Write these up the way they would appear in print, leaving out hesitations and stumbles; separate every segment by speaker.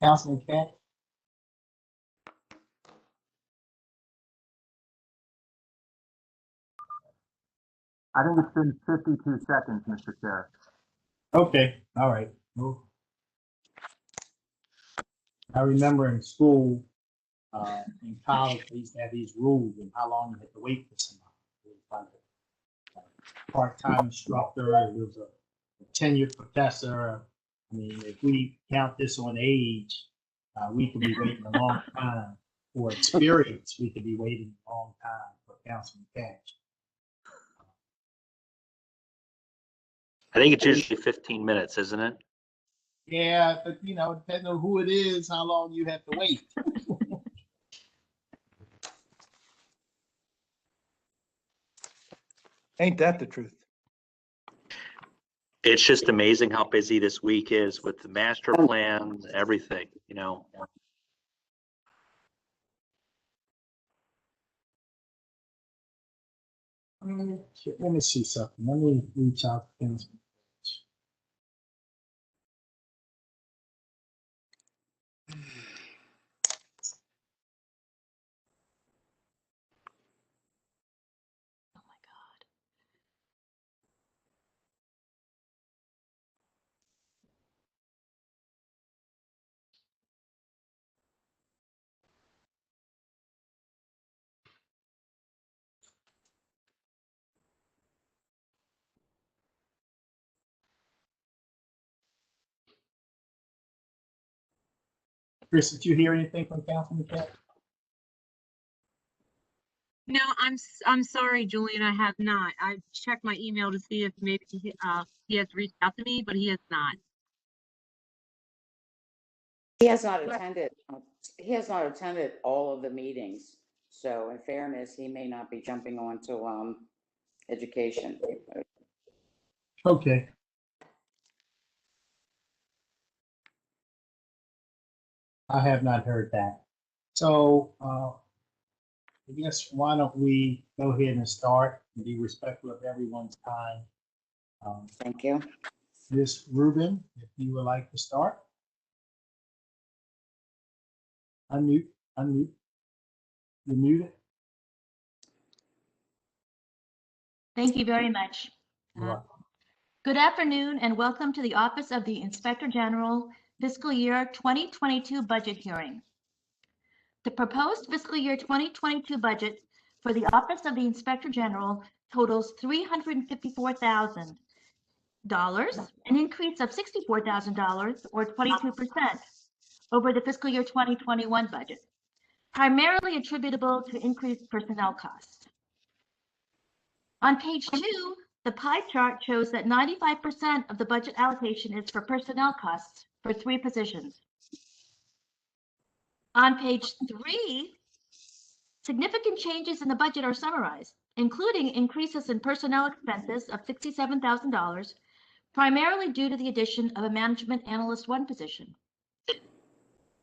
Speaker 1: Councilman Cat?
Speaker 2: I think it's been 52 seconds, Mr. Chair.
Speaker 1: Okay, all right. Well, I remember in school, in college, they used to have these rules and how long you had to wait for somebody. It was like a part-time instructor, it was a tenured professor. I mean, if we count this on age, we could be waiting a long time. For experience, we could be waiting a long time for Councilman Cash.
Speaker 3: I think it's usually 15 minutes, isn't it?
Speaker 1: Yeah, but you know, depending on who it is, how long you have to wait.
Speaker 4: Ain't that the truth?
Speaker 3: It's just amazing how busy this week is with the master plan, everything, you know.
Speaker 1: Let me see something. Let me reach out to Councilman.
Speaker 5: Oh my God.
Speaker 1: Chris, did you hear anything from Councilman Cat?
Speaker 6: No, I'm sorry, Julian, I have not. I checked my email to see if maybe he has reached out to me, but he has not.
Speaker 7: He has not attended, he has not attended all of the meetings. So in fairness, he may not be jumping on to education.
Speaker 1: Okay. I have not heard that. So, I guess why don't we go ahead and start and be respectful of everyone's time.
Speaker 7: Thank you.
Speaker 1: Ms. Rubin, if you would like to start. Unmute. You're muted.
Speaker 5: Thank you very much.
Speaker 1: You're welcome.
Speaker 5: Good afternoon and welcome to the Office of the Inspector General Fiscal Year 2022 Budget Hearing. The proposed fiscal year 2022 budget for the Office of the Inspector General totals $354,000, an increase of $64,000 or 22% over the fiscal year 2021 budget, primarily attributable to increased personnel costs. On page 2, the pie chart shows that 95% of the budget allocation is for personnel costs for 3 positions. On page 3, significant changes in the budget are summarized, including increases in personnel expenses of $67,000, primarily due to the addition of a management analyst 1 position.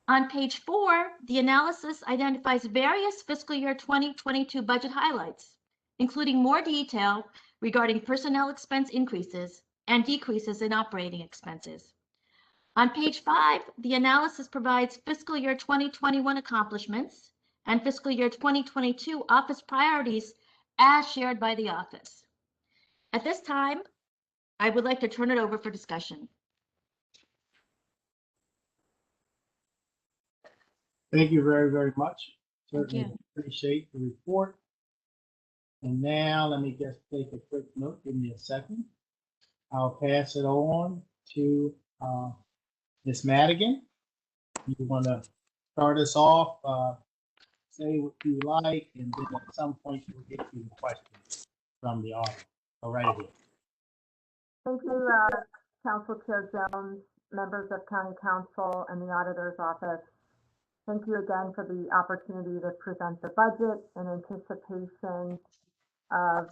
Speaker 5: On page 4, the analysis identifies various fiscal year 2022 budget highlights, including more detail regarding personnel expense increases and decreases in operating expenses. On page 5, the analysis provides fiscal year 2021 accomplishments and fiscal year 2022 office priorities as shared by the office. At this time, I would like to turn it over for discussion.
Speaker 1: Thank you very, very much.
Speaker 5: Thank
Speaker 1: Certainly appreciate the report. And now let me just take a quick note. Give me a second. I'll pass it on to Ms. Madigan. You want to start us off, say what you like, and then at some point we'll get to the questions from the audience. All right.
Speaker 8: Thank you, Council Chair Jones, members of County Council and the Auditor's Office. Thank you again for the opportunity to present the budget in anticipation of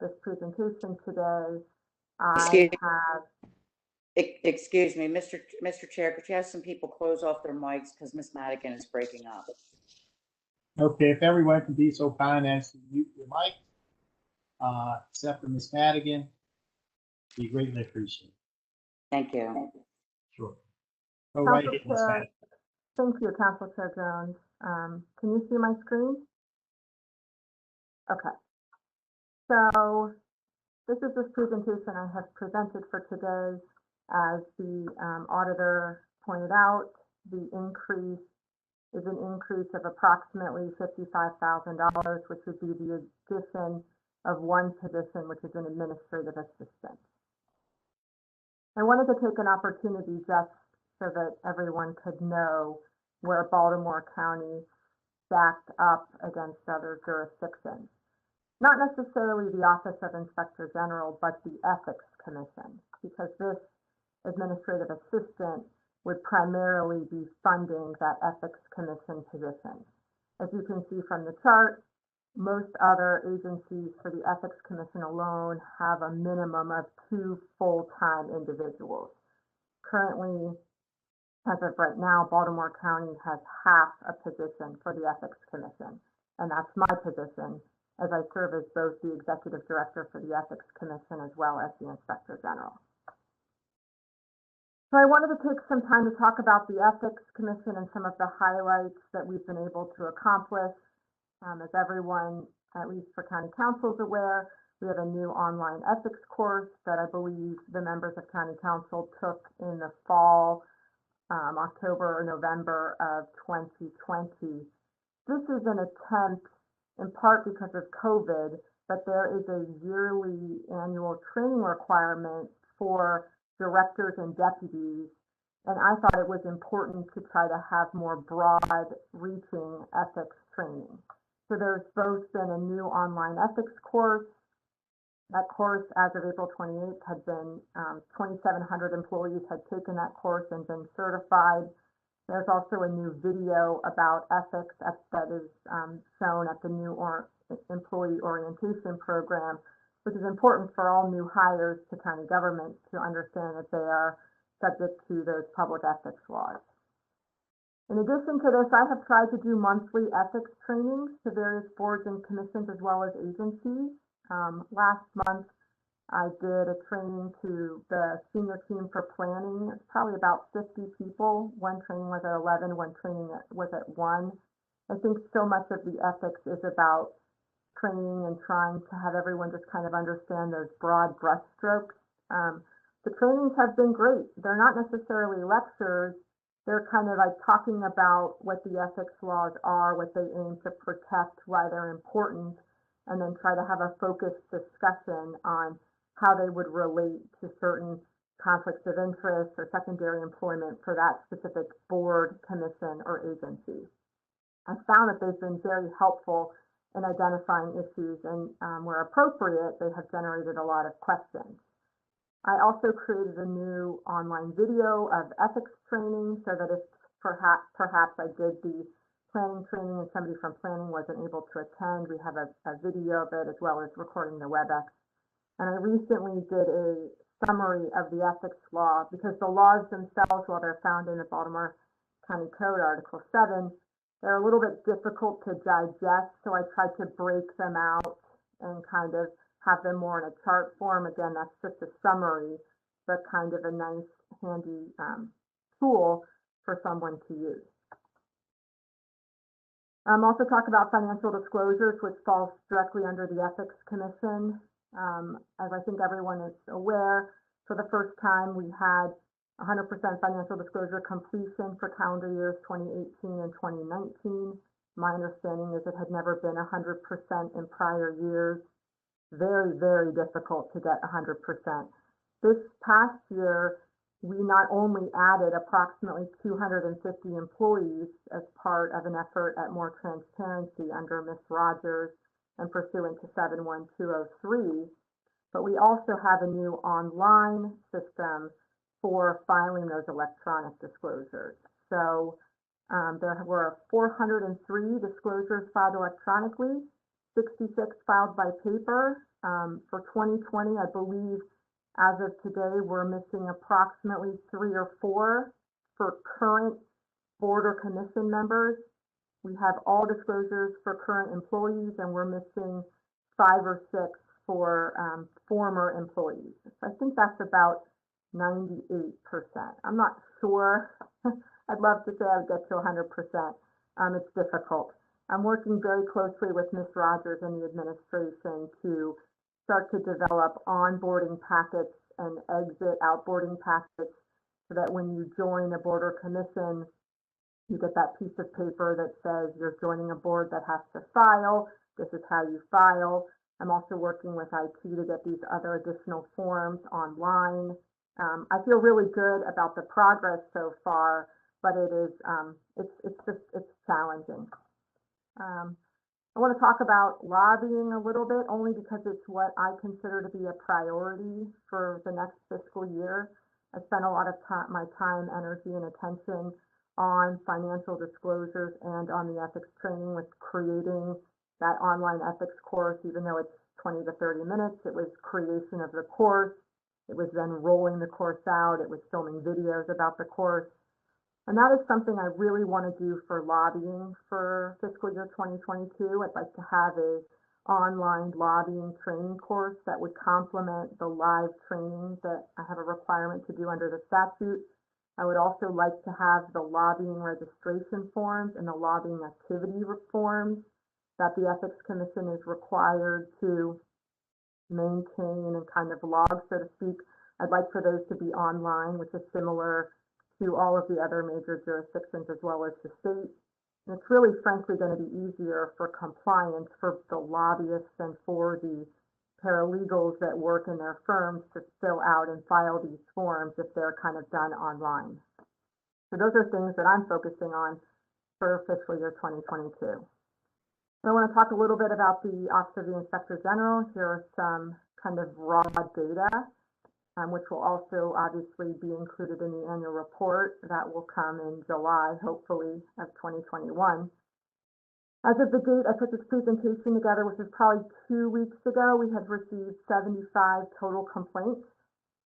Speaker 8: this presentation today.
Speaker 7: Excuse me, Mr. Chair, could you have some people close off their mics because Ms. Madigan is breaking up?
Speaker 1: Okay, if everyone can be so kind as to mute your mic, except for Ms. Madigan, we greatly appreciate it.
Speaker 7: Thank you.
Speaker 1: Sure. Go right
Speaker 8: Council
Speaker 1: ahead, Ms.
Speaker 8: Chair,
Speaker 1: Hatch.
Speaker 8: thank you, Council Chair Jones. Can you see my screen? Okay. So this is this presentation I have presented for today. As the auditor pointed out, the increase is an increase of approximately $55,000, which would be the addition of one position, which is an administrative assistant. I wanted to take an opportunity just so that everyone could know where Baltimore County stacked up against other jurisdictions. Not necessarily the Office of Inspector General, but the Ethics Commission, because this administrative assistant would primarily be funding that Ethics Commission position. As you can see from the chart, most other agencies for the Ethics Commission alone have a minimum of 2 full-time individuals. Currently, as of right now, Baltimore County has half a position for the Ethics Commission, and that's my position, as I serve as both the Executive Director for the Ethics Commission as well as the Inspector General. So I wanted to take some time to talk about the Ethics Commission and some of the highlights that we've been able to accomplish. As everyone, at least for County Council, is aware, we have a new online ethics course that I believe the members of County Council took in the fall, October or November of 2020. This is an attempt, in part because of COVID, but there is a yearly annual training requirement for directors and deputies, and I thought it was important to try to have more broad-reaching ethics training. So there's both been a new online ethics course. That course, as of April 28th, had been 2,700 employees had taken that course and been certified. There's also a new video about ethics that is shown at the new employee orientation program, which is important for all new hires to county government to understand that they are subject to those public ethics laws. In addition to this, I have tried to do monthly ethics trainings to various boards and commissions as well as agencies. Last month, I did a training to the senior team for planning. It's probably about 50 people. One training was at 11, one training was at 1. I think so much of the ethics is about training and trying to have everyone just kind of understand those broad brushstrokes. The trainings have been great. They're not necessarily lectures. They're kind of like talking about what the ethics laws are, what they aim to protect, why they're important, and then try to have a focused discussion on how they would relate to certain conflicts of interest or secondary employment for that specific board, commission, or agency. I found that they've been very helpful in identifying issues, and where appropriate, they have generated a lot of questions. I also created a new online video of ethics training so that if perhaps I did the planning training and somebody from planning wasn't able to attend, we have a video of it as well as recording the WebEx. And I recently did a summary of the ethics law because the laws themselves, while they're found in the Baltimore County Code, Article 7, they're a little bit difficult to digest, so I tried to break them out and kind of have them more in a chart form. Again, that's just a summary, but kind of a nice, handy tool for someone to use. Also talk about financial disclosures, which falls directly under the Ethics Commission. As I think everyone is aware, for the first time, we had 100% financial disclosure completion for calendar years 2018 and 2019. My understanding is it had never been 100% in prior years. Very, very difficult to get 100%. This past year, we not only added approximately 250 employees as part of an effort at more transparency under Ms. Rogers and pursuant to 71203, but we also have a new online system for filing those electronic disclosures. So there were 403 disclosures filed electronically, 66 filed by paper. For 2020, I believe as of today, we're missing approximately 3 or 4 for current board or commission members. We have all disclosures for current employees, and we're missing 5 or 6 for former employees. So I think that's about 98%. I'm not sure. I'd love to say I would get to 100%. It's difficult. I'm working very closely with Ms. Rogers and the administration to start to develop onboarding packets and exit outboarding packets so that when you join a board or commission, you get that piece of paper that says you're joining a board that has to file. This is how you file. I'm also working with IT to get these other additional forms online. I feel really good about the progress so far, but it is it's challenging. I want to talk about lobbying a little bit, only because it's what I consider to be a priority for the next fiscal year. I spent a lot of my time, energy, and attention on financial disclosures and on the ethics training with creating that online ethics course. Even though it's 20 to 30 minutes, it was creation of the course. It was then rolling the course out. It was filming videos about the course. And that is something I really want to do for lobbying for fiscal year 2022. I'd like to have a online lobbying training course that would complement the live training that I have a requirement to do under the statute. I would also like to have the lobbying registration forms and the lobbying activity forms that the Ethics Commission is required to maintain and kind of log, so to speak. I'd like for those to be online, which is similar to all of the other major jurisdictions as well as the state. And it's really, frankly, going to be easier for compliance for the lobbyists and for the paralegals that work in their firms to fill out and file these forms if they're kind of done online. So those are things that I'm focusing on for fiscal year 2022. So I want to talk a little bit about the Office of the Inspector General. Here are some kind of raw data, which will also obviously be included in the annual report that will come in July, hopefully, of 2021. As of the date I put this presentation together, which was probably 2 weeks ago, we have received 75 total complaints.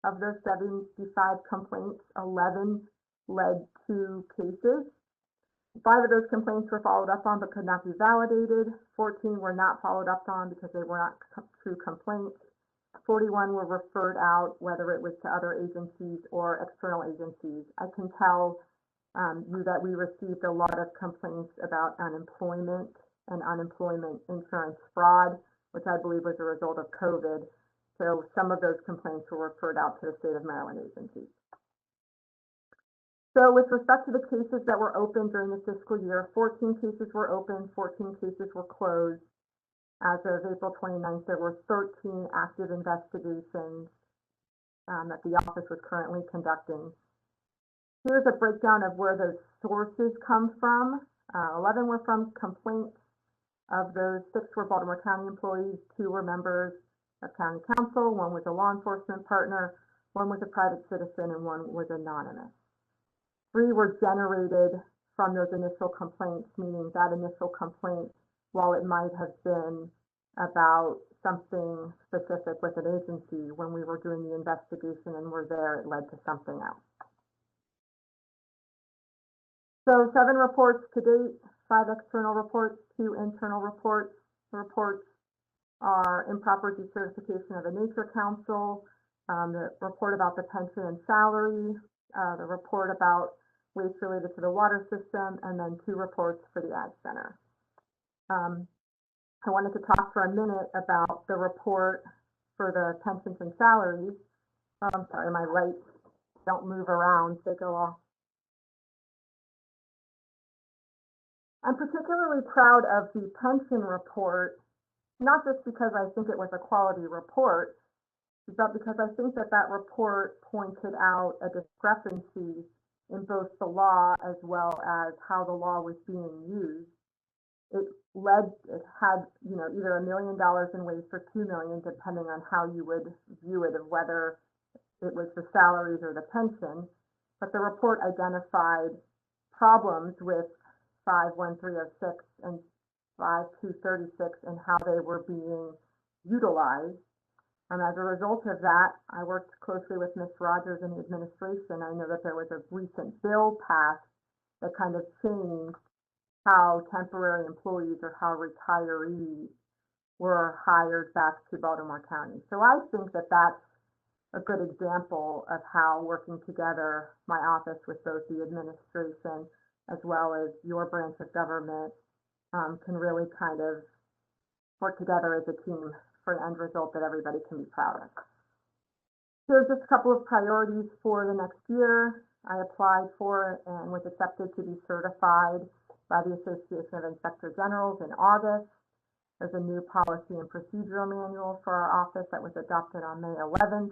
Speaker 8: Of those 75 complaints, 11 led to cases. 5 of those complaints were followed up on but could not be validated. 14 were not followed up on because they were not true complaints. 41 were referred out, whether it was to other agencies or external agencies. I can tell you that we received a lot of complaints about unemployment and unemployment insurance fraud, which I believe was a result of COVID. So some of those complaints were referred out to the state of Maryland agencies. So with respect to the cases that were open during the fiscal year, 14 cases were open, 14 cases were closed. As of April 29th, there were 13 active investigations that the office was currently conducting. Here's a breakdown of where those sources come from. 11 were from complaints. Of those, 6 were Baltimore County employees, 2 were members of County Council, 1 was a law enforcement partner, 1 was a private citizen, and 1 was anonymous. 3 were generated from those initial complaints, meaning that initial complaint, while it might have been about something specific with an agency, when we were doing the investigation and were there, it led to something else. So 7 reports to date, 5 external reports, 2 internal reports. The reports are improper decertification of a nature council, the report about the pension and salary, the report about waste related to the water system, and then 2 reports for the Ag Center. I wanted to talk for a minute about the report for the pensions and salaries. Oh, I'm sorry, my lights don't move around, they go off. I'm particularly proud of the pension report, not just because I think it was a quality report, but because I think that that report pointed out a discrepancy in both the law as well as how the law was being used. It had, either $1 million in waste or $2 million, depending on how you would view it, of whether it was the salaries or the pension. But the report identified problems with 51306 and 5236 and how they were being utilized. And as a result of that, I worked closely with Ms. Rogers and the administration. I know that there was a recent bill passed that kind of changed how temporary employees or how retirees were hired back to Baltimore County. So I think that that's a good example of how working together, my office with both the administration as well as your branch of government can really kind of work together as a team for an end result that everybody can be proud of. Here's just a couple of priorities for the next year. I applied for and was accepted to be certified by the Association of Inspector Generals in August. There's a new policy and procedural manual for our office that was adopted on May 11th.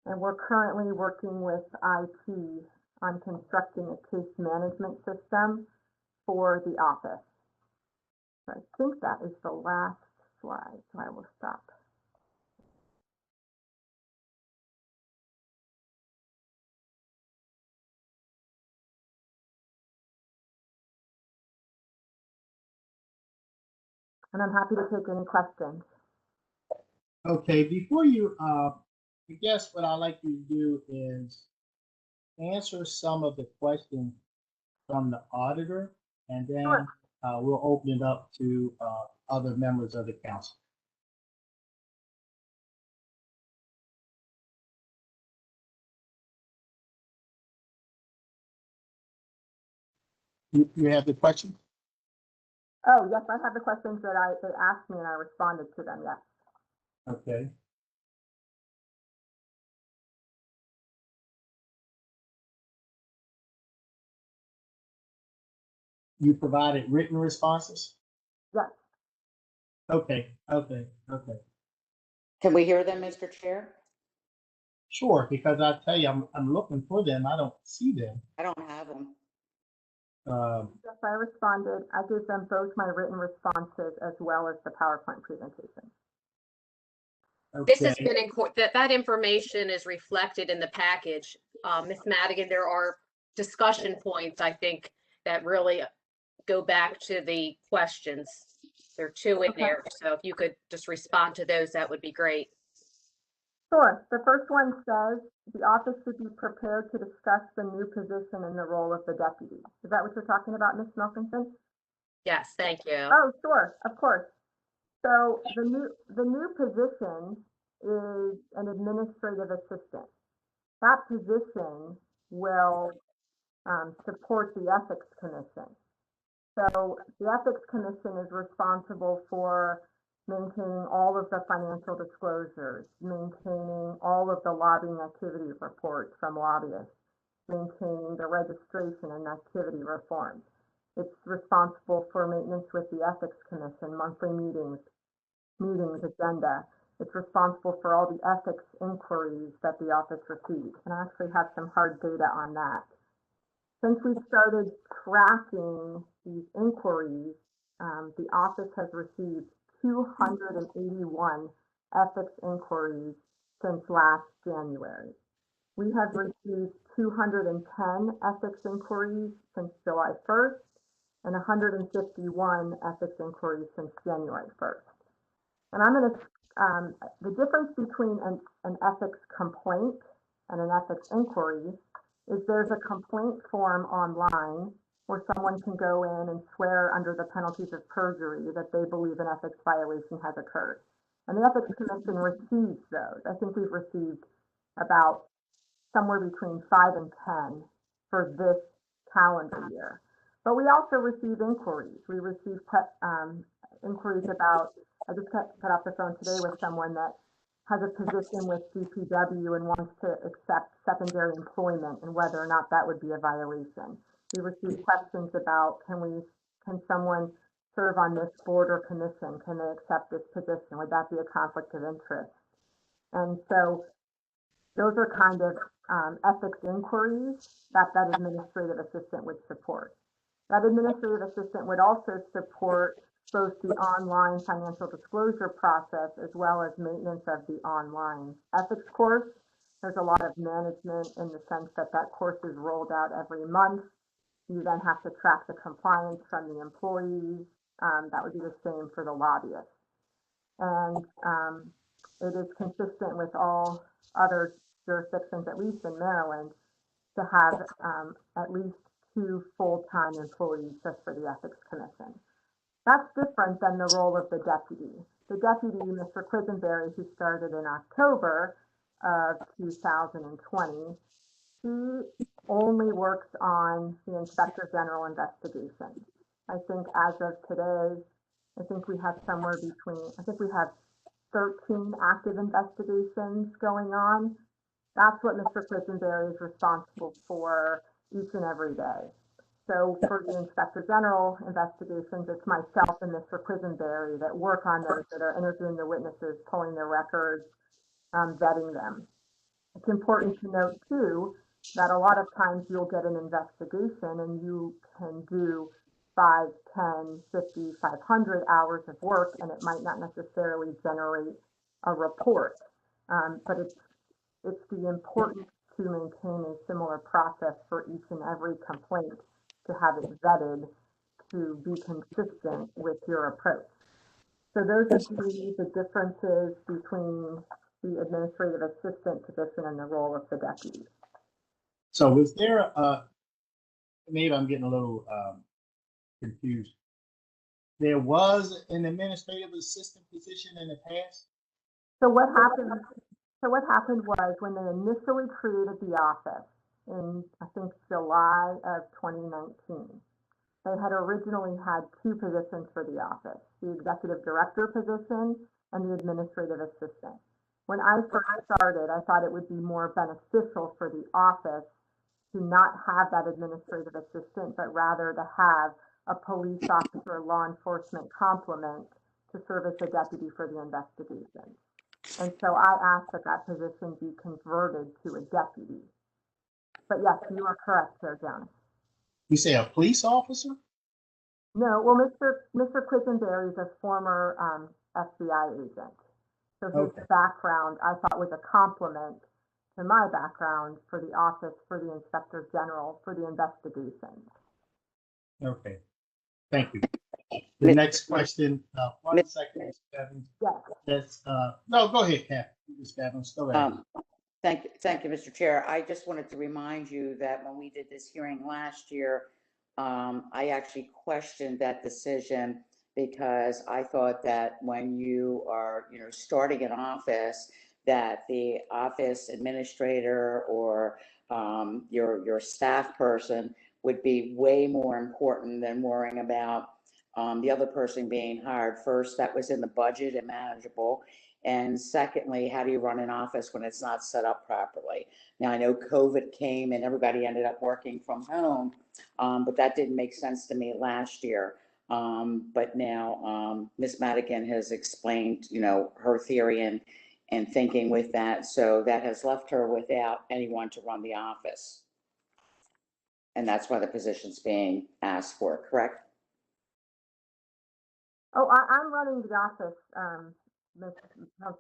Speaker 8: And we're currently working with IT on constructing a case management system for the office. So I think that is the last slide, so I will stop. And I'm happy to take any questions.
Speaker 1: Okay, before you, I guess what I'd like you to do is answer some of the questions from the auditor, and then
Speaker 8: Sure.
Speaker 1: we'll open it up to other members of the council. You have the question?
Speaker 8: Oh, yes, I have the questions that they asked me and I responded to them, yes.
Speaker 1: Okay. You provided written responses?
Speaker 8: Yes.
Speaker 1: Okay.
Speaker 7: Can we hear them, Mr. Chair?
Speaker 1: Sure, because I tell you, I'm looking for them. I don't see them.
Speaker 7: I don't have them.
Speaker 8: Yes, I responded. I gave them both my written responses as well as the PowerPoint presentation.
Speaker 4: This has
Speaker 1: Okay.
Speaker 4: been, that information is reflected in the package. Ms. Madigan, there are discussion points, I think, that really go back to the questions. There are two in
Speaker 8: Okay.
Speaker 4: there, so if you could just respond to those, that would be great.
Speaker 8: Sure. The first one says the office should be prepared to discuss the new position and the role of the deputy. Is that what you're talking about, Ms. Milkinson?
Speaker 4: Yes, thank you.
Speaker 8: Oh, sure, of course. So the new position is an administrative assistant. That position will support the Ethics Commission. So the Ethics Commission is responsible for maintaining all of the financial disclosures, maintaining all of the lobbying activity reports from lobbyists, maintaining the registration and activity reforms. It's responsible for maintenance with the Ethics Commission, monthly meetings, agenda. It's responsible for all the ethics inquiries that the office receives. And I actually have some hard data on that. Since we started tracking these inquiries, the office has received 281 ethics inquiries since last January. We have received 210 ethics inquiries since July 1st and 151 ethics inquiries since January 1st. And I'm going to, the difference between an ethics complaint and an ethics inquiry is there's a complaint form online where someone can go in and swear under the penalties of perjury that they believe an ethics violation has occurred. And the Ethics Commission receives those. I think we've received about somewhere between 5 and 10 for this calendar year. But we also receive inquiries. We receive inquiries about, I just got off the phone today with someone that has a position with DPW and wants to accept secondary employment and whether or not that would be a violation. We receive questions about, can someone serve on this board or commission? Can they accept this position? Would that be a conflict of interest? And so those are kind of ethics inquiries that administrative assistant would support. That administrative assistant would also support both the online financial disclosure process as well as maintenance of the online ethics course. There's a lot of management in the sense that that course is rolled out every month. You then have to track the compliance from the employees. That would be the same for the lobbyists. And it is consistent with all other jurisdictions, at least in Maryland, to have at least 2 full-time employees just for the Ethics Commission. That's different than the role of the deputy. The deputy, Mr. Quisenberry, who started in October, of 2020. He only works on the Inspector General investigation. I think as of today, I think we have 13 active investigations going on. That's what Mr. Quisenberry is responsible for each and every day. So for the Inspector General investigations, it's myself and Mr. Quisenberry that work on those, that are interviewing the witnesses, pulling their records, vetting them. It's important to note too, that a lot of times you'll get an investigation and you can do 5, 10, 50, 500 hours of work, and it might not necessarily generate a report. But it's the importance to maintain a similar process for each and every complaint, to have it vetted, to be consistent with your approach. So those are the differences between the administrative assistant position and the role of the deputy.
Speaker 1: So was there maybe I'm getting a little confused. There was an administrative assistant position in the past?
Speaker 8: So what happened was, when they initially created the office in, I think, July of 2019, they had originally had 2 positions for the office, the executive director position and the administrative assistant. When I first started, I thought it would be more beneficial for the office to not have that administrative assistant, but rather to have a police officer, law enforcement complement to serve as the deputy for the investigation. And so I asked that that position be converted to a deputy. But yes, you are correct, Chair Jones.
Speaker 1: You say a police officer?
Speaker 8: No, well, Mr. Quisenberry is a former FBI agent. So his
Speaker 1: Okay.
Speaker 8: background, I thought, was a complement to my background for the office, for the Inspector General, for the investigation.
Speaker 1: Okay, thank you. The next question, 1
Speaker 7: Miss-
Speaker 1: second, Ms. Evans.
Speaker 8: Yes.
Speaker 1: That's, no, go ahead, Kathy. Ms. Evans, go ahead.
Speaker 7: Thank you, Mr. Chair. I just wanted to remind you that when we did this hearing last year, I actually questioned that decision, because I thought that when you are, starting an office, that the office administrator or your staff person would be way more important than worrying about the other person being hired. First, that was in the budget and manageable. And secondly, how do you run an office when it's not set up properly? Now, I know COVID came and everybody ended up working from home, but that didn't make sense to me last year. But now Ms. Madigan has explained, her theory and thinking with that. So that has left her without anyone to run the office. And that's why the position's being asked for, correct?
Speaker 8: Oh, I'm running the office, Ms.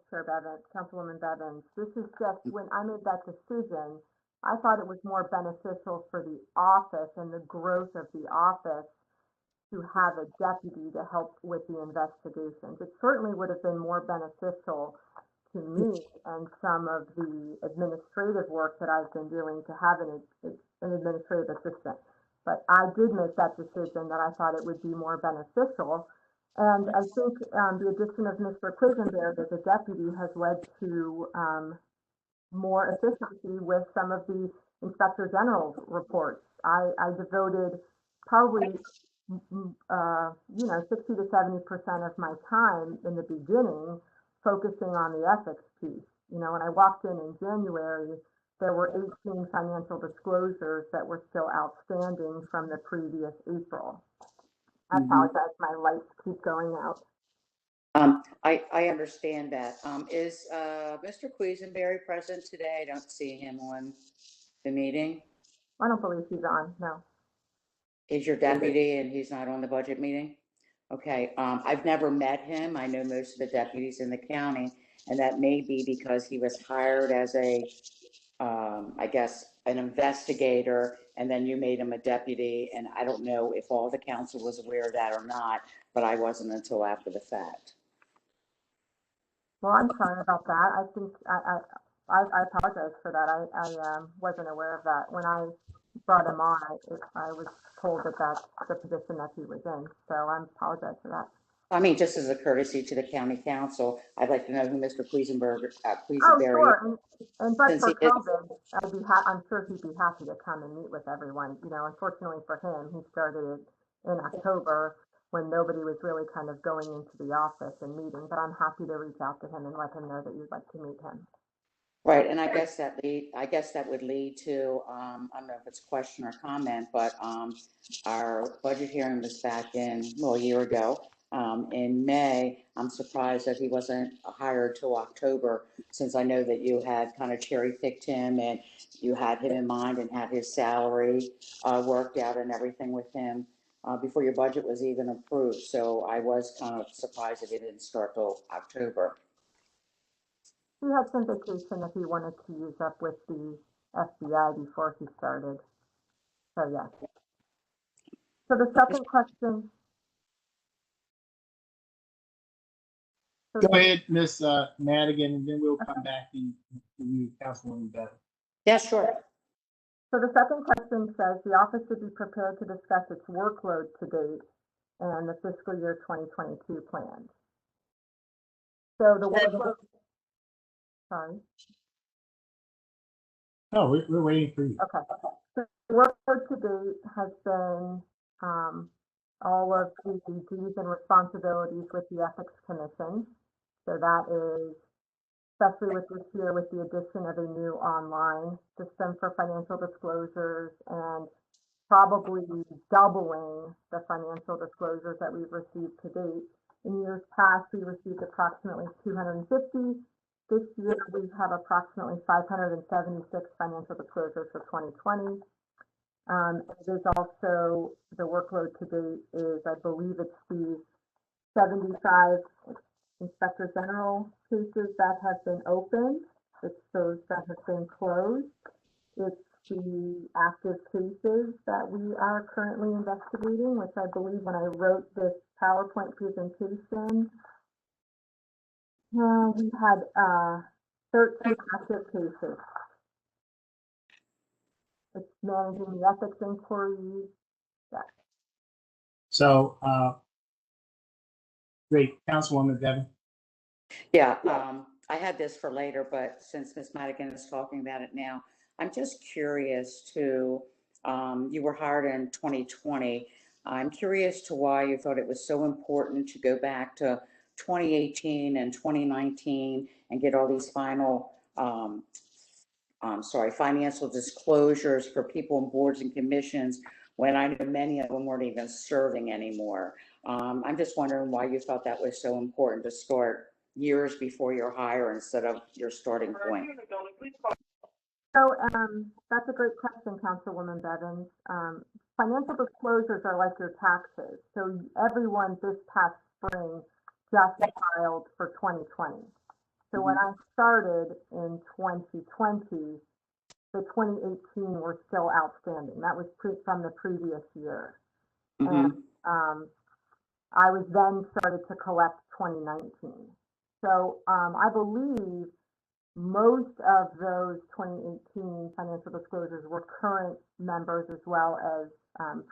Speaker 8: Chair Bevins, Councilwoman Bevins. This is just, when I made that decision, I thought it was more beneficial for the office and the growth of the office to have a deputy to help with the investigations. It certainly would have been more beneficial to me and some of the administrative work that I've been doing to have an administrative assistant. But I did make that decision that I thought it would be more beneficial. And I think the addition of Mr. Quisenberry as a deputy has led to more efficiency with some of the Inspector General's reports. I devoted probably 60 to 70% of my time in the beginning focusing on the ethics piece. When I walked in January, there were 18 financial disclosures that were still outstanding from the previous April. I apologize, my lights keep going out.
Speaker 7: I understand that. Is Mr. Quisenberry present today? I don't see him on the meeting.
Speaker 8: I don't believe he's on, no.
Speaker 7: He's your deputy and he's not on the budget meeting? Okay, I've never met him. I know most of the deputies in the county, and that may be because he was hired as I guess, an investigator, and then you made him a deputy, and I don't know if all the council was aware of that or not, but I wasn't until after the fact.
Speaker 8: Well, I'm sorry about that. I think I apologize for that. I wasn't aware of that. When I brought him on, I was told that that's the position that he was in. So I apologize for that.
Speaker 7: I mean, just as a courtesy to the county council, I'd like to know who Mr. Quisenberry,
Speaker 8: Oh,
Speaker 7: Quisenberry.
Speaker 8: sure, and but
Speaker 7: Since
Speaker 8: for
Speaker 7: he is-
Speaker 8: COVID, I'm sure he'd be happy to come and meet with everyone. You know, unfortunately for him, he started it in October when nobody was really kind of going into the office and meeting, but I'm happy to reach out to him and let him know that you'd like to meet him.
Speaker 7: Right, and I guess that would lead to, I don't know if it's a question or comment, but, our budget hearing was back in, well, a year ago, in May. I'm surprised that he wasn't hired till October, since I know that you had kind of cherry picked him and you had him in mind and had his salary, worked out and everything with him, before your budget was even approved. So I was kind of surprised that he didn't start till October.
Speaker 8: He had some vacation that he wanted to use up with the FBI before he started. So, yeah. So the second question.
Speaker 1: Go ahead, Ms. Madigan, and then we'll come back to you, Councilwoman Bevin.
Speaker 7: Yeah, sure.
Speaker 8: So the second question says the office should be prepared to discuss its workload to date and the fiscal year 2022 plans. So the workload, sorry.
Speaker 1: No, we're waiting for you.
Speaker 8: Okay. So the workload to date has been all of the duties and responsibilities with the Ethics Commission. So that is, especially with this year, with the addition of a new online system for financial disclosures and probably doubling the financial disclosures that we've received to date. In years past, we received approximately 250. This year, we have approximately 576 financial disclosures for 2020. It is also, the workload to date is, I believe it's the 75 Inspector General cases that have been opened. It's those that have been closed. It's the active cases that we are currently investigating, which I believe when I wrote this PowerPoint presentation, we had 13 active cases. It's managing the ethics inquiries. Yeah.
Speaker 1: So, great, Councilwoman Bevin.
Speaker 7: Yeah, I had this for later, but since Ms. Madigan is talking about it now, I'm just curious to, you were hired in 2020. I'm curious to why you thought it was so important to go back to 2018 and 2019 and get all these financial disclosures for people on boards and commissions when I know many of them weren't even serving anymore. I'm just wondering why you thought that was so important to start years before your hire instead of your starting point.
Speaker 8: So that's a great question, Councilwoman Bevins. Financial disclosures are like your taxes. So everyone this past spring just filed for 2020. So when I started in 2020, the 2018 were still outstanding. That was from the previous year. And I was then started to collect 2019. So I believe most of those 2018 financial disclosures were current members as well as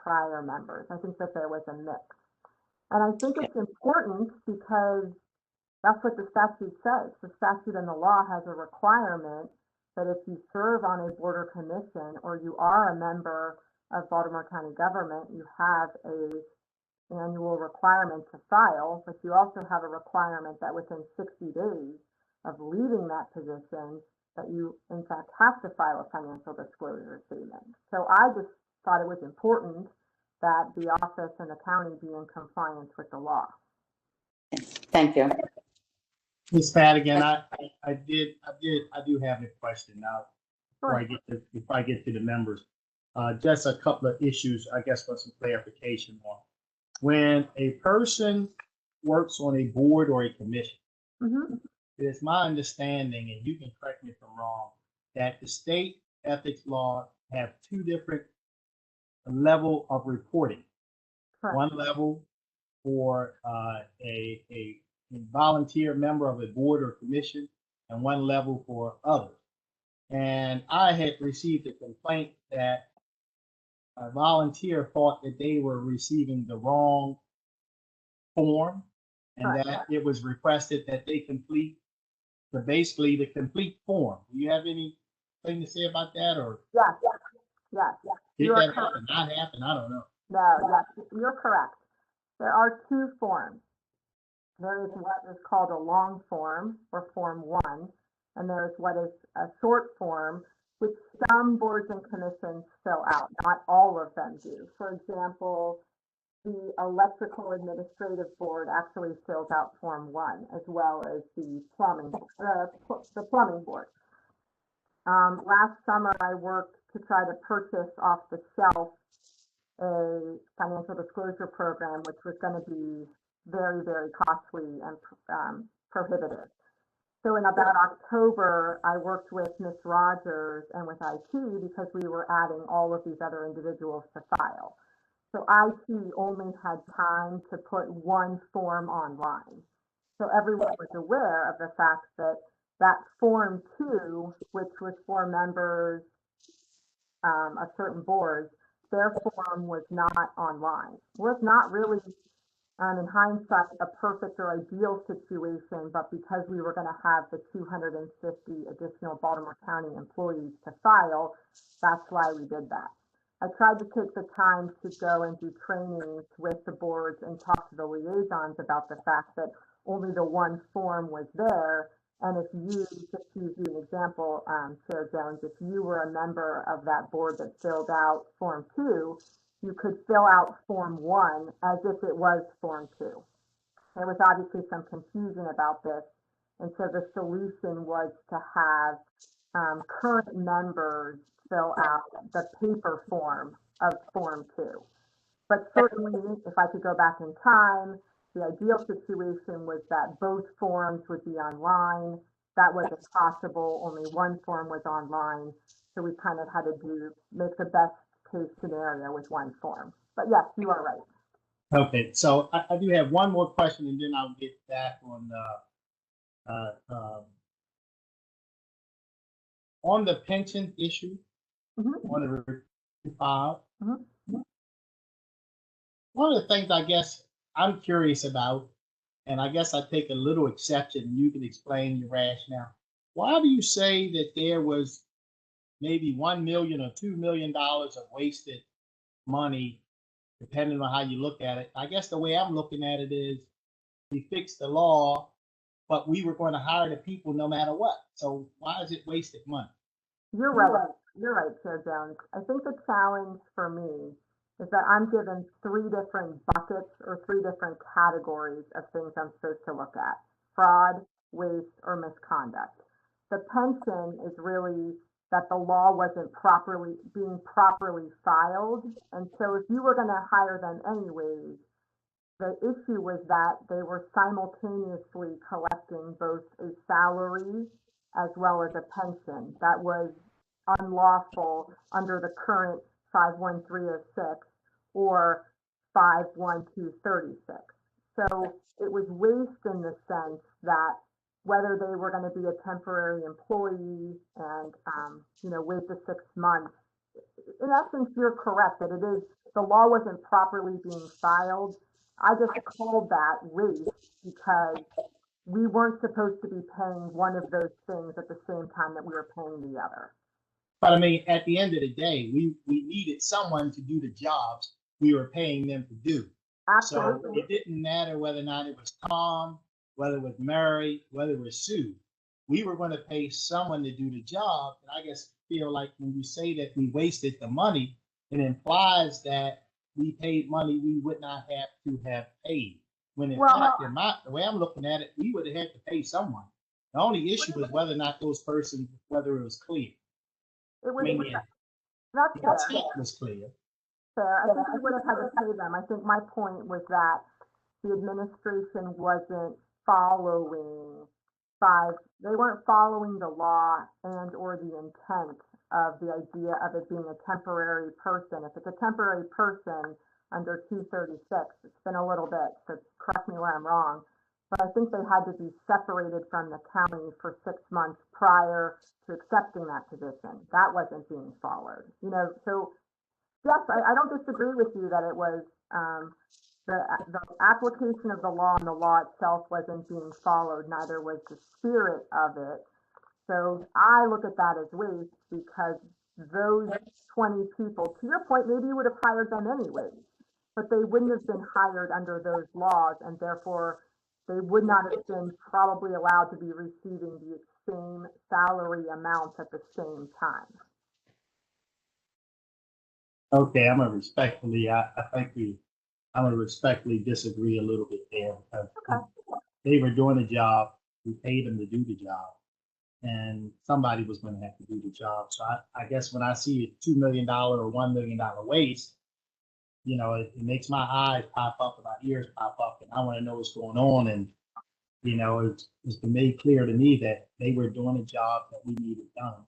Speaker 8: prior members. I think that there was a mix. And I think it's important because that's what the statute says. The statute and the law has a requirement that if you serve on a board or commission or you are a member of Baltimore County government, you have a annual requirement to file, but you also have a requirement that within 60 days of leaving that position, that you in fact have to file a financial disclosure statement. So I just thought it was important that the office and the county be in compliance with the law.
Speaker 7: Thank you.
Speaker 1: Ms. Madigan, I do have a question now before I get to the members. Just a couple of issues, I guess, for some clarification on. When a person works on a board or a commission, it is my understanding, and you can correct me if I'm wrong, that the state ethics law have two different level of reporting.
Speaker 8: Correct.
Speaker 1: One level for a volunteer member of a board or commission, and one level for others. And I had received a complaint that a volunteer thought that they were receiving the wrong form And that it was requested that they complete the complete form. Do you have anything to say about that, or
Speaker 8: Yes, yes.
Speaker 1: did
Speaker 8: You are
Speaker 1: that happen, not happen? I don't know.
Speaker 8: No, yes, you're correct. There are two forms. There is what is called a long form, or Form 1, and there is what is a short form, which some boards and commissions fill out. Not all of them do. For example, the Electrical Administrative Board actually fills out Form 1, as well as the plumbing board. Last summer, I worked to try to purchase off the shelf a financial disclosure program, which was going to be very, very costly and prohibitive. So in about October, I worked with Ms. Rogers and with IT because we were adding all of these other individuals to file. So IT only had time to put one form online. So everyone was aware of the fact that that Form 2, which was for members of certain boards, their form was not online. Was not really, in hindsight, a perfect or ideal situation, but because we were going to have the 250 additional Baltimore County employees to file, that's why we did that. I tried to take the time to go and do trainings with the boards and talk to the liaisons about the fact that only the one form was there. And if you, just to use an example, Chair Jones, if you were a member of that board that filled out Form 2, you could fill out Form 1 as if it was Form 2. There was obviously some confusion about this. And so the solution was to have current members fill out the paper form of Form 2. But certainly, if I could go back in time, the ideal situation was that both forms would be online. That wasn't possible. Only one form was online. So we kind of had to make the best case scenario with one form. But yes, you are right.
Speaker 1: Okay, so I do have one more question, and then I'll get back on the pension issue. On the file. One of the things I guess I'm curious about, and I guess I take a little exception, and you can explain your rationale. Why do you say that there was maybe $1 million or $2 million of wasted money, depending on how you look at it? I guess the way I'm looking at it is we fixed the law, but we were going to hire the people no matter what. So why is it wasted money?
Speaker 8: You're right. You're right, Chair Jones. I think the challenge for me is that I'm given three different buckets or three different categories of things I'm supposed to look at: fraud, waste, or misconduct. The pension is really that the law wasn't being properly filed. And so if you were going to hire them anyways, the issue was that they were simultaneously collecting both a salary as well as a pension. That was unlawful under the current 51306 or 51236. So it was waste in the sense that whether they were going to be a temporary employee and wait the 6 months, in essence, you're correct that the law wasn't properly being filed. I just called that waste because we weren't supposed to be paying one of those things at the same time that we were paying the other.
Speaker 1: But I mean, at the end of the day, we needed someone to do the jobs we were paying them to do.
Speaker 8: Absolutely.
Speaker 1: So it didn't matter whether or not it was Tom, whether it was Mary, whether it was Sue. We were going to pay someone to do the job. And I guess feel like when you say that we wasted the money, it implies that we paid money we would not have to have paid. When in fact, the way I'm looking at it, we would have had to pay someone. The only issue was whether or not those persons, whether it was clear.
Speaker 8: It was,
Speaker 1: I mean,
Speaker 8: that's
Speaker 1: the
Speaker 8: fair.
Speaker 1: intent was clear.
Speaker 8: Fair. I think we would have had to pay them. I think my point was that the administration wasn't they weren't following the law and or the intent of the idea of it being a temporary person. If it's a temporary person under 236, it's been a little bit, so correct me where I'm wrong, but I think they had to be separated from the county for 6 months prior to accepting that position. That wasn't being followed. So yes, I don't disagree with you that it was the application of the law and the law itself wasn't being followed, neither was the spirit of it. So I look at that as waste because those 20 people, to your point, maybe you would have hired them anyway, but they wouldn't have been hired under those laws, and therefore they would not have been probably allowed to be receiving the same salary amounts at the same time.
Speaker 1: Okay, I'm gonna respectfully disagree a little bit there because they were doing a job. We paid them to do the job, and somebody was going to have to do the job. So I guess when I see a $2 million or $1 million waste, it makes my eyes pop up and my ears pop up, and I want to know what's going on. And it's been made clear to me that they were doing a job that we needed done.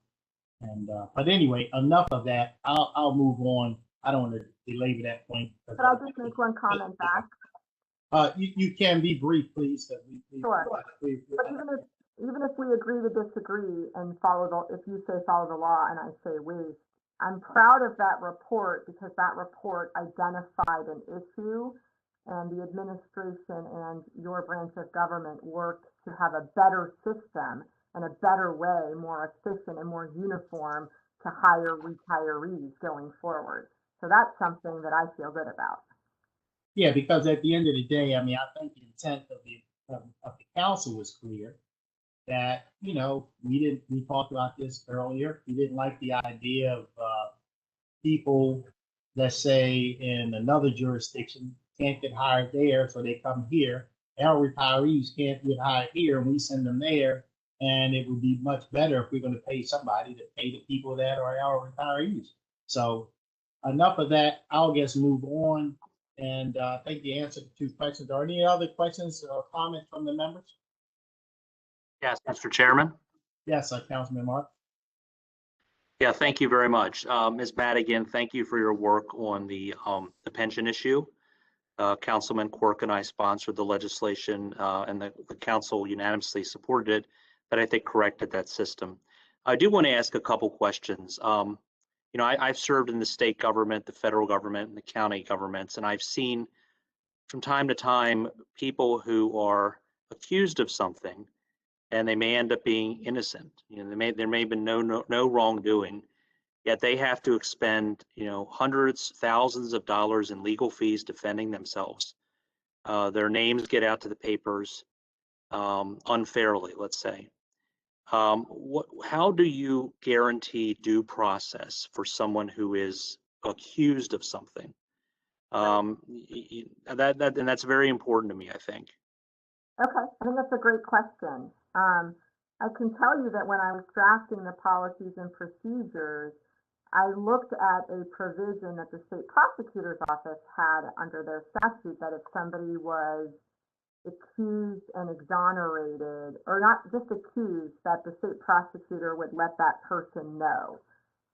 Speaker 1: And but anyway, enough of that. I'll move on. I don't want to belabor that point.
Speaker 8: Could I just make one comment back?
Speaker 1: You can be brief, please.
Speaker 8: Sure. But even if we agree to disagree and if you say follow the law and I say waste, I'm proud of that report because that report identified an issue and the administration and your branch of government worked to have a better system and a better way, more efficient and more uniform to hire retirees going forward. So that's something that I feel good about.
Speaker 1: Yeah, because at the end of the day, I think the intent of the council was clear that, we talked about this earlier. We didn't like the idea of people, let's say in another jurisdiction, can't get hired there, so they come here. Our retirees can't get hired here, and we send them there. And it would be much better if we're going to pay somebody to pay the people that are our retirees. So enough of that. I'll just move on. And I think the answer to 2 questions. Are any other questions or comments from the members?
Speaker 3: Yes, Mr. Chairman.
Speaker 1: Yes, Councilman Mark.
Speaker 3: Yeah, thank you very much. Ms. Madigan, thank you for your work on the pension issue. Councilman Quirk and I sponsored the legislation and the council unanimously supported it that I think corrected that system. I do want to ask a couple questions. I've served in the state government, the federal government, and the county governments, and I've seen from time to time people who are accused of something and they may end up being innocent. There may have been no wrongdoing, yet they have to expend hundreds, thousands of dollars in legal fees defending themselves. Their names get out to the papers unfairly, let's say. How do you guarantee due process for someone who is accused of something? And that's very important to me, I think.
Speaker 8: Okay, I think that's a great question. I can tell you that when I was drafting the policies and procedures, I looked at a provision that the state prosecutor's office had under their statute that if somebody was accused and exonerated, or not just accused, that the state prosecutor would let that person know.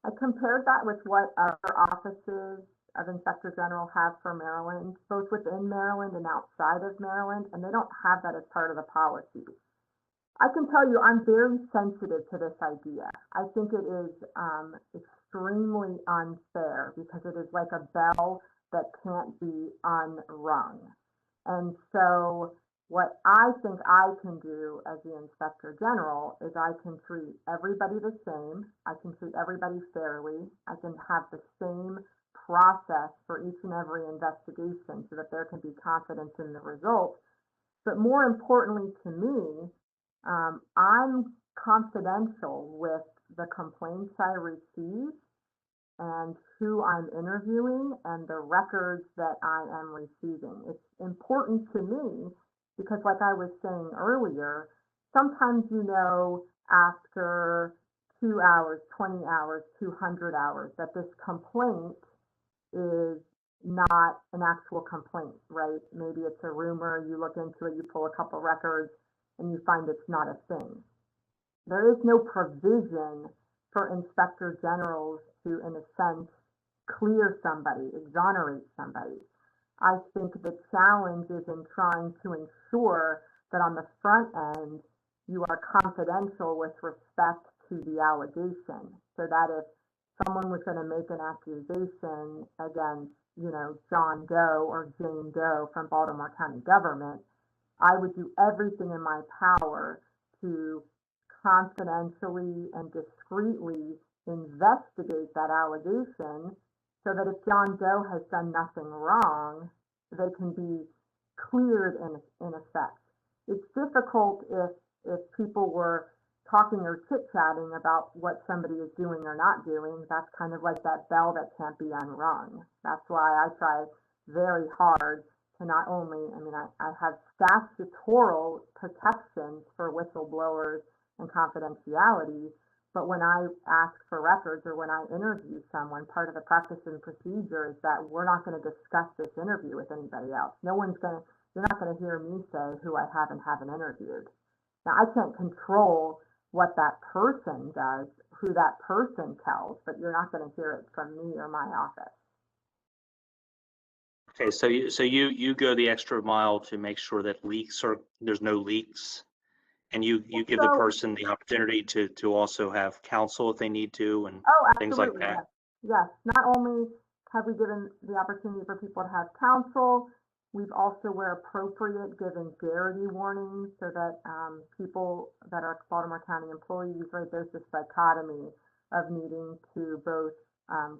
Speaker 8: I compared that with what other offices of Inspector General have for Maryland, both within Maryland and outside of Maryland, and they don't have that as part of the policy. I can tell you I'm very sensitive to this idea. I think it is extremely unfair because it is like a bell that can't be unrung. And so what I think I can do as the Inspector General is I can treat everybody the same. I can treat everybody fairly. I can have the same process for each and every investigation so that there can be confidence in the results. But more importantly to me, I'm confidential with the complaints I receive and who I'm interviewing and the records that I am receiving. It's important to me because, like I was saying earlier, sometimes after 2 hours, 20 hours, 200 hours, that this complaint is not an actual complaint, right? Maybe it's a rumor, you look into it, you pull a couple records, and you find it's not a thing. There is no provision for inspector generals to, in a sense, clear somebody, exonerate somebody. I think the challenge is in trying to ensure that on the front end, you are confidential with respect to the allegation, so that if someone was going to make an accusation against John Doe or Jane Doe from Baltimore County government, I would do everything in my power to confidentially and discreetly investigate that allegation so that if John Doe has done nothing wrong, they can be cleared in effect. It's difficult if people were talking or chit-chatting about what somebody is doing or not doing. That's kind of like that bell that can't be unrung. That's why I try very hard to not only, I have statutory protections for whistleblowers and confidentiality, but when I ask for records or when I interview someone, part of the practice and procedure is that we're not going to discuss this interview with anybody else. You're not going to hear me say who I have and haven't interviewed. Now, I can't control what that person does, who that person tells, but you're not going to hear it from me or my office.
Speaker 3: Okay, so you go the extra mile to make sure that there's no leaks, and you give the person the opportunity to also have counsel if they need to, and things like that.
Speaker 8: Yes. Not only have we given the opportunity for people to have counsel, we've also, where appropriate, given garrity warnings so that people that are Baltimore County employees, right, there's this dichotomy of needing to both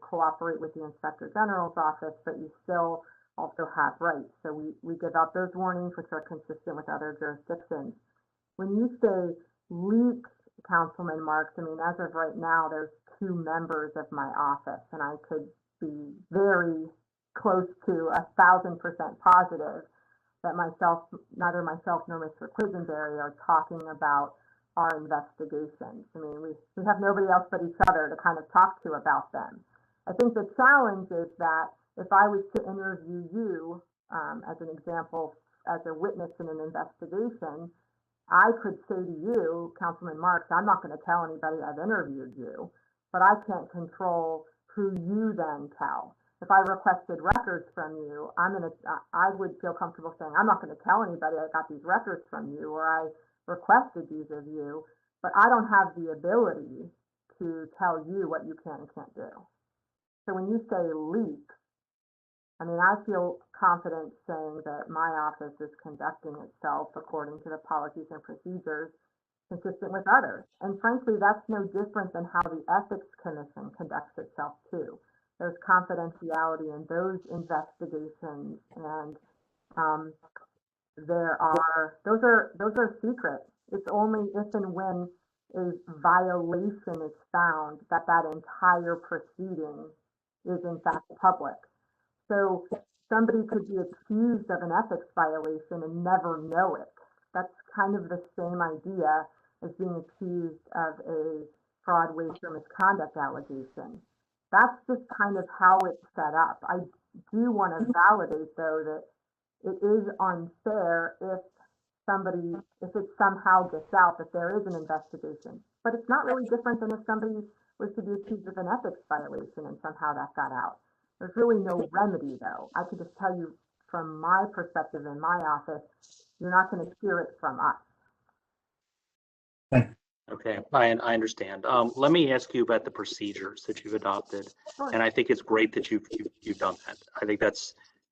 Speaker 8: cooperate with the Inspector General's office, but you still also have rights. So we give out those warnings, which are consistent with other jurisdictions. When you say leaks, Councilman Marks, as of right now, there's 2 members of my office, and I could be very close to 1,000% positive that neither myself nor Mr. Quisenberry are talking about our investigations. We have nobody else but each other to kind of talk to about them. I think the challenge is that if I was to interview you, as an example, as a witness in an investigation, I could say to you, Councilman Marks, I'm not going to tell anybody I've interviewed you, but I can't control who you then tell. If I requested records from you, I would feel comfortable saying, I'm not going to tell anybody I got these records from you or I requested these of you, but I don't have the ability to tell you what you can and can't do. So when you say leak, I feel confident saying that my office is conducting itself according to the policies and procedures consistent with others. And frankly, that's no different than how the Ethics Commission conducts itself too. There's confidentiality in those investigations, and those are secret. It's only if and when a violation is found that entire proceeding is in fact public. So somebody could be accused of an ethics violation and never know it. That's kind of the same idea as being accused of a fraud, waste, or misconduct allegation. That's just kind of how it's set up. I do want to validate, though, that it is unfair if it somehow gets out that there is an investigation. But it's not really different than if somebody was to be accused of an ethics violation and somehow that got out. There's really no remedy, though. I could just tell you from my perspective in my office, you're not going to hear it from us.
Speaker 3: Okay, I understand. Let me ask you about the procedures that you've adopted,
Speaker 8: Sure.
Speaker 3: and I think it's great that you've done that. I think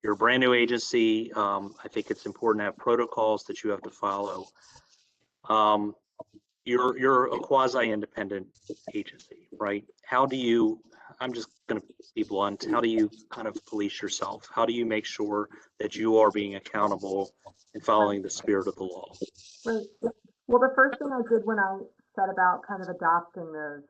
Speaker 3: you're a brand new agency. I think it's important to have protocols that you have to follow. You're a quasi-independent agency, right? I'm just going to be blunt. How do you kind of police yourself? How do you make sure that you are being accountable and following the spirit of the law?
Speaker 8: Right. Well, the first thing I did when I set about kind of adopting those,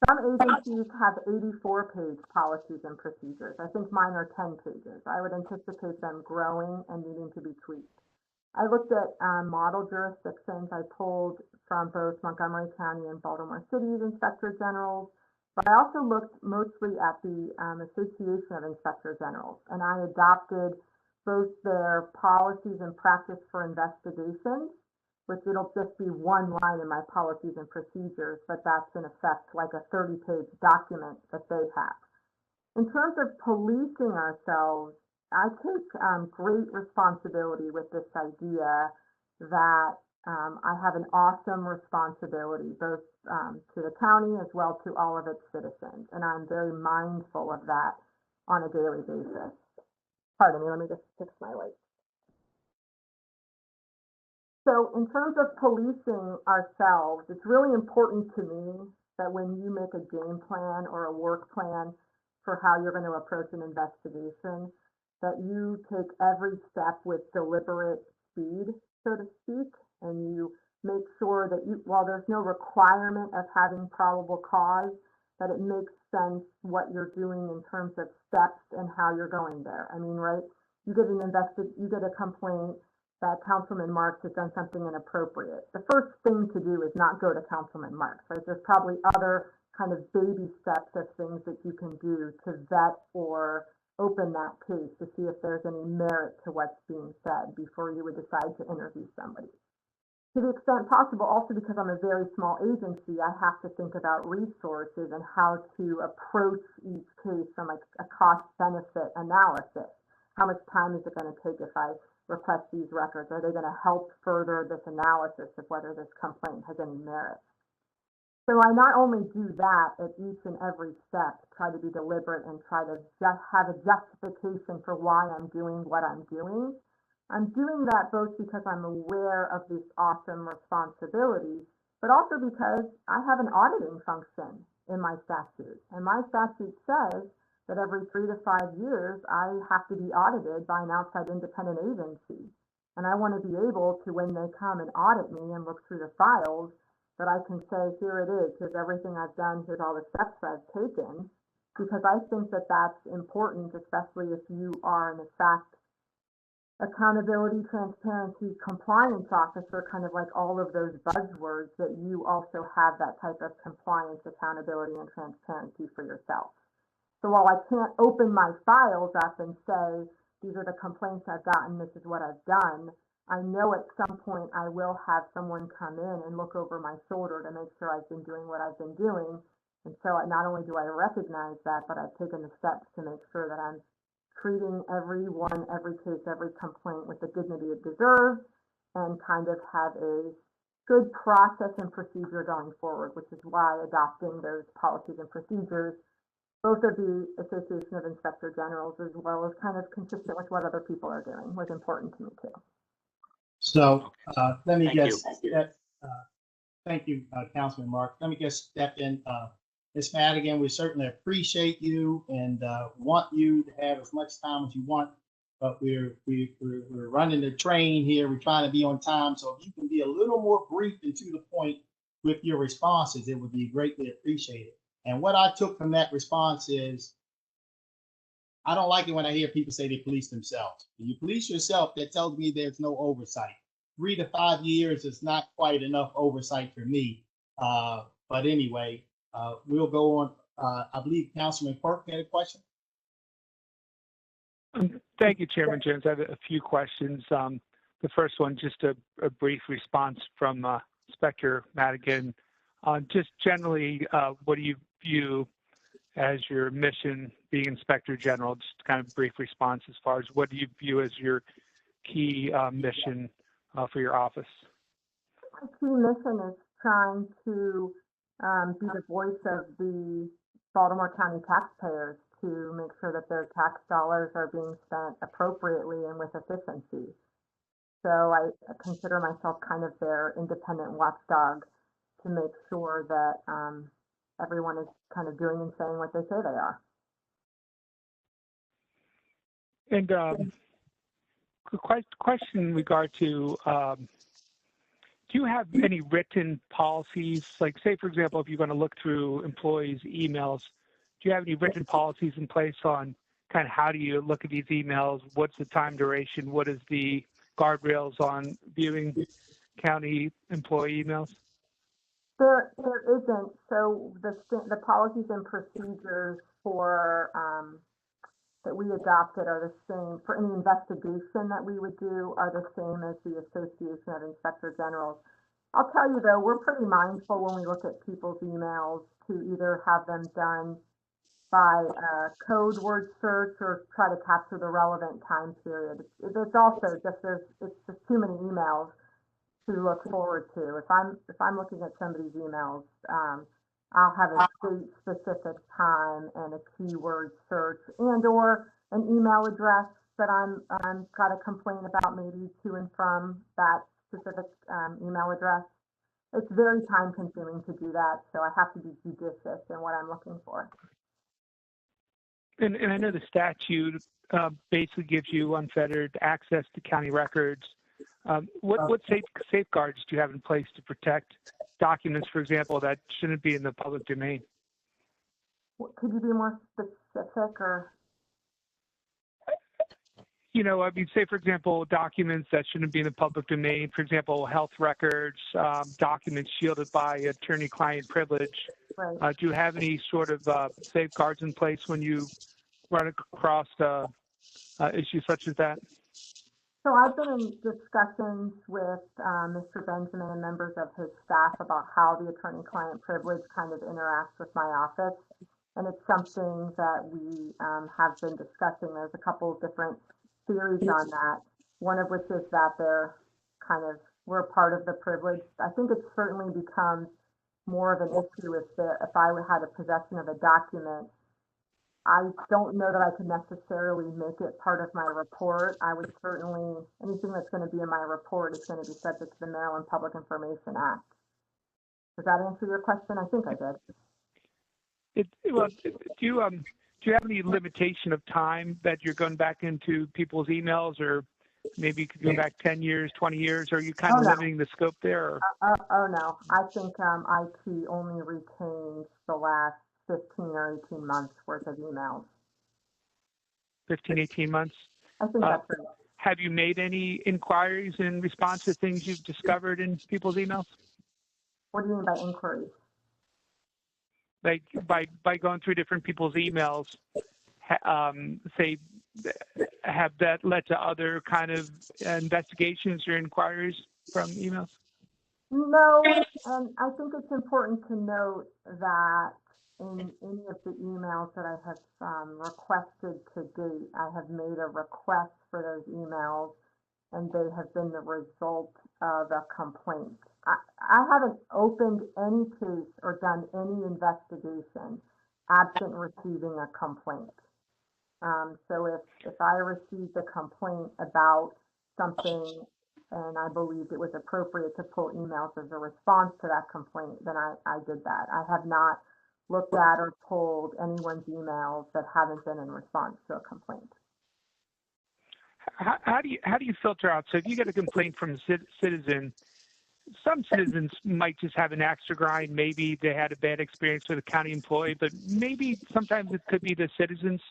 Speaker 8: some agencies have 84-page policies and procedures. I think mine are 10 pages. I would anticipate them growing and needing to be tweaked. I looked at model jurisdictions. I pulled from both Montgomery County and Baltimore City's Inspector Generals, but I also looked mostly at the Association of Inspector Generals, and I adopted both their policies and practice for investigations, which it'll just be one line in my policies and procedures, but that's in effect like a 30-page document that they have. In terms of policing ourselves, I take great responsibility with this idea that I have an awesome responsibility, both to the county as well to all of its citizens. And I'm very mindful of that on a daily basis. Pardon me, let me just fix my light. So in terms of policing ourselves, it's really important to me that when you make a game plan or a work plan for how you're going to approach an investigation, that you take every step with deliberate speed, so to speak, and you make sure that you, while there's no requirement of having probable cause, that it makes sense what you're doing in terms of steps and how you're going there. I mean, right? You get a complaint that Councilman Marks has done something inappropriate. The first thing to do is not go to Councilman Marks, right? There's probably other kind of baby steps of things that you can do to vet or open that case to see if there's any merit to what's being said before you would decide to interview somebody. To the extent possible, also because I'm a very small agency, I have to think about resources and how to approach each case from a cost-benefit analysis. How much time is it going to take if I request these records? Are they going to help further this analysis of whether this complaint has any merit? So I not only do that at each and every step, try to be deliberate and try to just have a justification for why I'm doing what I'm doing. I'm doing that both because I'm aware of this awesome responsibility, but also because I have an auditing function in my statute. And my statute says that every 3 to 5 years, I have to be audited by an outside independent agency. And I want to be able to, when they come and audit me and look through the files, that I can say, here it is, here's everything I've done, here's all the steps I've taken, because I think that that's important, especially if you are, in fact, accountability, transparency, compliance officer, kind of like all of those buzzwords, that you also have that type of compliance, accountability, and transparency for yourself. So while I can't open my files up and say, these are the complaints I've gotten, this is what I've done, I know at some point I will have someone come in and look over my shoulder to make sure I've been doing what I've been doing. And so not only do I recognize that, but I've taken the steps to make sure that I'm treating everyone, every case, every complaint with the dignity it deserves, and kind of have a good process and procedure going forward, which is why adopting those policies and procedures, both of the Association of Inspector Generals, as well as kind of consistent with what other people are doing, was important to me too.
Speaker 1: So let me
Speaker 3: Thank you.
Speaker 1: just, thank you, Councilman Mark. Let me just step in. Ms. Madigan, we certainly appreciate you and want you to have as much time as you want, but we're running the train here. We're trying to be on time. So if you can be a little more brief and to the point with your responses, it would be greatly appreciated. And what I took from that response is, I don't like it when I hear people say they police themselves. When you police yourself, that tells me there's no oversight. 3 to 5 years is not quite enough oversight for me. But anyway, we'll go on. I believe Councilman Quirk had a question.
Speaker 9: Thank you, Chairman Jones. I have a few questions. The first one, just a brief response from Inspector Madigan. Just generally, what do you view as your mission being Inspector General? Just kind of brief response as far as what do you view as your key mission for your office?
Speaker 8: My key mission is trying to be the voice of the Baltimore County taxpayers to make sure that their tax dollars are being spent appropriately and with efficiency. So I consider myself kind of their independent watchdog to make sure that everyone is kind of doing and saying what they say they are.
Speaker 9: And question in regard to, do you have any written policies? Like, say, for example, if you're going to look through employees' emails, do you have any written policies in place on kind of how do you look at these emails? What's the time duration? What is the guardrails on viewing county employee emails?
Speaker 8: There isn't. So the policies and procedures for that we adopted are the same for any investigation that we would do are the same as the Association of Inspector Generals. I'll tell you though, we're pretty mindful when we look at people's emails to either have them done by code word search or try to capture the relevant time period. It's also just it's just too many emails to look forward to. If I'm looking at somebody's emails, I'll have a state-specific time and a keyword search and/or an email address that I'm got a complaint about, maybe to and from that specific email address. It's very time-consuming to do that, so I have to be judicious in what I'm looking for.
Speaker 9: And I know the statute basically gives you unfettered access to county records. What safeguards do you have in place to protect documents, for example, that shouldn't be in the public domain?
Speaker 8: Could you be more specific, or?
Speaker 9: You know, I mean, say, for example, documents that shouldn't be in the public domain, for example, health records, documents shielded by attorney-client privilege.
Speaker 8: Right.
Speaker 9: Do you have any sort of safeguards in place when you run across issues such as that?
Speaker 8: So I've been in discussions with Mr. Benjamin and members of his staff about how the attorney-client privilege kind of interacts with my office. And it's something that we have been discussing. There's a couple of different theories on that. One of which is that we're part of the privilege. I think it certainly becomes more of an issue if I had a possession of a document. I don't know that I could necessarily make it part of my report. I would certainly, anything that's going to be in my report is going to be subject to the Maryland Public Information Act. Does that answer your question? I think I did.
Speaker 9: Do you have any limitation of time that you're going back into people's emails, or maybe you could go back 10 years, 20 years? Or are you kind of limiting the scope there?
Speaker 8: Oh, no. I think IT only retains the last 15 or 18 months worth of emails.
Speaker 9: 15, 18 months?
Speaker 8: I think that's right.
Speaker 9: Have you made any inquiries in response to things you've discovered in people's emails?
Speaker 8: What do you mean by inquiries?
Speaker 9: Like by going through different people's emails, say, have that led to other kind of investigations or inquiries from emails?
Speaker 8: No, and I think it's important to note that in any of the emails that I have requested to date, I have made a request for those emails, and they have been the result of a complaint. I haven't opened any case or done any investigation absent receiving a complaint. So if I received a complaint about something and I believed it was appropriate to pull emails as a response to that complaint, then I did that. I have not looked at or pulled anyone's emails that haven't been in response to a complaint.
Speaker 9: How do you filter out? So if you get a complaint from a citizen, some citizens might just have an axe to grind. Maybe they had a bad experience with a county employee, but maybe sometimes it could be the citizen's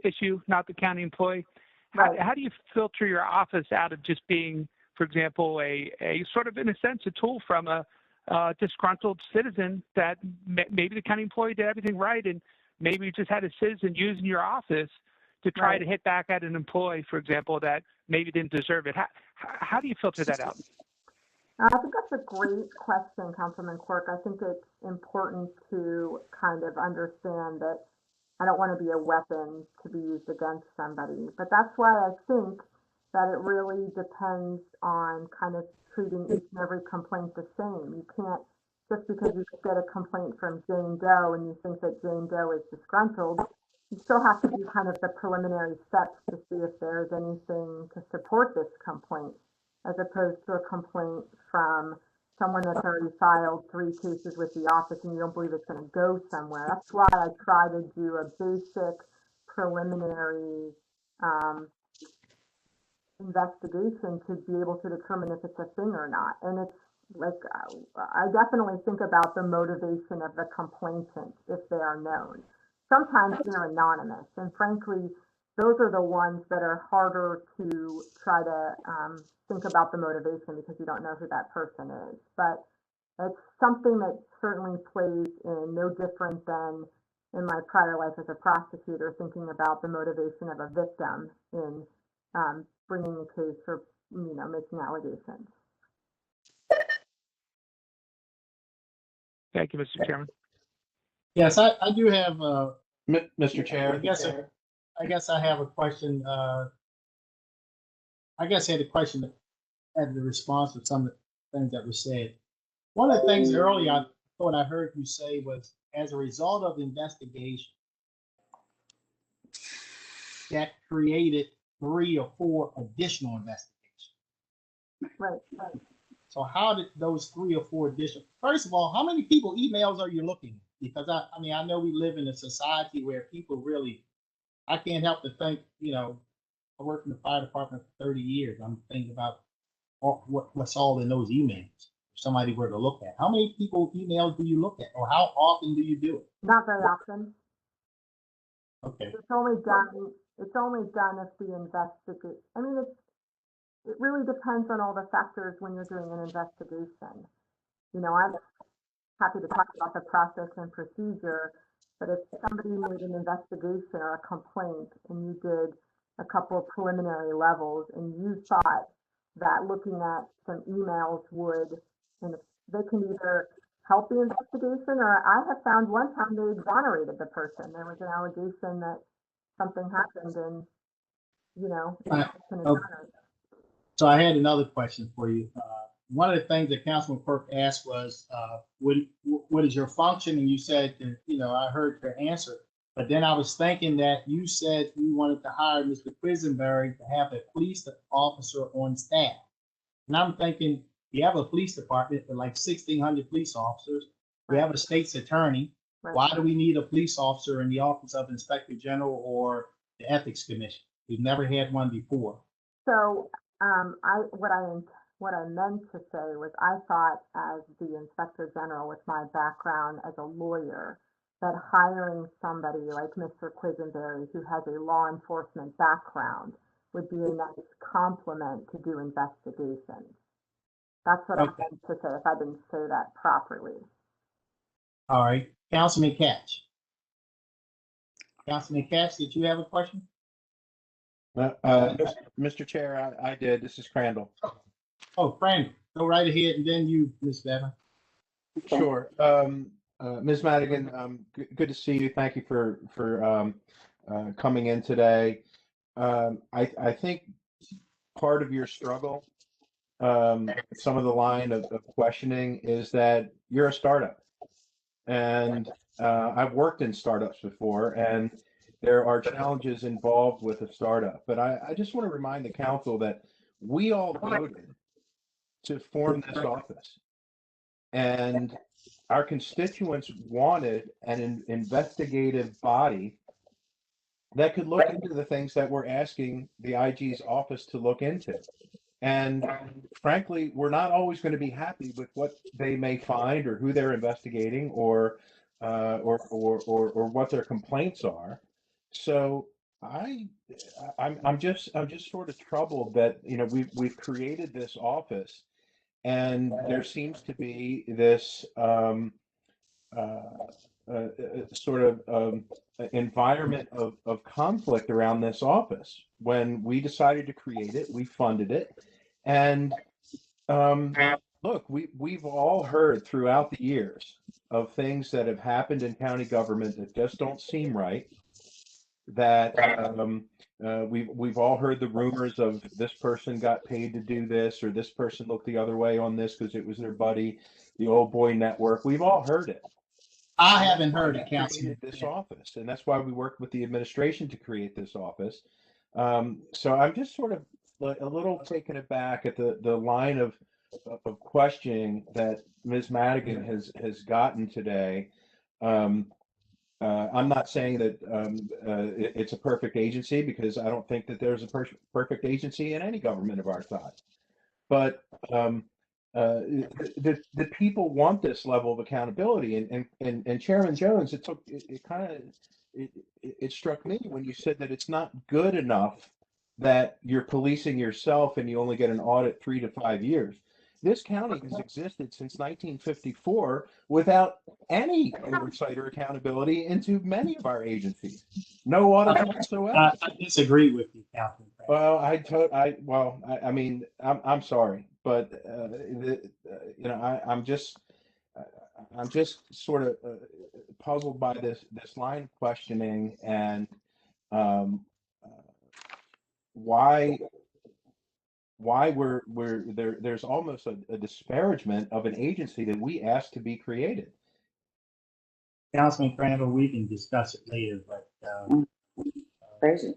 Speaker 9: issue, not the county employee.
Speaker 8: Right.
Speaker 9: How do you filter your office out of just being, for example, a sort of, in a sense, a tool from a disgruntled citizen that maybe the county employee did everything right, and maybe you just had a citizen using your office to try to hit back at an employee, for example, that maybe didn't deserve it? How do you filter that out?
Speaker 8: I think that's a great question, Councilman Quirk. I think it's important to kind of understand that I don't want to be a weapon to be used against somebody. But that's why I think that it really depends on kind of treating each and every complaint the same. You can't, just because you get a complaint from Jane Doe and you think that Jane Doe is disgruntled, you still have to do kind of the preliminary steps to see if there's anything to support this complaint, as opposed to a complaint from someone that's already filed 3 cases with the office and you don't believe it's going to go somewhere. That's why I try to do a basic preliminary investigation to be able to determine if it's a thing or not. And it's like, I definitely think about the motivation of the complainant if they are known. Sometimes they're anonymous, and frankly, those are the ones that are harder to try to think about the motivation because you don't know who that person is. But it's something that certainly plays in, no different than in my prior life as a prosecutor, thinking about the motivation of a victim in bringing a case or, making allegations.
Speaker 9: Thank you, Mr. Chairman.
Speaker 1: Yes, I do have,
Speaker 10: Mr. Chair.
Speaker 1: I guess I have a question. I guess I had a question that had the response to some of the things that were said. One of the things earlier I what I heard you say was, as a result of the investigation, that created 3 or 4 additional investigations.
Speaker 8: Right.
Speaker 1: So how did those 3 or 4 additional, first of all, how many people emails are you looking at? Because I mean, I know we live in a society where people really, I can't help to think, I worked in the fire department for 30 years. I'm thinking about what's all in those emails. If somebody were to look at, how many people emails do you look at, or how often do you do it?
Speaker 8: Not very often.
Speaker 1: Okay.
Speaker 8: It's only done if the investigate, I mean, it really depends on all the factors when you're doing an investigation. I'm happy to talk about the process and procedure, but if somebody made an investigation or a complaint and you did a couple of preliminary levels and you thought that looking at some emails would, and they can either help the investigation, or I have found one time they exonerated the person. There was an allegation that something happened and,
Speaker 1: So I had another question for you. One of the things that Councilman Quirk asked was, what is your function? And you said, that, I heard your answer. But then I was thinking that you said you wanted to hire Mr. Quisenberry to have a police officer on staff. And I'm thinking, you have a police department with like 1,600 police officers. We have a state's attorney.
Speaker 8: Right.
Speaker 1: Why do we need a police officer in the Office of Inspector General or the Ethics Commission? We've never had one before.
Speaker 8: So what I meant to say was I thought, as the Inspector General with my background as a lawyer, that hiring somebody like Mr. Quisenberry, who has a law enforcement background, would be a nice complement to do investigations. That's what I meant to say, if I didn't say that properly.
Speaker 1: All right, Councilman Catch. Councilman Catch, did you have a question?
Speaker 10: Mr. Chair, I did. This is Crandall.
Speaker 1: Oh, Brandon, go right ahead, and then you, Ms. Bevan.
Speaker 10: Sure. Ms. Madigan, good to see you. Thank you for coming in today. I think part of your struggle, some of the line of questioning, is that you're a startup. And I've worked in startups before, and there are challenges involved with a startup. But I just want to remind the council that we all voted to form this office. And our constituents wanted an investigative body that could look into the things that we're asking the IG's office to look into. And frankly, we're not always going to be happy with what they may find or who they're investigating or what their complaints are. So I'm just sort of troubled that we've created this office, and there seems to be this sort of environment of conflict around this office. When we decided to create it, we funded it, and look, we've all heard throughout the years of things that have happened in county government that just don't seem right. That we've all heard the rumors of this person got paid to do this, or this person looked the other way on this because it was their buddy, the old boy network. We've all heard it.
Speaker 1: I haven't heard it, Councilman.
Speaker 10: This office, and that's why we worked with the administration to create this office. So I'm just sort of a little taken aback at the line of questioning that Ms. Madigan has gotten today. I'm not saying that it's a perfect agency, because I don't think that there's a perfect agency in any government of our size. But the people want this level of accountability, and Chairman Jones, it struck me when you said that it's not good enough that you're policing yourself and you only get an audit 3 to 5 years. This county has existed since 1954 without any oversight or accountability into many of our agencies. No audit whatsoever.
Speaker 1: I disagree with you, Councilman.
Speaker 10: Well, I mean, I'm sorry, but I'm just sort of puzzled by this line of questioning, and why there's almost a disparagement of an agency that we asked to be created.
Speaker 1: Councilman Crandall, we can discuss it later, but,
Speaker 7: Crazy.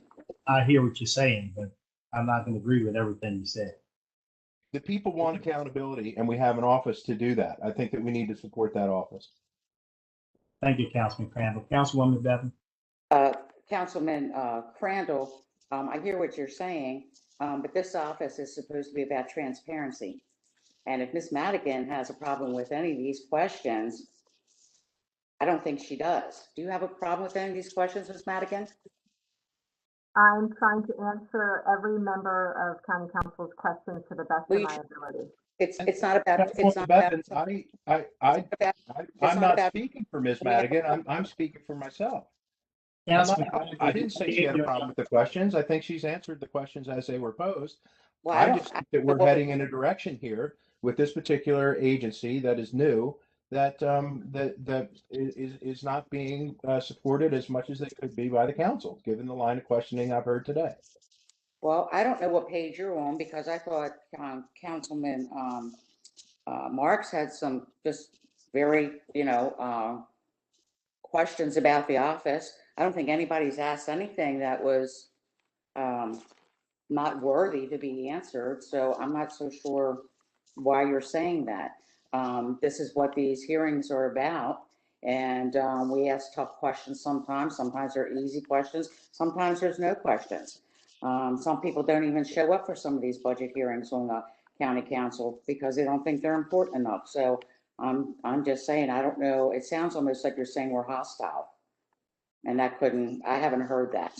Speaker 1: I hear what you're saying, but I'm not gonna agree with everything you said.
Speaker 10: The people want accountability, and we have an office to do that. I think that we need to support that office.
Speaker 1: Thank you, Councilman Crandall. Councilwoman Bevin?
Speaker 7: Councilman Crandall, I hear what you're saying, but this office is supposed to be about transparency. And if Ms. Madigan has a problem with any of these questions, I don't think she does. Do you have a problem with any of these questions, Ms. Madigan?
Speaker 8: I'm trying to answer every member of county council's questions to the best
Speaker 7: Well,
Speaker 8: of
Speaker 7: you
Speaker 8: my
Speaker 7: should-
Speaker 8: ability.
Speaker 7: It's not about, it's not
Speaker 10: Councilwoman
Speaker 7: about,
Speaker 10: Bevin, I'm
Speaker 7: not
Speaker 10: not
Speaker 7: about-
Speaker 10: speaking for Ms. Madigan. I'm speaking for myself.
Speaker 1: Councilman
Speaker 10: I didn't say she had a problem with the questions. I think she's answered the questions as they were posed.
Speaker 7: well,
Speaker 10: I just think that we're heading in a direction here with this particular agency that is new, that is not being supported as much as they could be by the council, given the line of questioning I've heard today.
Speaker 7: Well, I don't know what page you're on, because I thought Councilman Marks had some just very, questions about the office. I don't think anybody's asked anything that was not worthy to be answered, so I'm not so sure why you're saying that. This is what these hearings are about, and we ask tough questions sometimes. Sometimes they're easy questions, sometimes there's no questions. Some people don't even show up for some of these budget hearings on the county council because they don't think they're important enough. So I'm just saying, I don't know, it sounds almost like you're saying we're hostile. And I haven't heard that.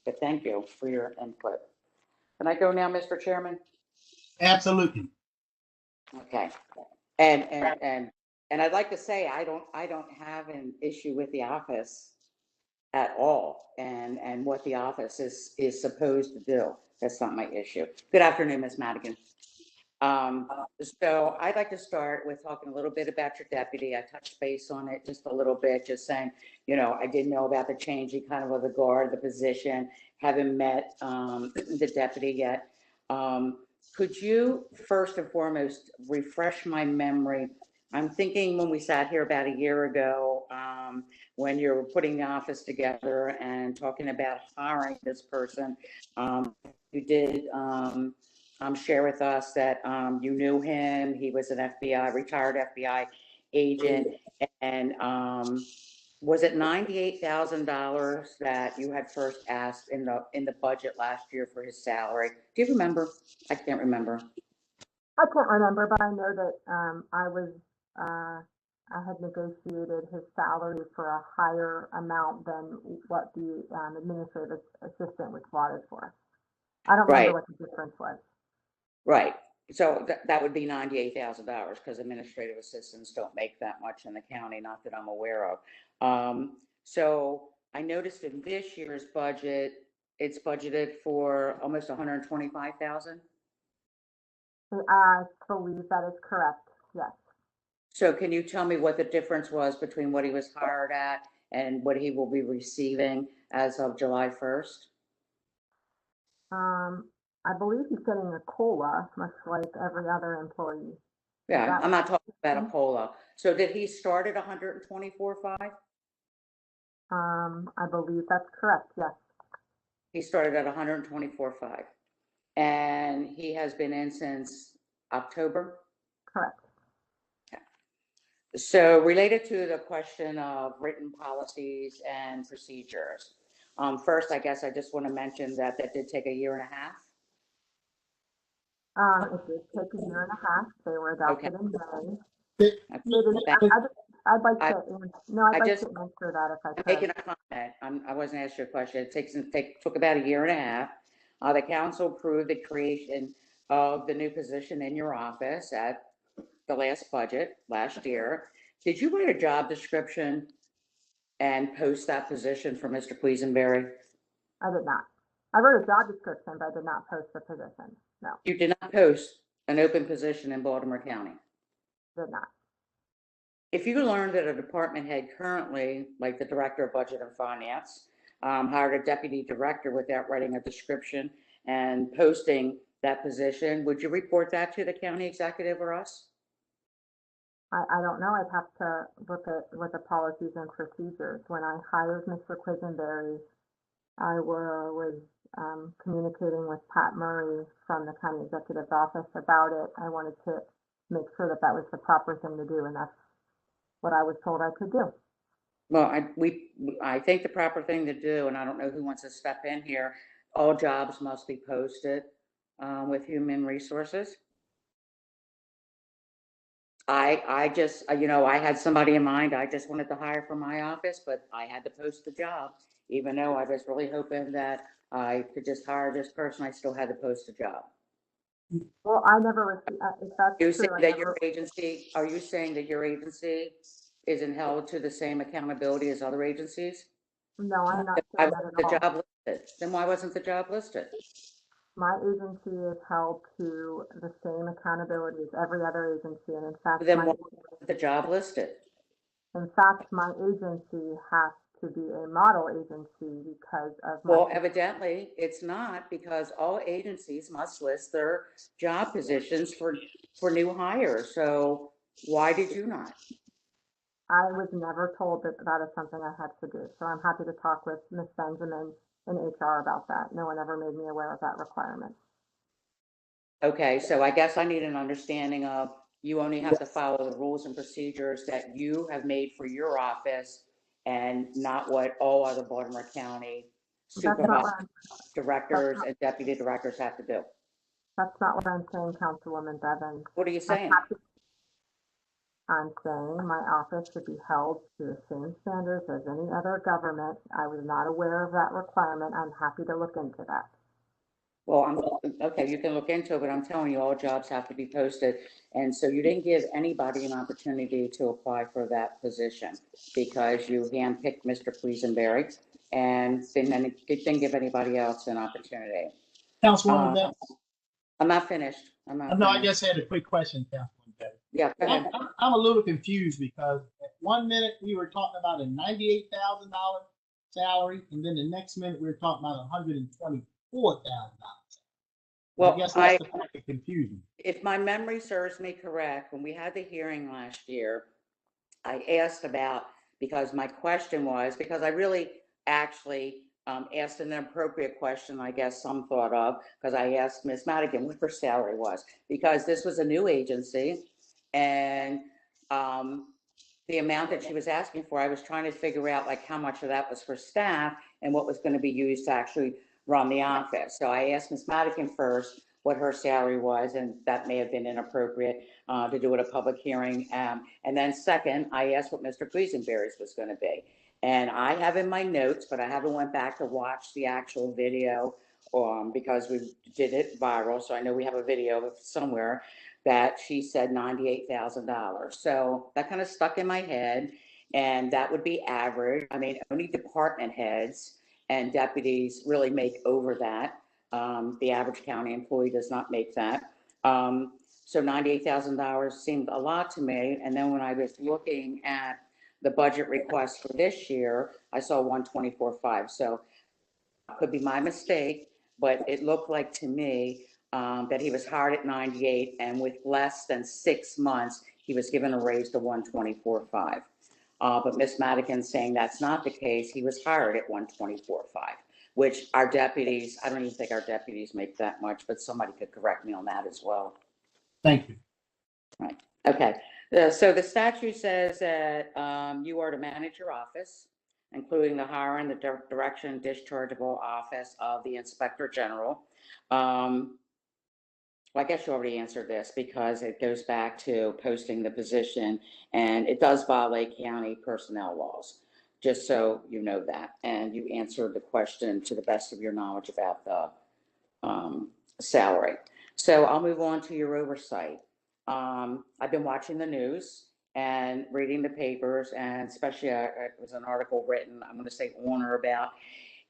Speaker 7: But thank you for your input. Can I go now, Mr. Chairman?
Speaker 1: Absolutely.
Speaker 7: Okay. And I'd like to say, I don't have an issue with the office at all, and what the office is supposed to do. That's not my issue. Good afternoon, Ms. Madigan. So I'd like to start with talking a little bit about your deputy. I touched base on it just a little bit, just saying, I didn't know about the changing kind of the guard, the position, haven't met the deputy yet. Could you first and foremost refresh my memory? I'm thinking when we sat here about a year ago, when you were putting the office together and talking about hiring this person, you did share with us that you knew him. He was an retired FBI agent, and was it $98,000 that you had first asked in the budget last year for his salary? Do you remember? I can't remember.
Speaker 8: I can't remember, but I know that I had negotiated his salary for a higher amount than what the administrative assistant was slotted for. I don't remember what the difference was.
Speaker 7: Right. So that would be $98,000 because administrative assistants don't make that much in the county, not that I'm aware of. So I noticed in this year's budget, it's budgeted for almost $125,000.
Speaker 8: I believe that is correct. Yes.
Speaker 7: So can you tell me what the difference was between what he was hired at and what he will be receiving as of July 1st?
Speaker 8: I believe he's getting a COLA, much like every other employee.
Speaker 7: Yeah, I'm not talking about a COLA. So did he start at 124.5?
Speaker 8: I believe that's correct. Yes.
Speaker 7: He started at 124.5, and he has been in since October.
Speaker 8: Correct.
Speaker 7: So related to the question of written policies and procedures, first, I guess I just want to mention that did take a year and a half.
Speaker 8: It did take a year and a half. They were adopted in May. I'd like to answer that if I could.
Speaker 7: I'm making a comment. I wasn't asking you a question. It took about a year and a half. The council approved the creation of the new position in your office at the last budget last year. Did you write a job description and post that position for Mr. Quisenberry?
Speaker 8: I did not. I wrote a job description, but I did not post the position. No.
Speaker 7: You did not post an open position in Baltimore County?
Speaker 8: Did not.
Speaker 7: If you learned that a department head currently, like the director of budget and finance, hired a deputy director without writing a description and posting that position, would you report that to the county executive or us?
Speaker 8: I don't know. I'd have to look at what the policies and procedures. When I hired Mr. Quisenberry, I was communicating with Pat Murray from the county executive's office about it. I wanted to make sure that that was the proper thing to do, and that's what I was told I could do.
Speaker 7: Well, I think the proper thing to do, and I don't know who wants to step in here, all jobs must be posted with human resources. I just, I had somebody in mind I just wanted to hire for my office, but I had to post the job. Even though I was really hoping that I could just hire this person, I still had to post a job.
Speaker 8: Well, I never received, if that's
Speaker 7: You
Speaker 8: true,
Speaker 7: saying
Speaker 8: I
Speaker 7: that
Speaker 8: never,
Speaker 7: your agency, are you saying that your agency isn't held to the same accountability as other agencies?
Speaker 8: no, I'm not
Speaker 7: Why
Speaker 8: saying that
Speaker 7: wasn't
Speaker 8: at
Speaker 7: the
Speaker 8: all.
Speaker 7: job listed? Then why wasn't the job listed?
Speaker 8: My agency is held to the same accountability as every other agency, and
Speaker 7: Then why wasn't the job listed?
Speaker 8: in fact, my agency has to be a model agency because of my.
Speaker 7: Well, evidently, it's not, because all agencies must list their job positions for new hires. So why did you not?
Speaker 8: I was never told that that is something I had to do, so I'm happy to talk with Ms. Benjamin in HR about that. No one ever made me aware of that requirement.
Speaker 7: Okay, so I guess I need an understanding of, you only have to follow the rules and procedures that you have made for your office and not what all other Baltimore County
Speaker 8: That's not
Speaker 7: supervisors,
Speaker 8: what I'm,
Speaker 7: directors, and deputy directors have to do.
Speaker 8: that's not what I'm saying, Councilwoman Bevins.
Speaker 7: What are you saying?
Speaker 8: I'm saying my office should be held to the same standards as any other government. I was not aware of that requirement. I'm happy to look into that.
Speaker 7: Well, okay, you can look into it, but I'm telling you, all jobs have to be posted. And so you didn't give anybody an opportunity to apply for that position because you handpicked Mr. Quisenberry and didn't give anybody else an opportunity.
Speaker 1: Councilwoman Bevins?
Speaker 7: I'm not finished. I'm not
Speaker 1: No, I
Speaker 7: finished.
Speaker 1: just had a quick question, Councilwoman Bevins.
Speaker 7: Yeah, go ahead.
Speaker 1: I'm a little confused because at 1 minute we were talking about a $98,000 salary, and then the next minute we were talking about $124,000.
Speaker 7: Well,
Speaker 1: I guess that's the part of confusion.
Speaker 7: if my memory serves me correct, when we had the hearing last year, I asked about, because my question was, because I really actually asked an appropriate question, I guess some thought of, because I asked Ms. Madigan what her salary was, because this was a new agency, and the amount that she was asking for, I was trying to figure out like how much of that was for staff and what was going to be used to actually run the office. So I asked Ms. Madigan first what her salary was, and that may have been inappropriate to do at a public hearing. And then second, I asked what Mr. Quisenberry's was going to be. And I have in my notes, but I haven't went back to watch the actual video because we did it viral. So I know we have a video somewhere that she said $98,000. So that kind of stuck in my head, and that would be average. I mean, only department heads and deputies really make over that. The average county employee does not make that. So $98,000 seemed a lot to me. And then when I was looking at the budget request for this year, I saw 124.5. So it could be my mistake, but it looked like to me that he was hired at 98, and with less than 6 months, he was given a raise to 124.5. But Ms. Madigan's saying that's not the case. He was hired at 124.5, which our deputies, I don't even think our deputies make that much, but somebody could correct me on that as well.
Speaker 1: Thank you.
Speaker 7: Right. Okay. So the statute says that you are to manage your office, including the hiring, the direction, and dischargeable office of the Inspector General. Well, I guess you already answered this because it goes back to posting the position, and it does violate county personnel laws, just so you know that. And you answered the question to the best of your knowledge about the salary. So I'll move on to your oversight. I've been watching the news and reading the papers, and especially it was an article written, I'm going to say on or about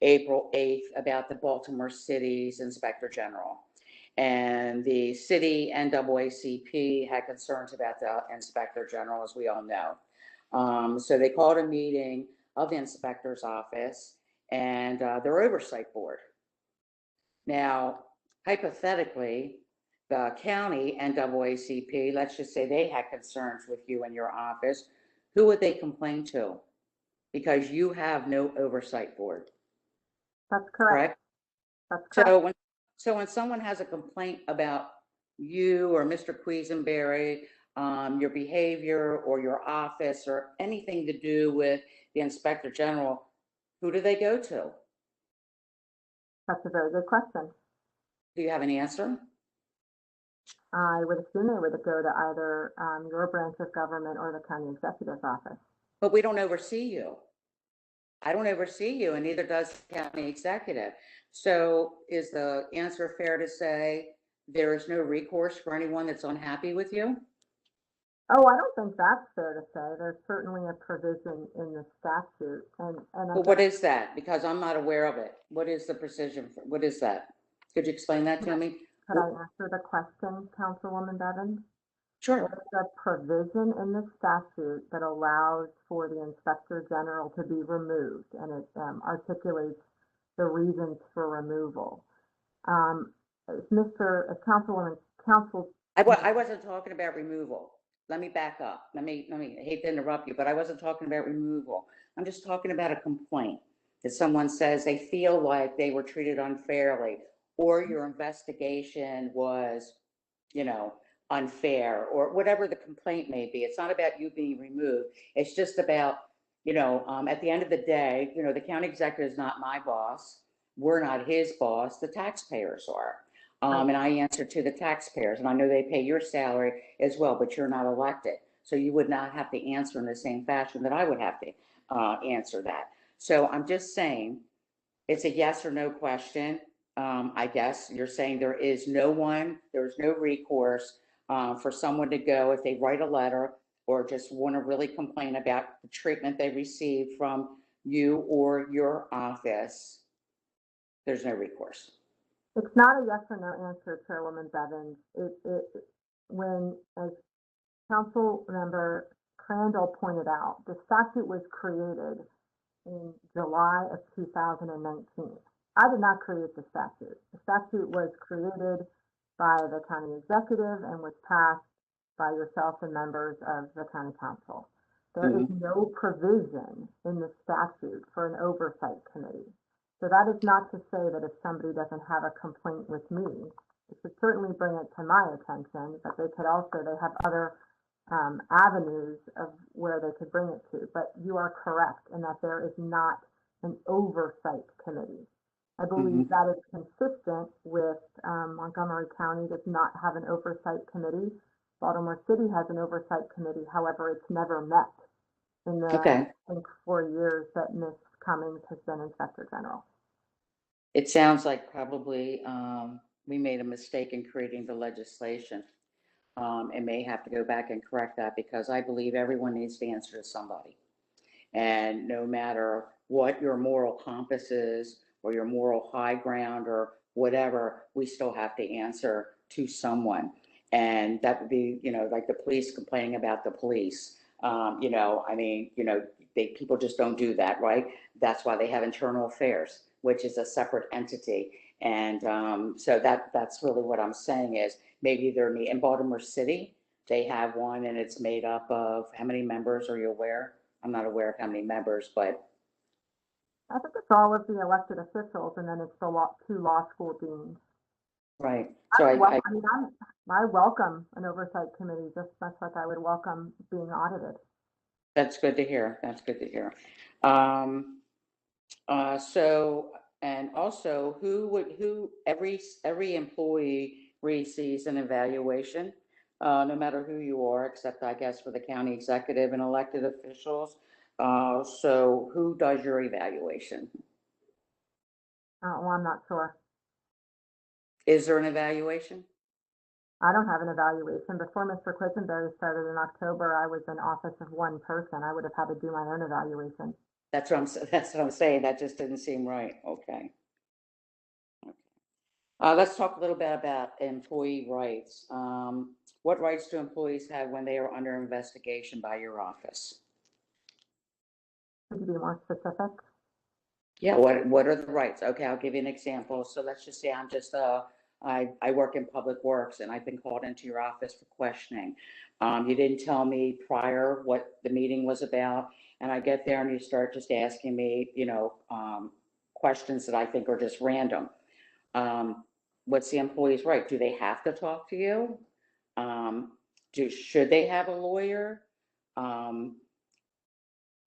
Speaker 7: April 8th, about the Baltimore City's Inspector General. And the city NAACP had concerns about the Inspector General, as we all know. So they called a meeting of the inspector's office and their oversight board. Now, hypothetically, the county NAACP, let's just say they had concerns with you in your office, who would they complain to? Because you have no oversight board,
Speaker 8: That's correct.
Speaker 7: correct?
Speaker 8: That's correct.
Speaker 7: So when someone has a complaint about you or Mr. Quisenberry, your behavior or your office or anything to do with the Inspector General, who do they go to?
Speaker 8: That's a very good question.
Speaker 7: Do you have an answer?
Speaker 8: I would assume they would go to either your branch of government or the county executive's office.
Speaker 7: But we don't oversee you. I don't oversee you, and neither does the county executive. So is the answer fair to say there is no recourse for anyone that's unhappy with you?
Speaker 8: Oh, I don't think that's fair to say. There's certainly a provision in the statute, and I
Speaker 7: Well, what is that? Because I'm not aware of it. What is the precision? What is that? Could you explain that to me?
Speaker 8: could I answer the question, Councilwoman Bevins?
Speaker 7: Sure.
Speaker 8: There's a provision in the statute that allows for the Inspector General to be removed, and it articulates the reasons for removal.
Speaker 7: I wasn't talking about removal. Let me back up. I hate to interrupt you, but I wasn't talking about removal. I'm just talking about a complaint that someone says they feel like they were treated unfairly, or your investigation was, unfair, or whatever the complaint may be. It's not about you being removed. It's just about, at the end of the day, the county executive is not my boss. We're not his boss. The taxpayers are. And I answer to the taxpayers, and I know they pay your salary as well, but you're not elected. So you would not have to answer in the same fashion that I would have to answer that. So I'm just saying, it's a yes or no question. I guess you're saying there's no recourse for someone to go if they write a letter or just want to really complain about the treatment they received from you or your office. There's no recourse.
Speaker 8: It's not a yes or no answer, Chairwoman Bevins. When, as Council Member Crandall pointed out, the statute was created in July of 2019. I did not create the statute. The statute was created by the county executive and was passed by yourself and members of the county council. There is no provision in the statute for an oversight committee. So that is not to say that if somebody doesn't have a complaint with me, they should certainly bring it to my attention, but they have other avenues of where they could bring it to. But you are correct in that there is not an oversight committee. I believe that is consistent with Montgomery County does not have an oversight committee. Baltimore City has an oversight committee. However, it's never met in the I think 4 years that Ms. Cummings has been Inspector General.
Speaker 7: It sounds like probably we made a mistake in creating the legislation and may have to go back and correct that, because I believe everyone needs to answer to somebody. And no matter what your moral compass is or your moral high ground or whatever, we still have to answer to someone. And that would be, like the police complaining about the police. People just don't do that, right? That's why they have internal affairs, which is a separate entity. And so that's really what I'm saying is maybe in Baltimore City, they have one and it's made up of how many members? Are you aware? I'm not aware of how many members, but.
Speaker 8: I think it's all of the elected officials, and then it's the two law school deans.
Speaker 7: Right.
Speaker 8: So I welcome an oversight committee just much like I would welcome being audited.
Speaker 7: That's good to hear. That's good to hear. And also every employee receives an evaluation, no matter who you are, except I guess for the county executive and elected officials. So who does your evaluation?
Speaker 8: Well, I'm not sure.
Speaker 7: Is there an evaluation?
Speaker 8: I don't have an evaluation. Before Mr. Quisenberry started in October, I was in office of one person. I would have had to do my own evaluation. That's what I'm saying. That just didn't seem right. Okay. Let's talk a little bit about employee rights. What rights do employees have when they are under investigation by your office? Could you be more specific? Yeah, what are the rights? Okay, I'll give you an example. So let's just say I'm just a
Speaker 7: I work in public works and I've been called into your office for questioning. You didn't tell me prior what the meeting was about. And I get there and you start just asking me, questions that I think are just random. What's the employee's right? Do they have to talk to you? Should they have a lawyer?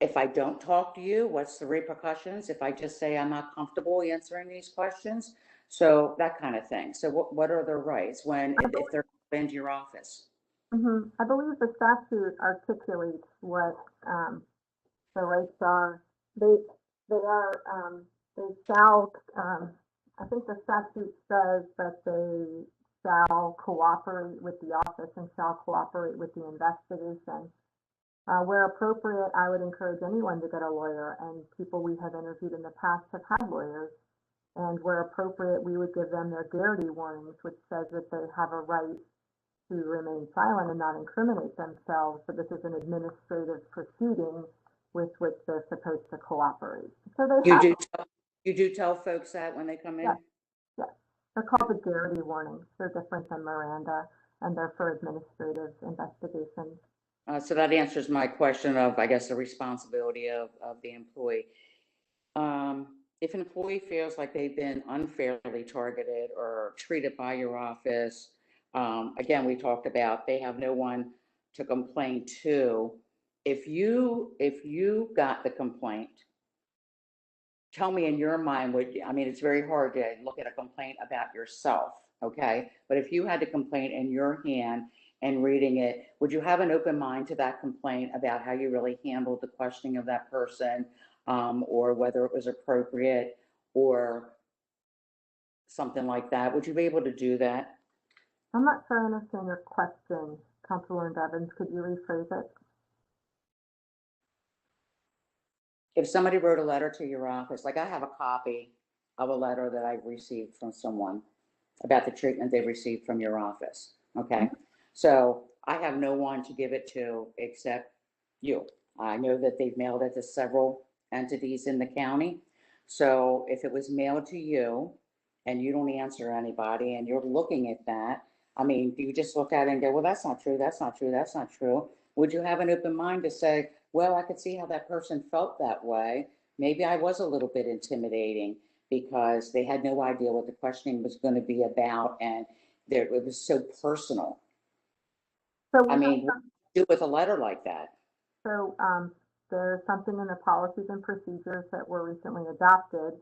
Speaker 7: If I don't talk to you, what's the repercussions? If I just say I'm not comfortable answering these questions? So that kind of thing. So what are their rights if they're into your office?
Speaker 8: I believe the statute articulates what the rights are. They shall, I think the statute says that they shall cooperate with the office and shall cooperate with the investigation. Where appropriate, I would encourage anyone to get a lawyer, and people we have interviewed in the past have had lawyers. And where appropriate, we would give them their Garrity warnings, which says that they have a right to remain silent and not incriminate themselves, but this is an administrative proceeding with which they're supposed to cooperate. So they
Speaker 7: You do tell folks that when they come in?
Speaker 8: Yeah. They're called the Garrity warnings. They're different than Miranda, and they're for administrative investigations.
Speaker 7: So that answers my question of, I guess, the responsibility of the employee. If an employee feels like they've been unfairly targeted or treated by your office, again, we talked about they have no one to complain to. If you got the complaint, tell me in your mind, it's very hard to look at a complaint about yourself, okay? But if you had the complaint in your hand and reading it, would you have an open mind to that complaint about how you really handled the questioning of that person, or whether it was appropriate or something like that? Would you be able to do that?
Speaker 8: I'm not sure I understand your question, Councilor Bevins. Could you rephrase it?
Speaker 7: If somebody wrote a letter to your office, like I have a copy of a letter that I've received from someone about the treatment they received from your office, okay? So I have no one to give it to except you. I know that they've mailed it to several entities in the county. So if it was mailed to you and you don't answer anybody and you're looking at that, do you just look at it and go, well, that's not true, that's not true, that's not true? Would you have an open mind to say, well, I could see how that person felt that way. Maybe I was a little bit intimidating because they had no idea what the questioning was going to be about, and it was so personal.
Speaker 8: So
Speaker 7: what do you do with a letter like that?
Speaker 8: So there's something in the policies and procedures that were recently adopted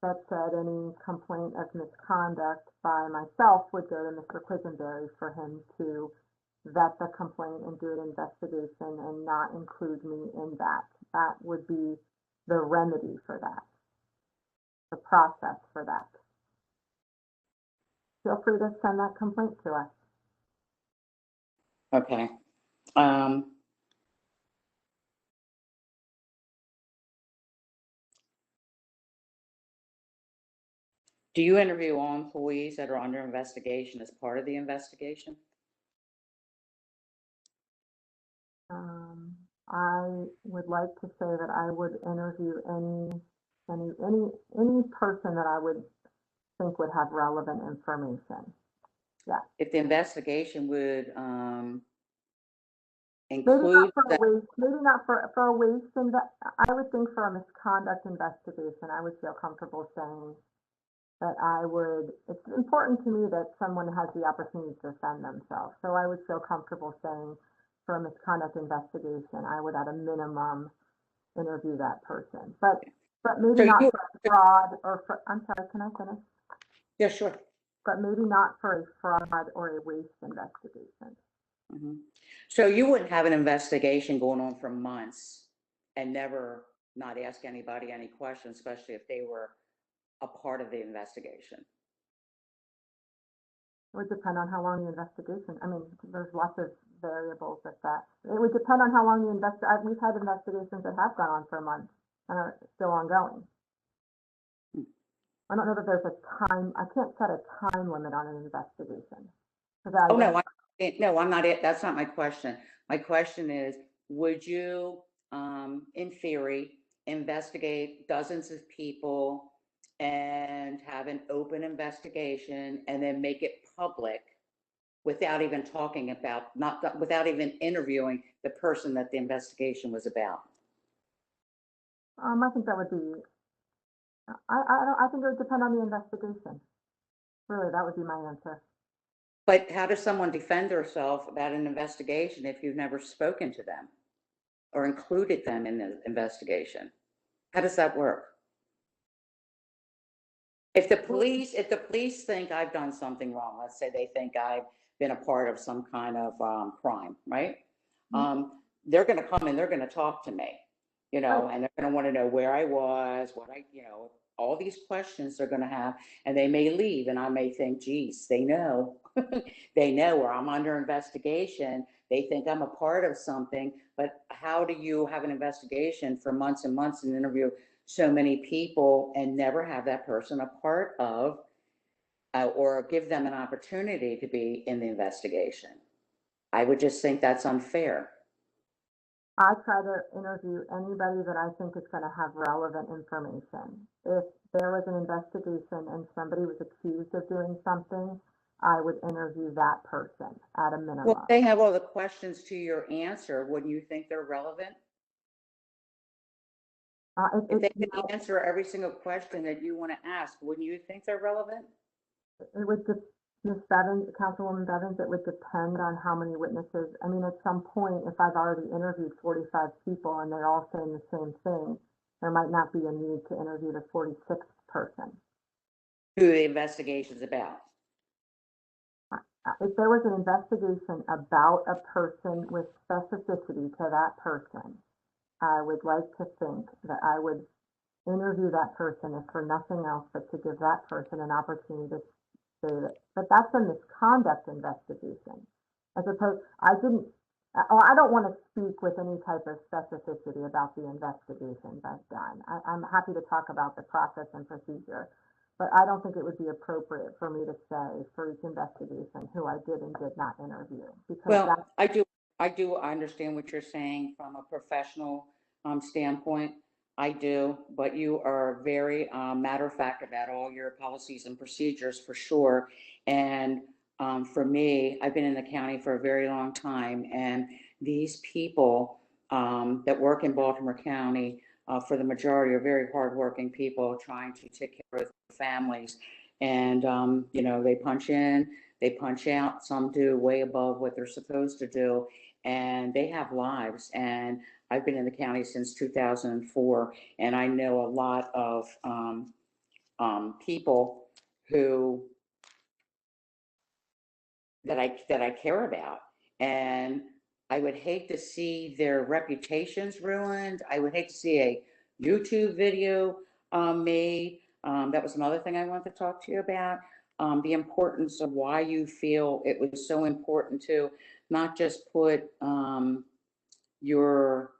Speaker 8: that said any complaint of misconduct by myself would go to Mr. Quisenberry for him to vet the complaint and do an investigation and not include me in that. That would be the remedy for that, the process for that. Feel free to send that complaint to us.
Speaker 7: Okay. Do you interview all employees that are under investigation as part of the investigation?
Speaker 8: I would like to say that I would interview any person that I would think would have relevant information. Yeah.
Speaker 7: If the investigation would
Speaker 8: include
Speaker 7: maybe
Speaker 8: not for a waste, I would think for a misconduct investigation, I would feel comfortable saying that it's important to me that someone has the opportunity to defend themselves. So I would feel comfortable saying for a misconduct investigation, I would at a minimum interview that person. But maybe not for fraud or for, I'm sorry, can I finish?
Speaker 7: Yeah, sure.
Speaker 8: But maybe not for a fraud or a waste investigation.
Speaker 7: Mm-hmm. So you wouldn't have an investigation going on for months and never not ask anybody any questions, especially if they were a part of the investigation?
Speaker 8: It would depend on how long the investigation. There's lots of variables with that. It would depend on how long the we've had investigations that have gone on for months and are still ongoing. I don't know that there's a time. I can't set a time limit on an investigation.
Speaker 7: Oh no, I'm not it. That's not my question. My question is, would you, in theory, investigate dozens of people and have an open investigation and then make it public without even talking about, without even interviewing the person that the investigation was about?
Speaker 8: I think that would be, I think it would depend on the investigation. Really, that would be my answer.
Speaker 7: But how does someone defend herself about an investigation if you've never spoken to them or included them in the investigation? How does that work? If the police think I've done something wrong, let's say they think I've been a part of some kind of crime, right? They're going to come and they're going to talk to me, and they're going to want to know where I was, all these questions they're going to have, and they may leave, and I may think, geez, they know, they know, or I'm under investigation. They think I'm a part of something, but how do you have an investigation for months and months and interview so many people and never have that person a part of, or give them an opportunity to be in the investigation? I would just think that's unfair.
Speaker 8: I try to interview anybody that I think is going to have relevant information. If there was an investigation and somebody was accused of doing something, I would interview that person at a minimum.
Speaker 7: Well, if they have all the questions to your answer, wouldn't you think they're relevant? If they can answer every single question that you want to ask, wouldn't you think they're relevant?
Speaker 8: It would just, Ms. Bevins, Councilwoman Bevins, it would depend on how many witnesses. I mean, at some point, if I've already interviewed 45 people and they're all saying the same thing, there might not be a need to interview the 46th person.
Speaker 7: Who the investigation's about.
Speaker 8: If there was an investigation about a person with specificity to that person, I would like to think that I would interview that person, if for nothing else, but to give that person an opportunity to say that. But that's a misconduct investigation. As opposed, I don't want to speak with any type of specificity about the investigations I've done. I'm happy to talk about the process and procedure, but I don't think it would be appropriate for me to say for each investigation who I did and did not interview. Because
Speaker 7: I understand what you're saying from a professional standpoint. I do, but you are very matter of fact about all your policies and procedures for sure. And for me, I've been in the county for a very long time, and these people that work in Baltimore County, for the majority, are very hardworking people trying to take care of their families. And they punch in, they punch out. Some do way above what they're supposed to do, and they have lives. And I've been in the county since 2004, and I know a lot of people who that I care about, and I would hate to see their reputations ruined. I would hate to see a YouTube video made. That was another thing I wanted to talk to you about. The importance of why you feel it was so important to not just put your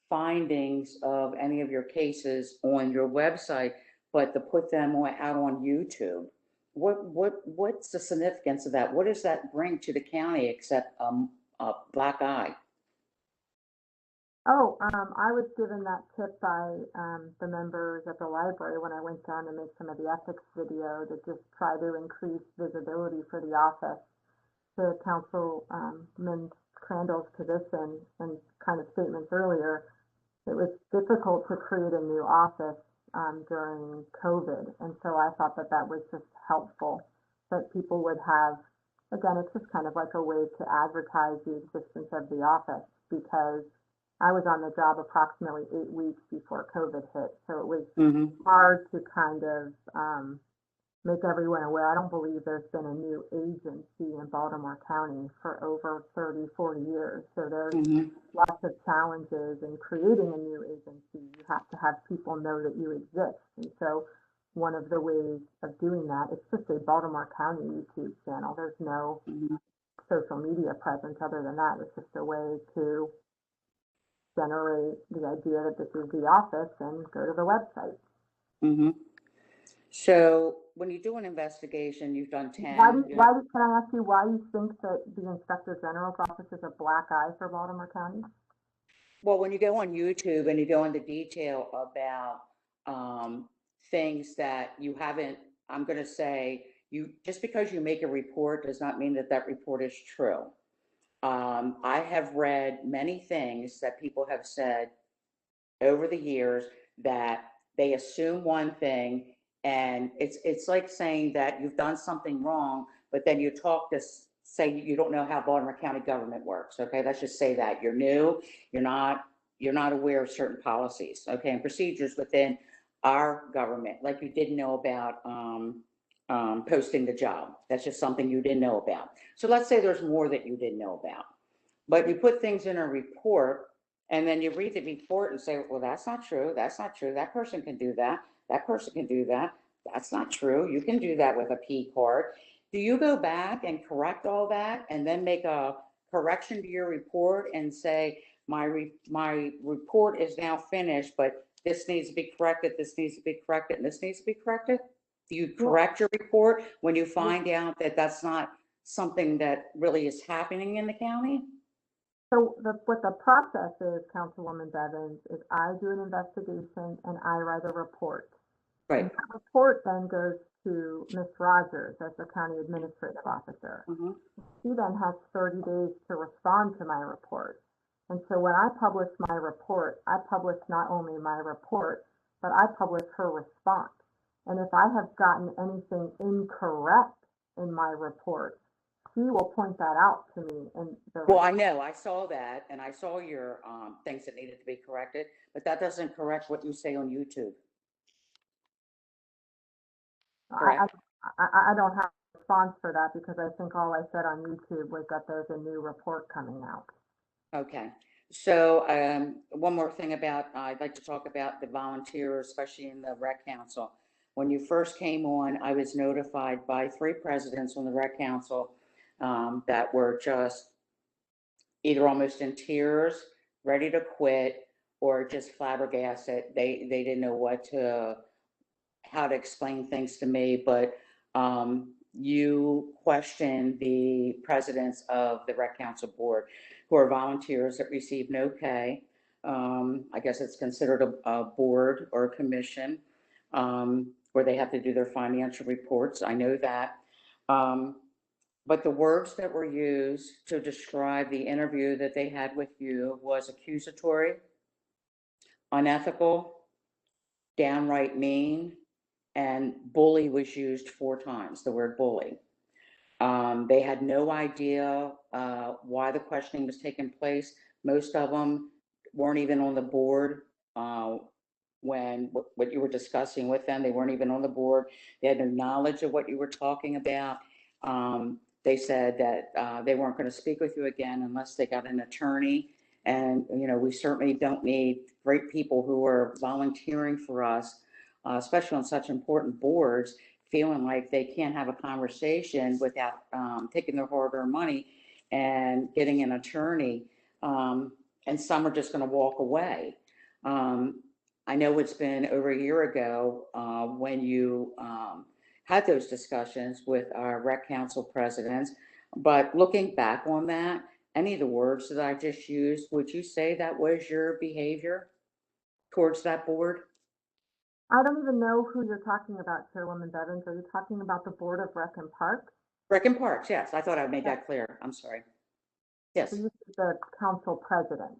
Speaker 7: findings of any of your cases on your website, but to put them out on YouTube. What's the significance of that? What does that bring to the county except a black eye?
Speaker 8: I was given that tip by the members at the library when I went down to make some of the ethics video to just try to increase visibility for the office. To Councilman Crandall's position and kind of statements earlier, it was difficult to create a new office during COVID. And so I thought that was just helpful, that people would have, again, it's just kind of like a way to advertise the existence of the office, because I was on the job approximately 8 weeks before COVID hit. So it was hard to kind of make everyone aware. I don't believe there's been a new agency in Baltimore County for over 30, 40 years. So there's lots of challenges in creating a new agency. You have to have people know that you exist. And so one of the ways of doing that, it's just a Baltimore County YouTube channel. There's no social media presence other than that. It's just a way to generate the idea that this is the office and go to the website.
Speaker 7: So when you do an investigation, you've done 10.
Speaker 8: Can I ask you why you think that the Inspector General's office is a black eye for Baltimore County?
Speaker 7: Well, when you go on YouTube and you go into detail about things that you haven't, I'm going to say, just because you make a report does not mean that that report is true. I have read many things that people have said over the years that they assume one thing, and it's like saying that you've done something wrong, but then you talk to say you don't know how Baltimore County government works. Okay, let's just say that you're new, you're not aware of certain policies, okay, and procedures within our government, like you didn't know about posting the job. That's just something you didn't know about. So let's say there's more that you didn't know about, but you put things in a report, and then you read the report and say, well, that's not true. That's not true. That person can do that. That person can do that. That's not true. You can do that with a P card. Do you go back and correct all that and then make a correction to your report and say, my report is now finished, but this needs to be corrected, this needs to be corrected, and this needs to be corrected? Do you correct your report when you find out that that's not something that really is happening in the county?
Speaker 8: So what the process is, Councilwoman Bevins, is I do an investigation and I write a report.
Speaker 7: Right.
Speaker 8: And that report then goes to Ms. Rogers as the county administrative officer.
Speaker 7: Mm-hmm.
Speaker 8: She then has 30 days to respond to my report. And so when I publish my report, I publish not only my report, but I publish her response. And if I have gotten anything incorrect in my report, she will point that out to me.
Speaker 7: Well, I know, I saw that, and I saw your things that needed to be corrected, but that doesn't correct what you say on YouTube. Correct?
Speaker 8: I don't have a response for that because I think all I said on YouTube was that there's a new report coming out.
Speaker 7: Okay. So one more thing about, I'd like to talk about the volunteers, especially in the rec council. When you first came on, I was notified by 3 presidents on the rec council that were just either almost in tears, ready to quit, or just flabbergasted. They didn't know how to explain things to me, but you questioned the presidents of the rec council board, who are volunteers that receive no pay. I guess it's considered a board or a commission, where they have to do their financial reports. I know that. But the words that were used to describe the interview that they had with you was accusatory, unethical, downright mean, and bully was used 4 times, the word bully. They had no idea why the questioning was taking place. Most of them weren't even on the board when what you were discussing with them. They weren't even on the board. They had no knowledge of what you were talking about. They said that they weren't going to speak with you again unless they got an attorney. And, you know, we certainly don't need great people who are volunteering for us, especially on such important boards, feeling like they can't have a conversation without taking their hard-earned money and getting an attorney. And some are just going to walk away. I know it's been over a year ago when you had those discussions with our rec council presidents, but looking back on that, any of the words that I just used, would you say that was your behavior towards that board?
Speaker 8: I don't even know who you're talking about, Chairwoman Bevins. Are you talking about the Board of Rec and Parks?
Speaker 7: Rec and Parks, yes. I thought I made that clear. I'm sorry. Yes.
Speaker 8: So you said the council president,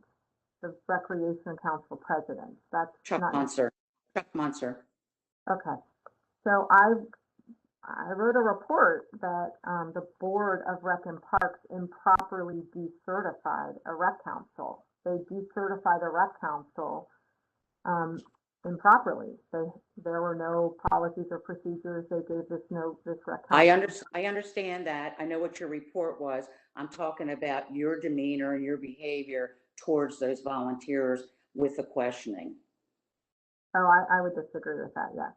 Speaker 8: the Recreation Council president. That's
Speaker 7: Chuck
Speaker 8: not
Speaker 7: Munzer. Chuck Munzer.
Speaker 8: okay. So I wrote a report that the Board of Rec and Parks improperly decertified a rec council. They decertified a rec council improperly. There were no policies or procedures. They gave this rec council.
Speaker 7: I understand that. I know what your report was. I'm talking about your demeanor and your behavior towards those volunteers with the questioning.
Speaker 8: Oh, I would disagree with that. Yes.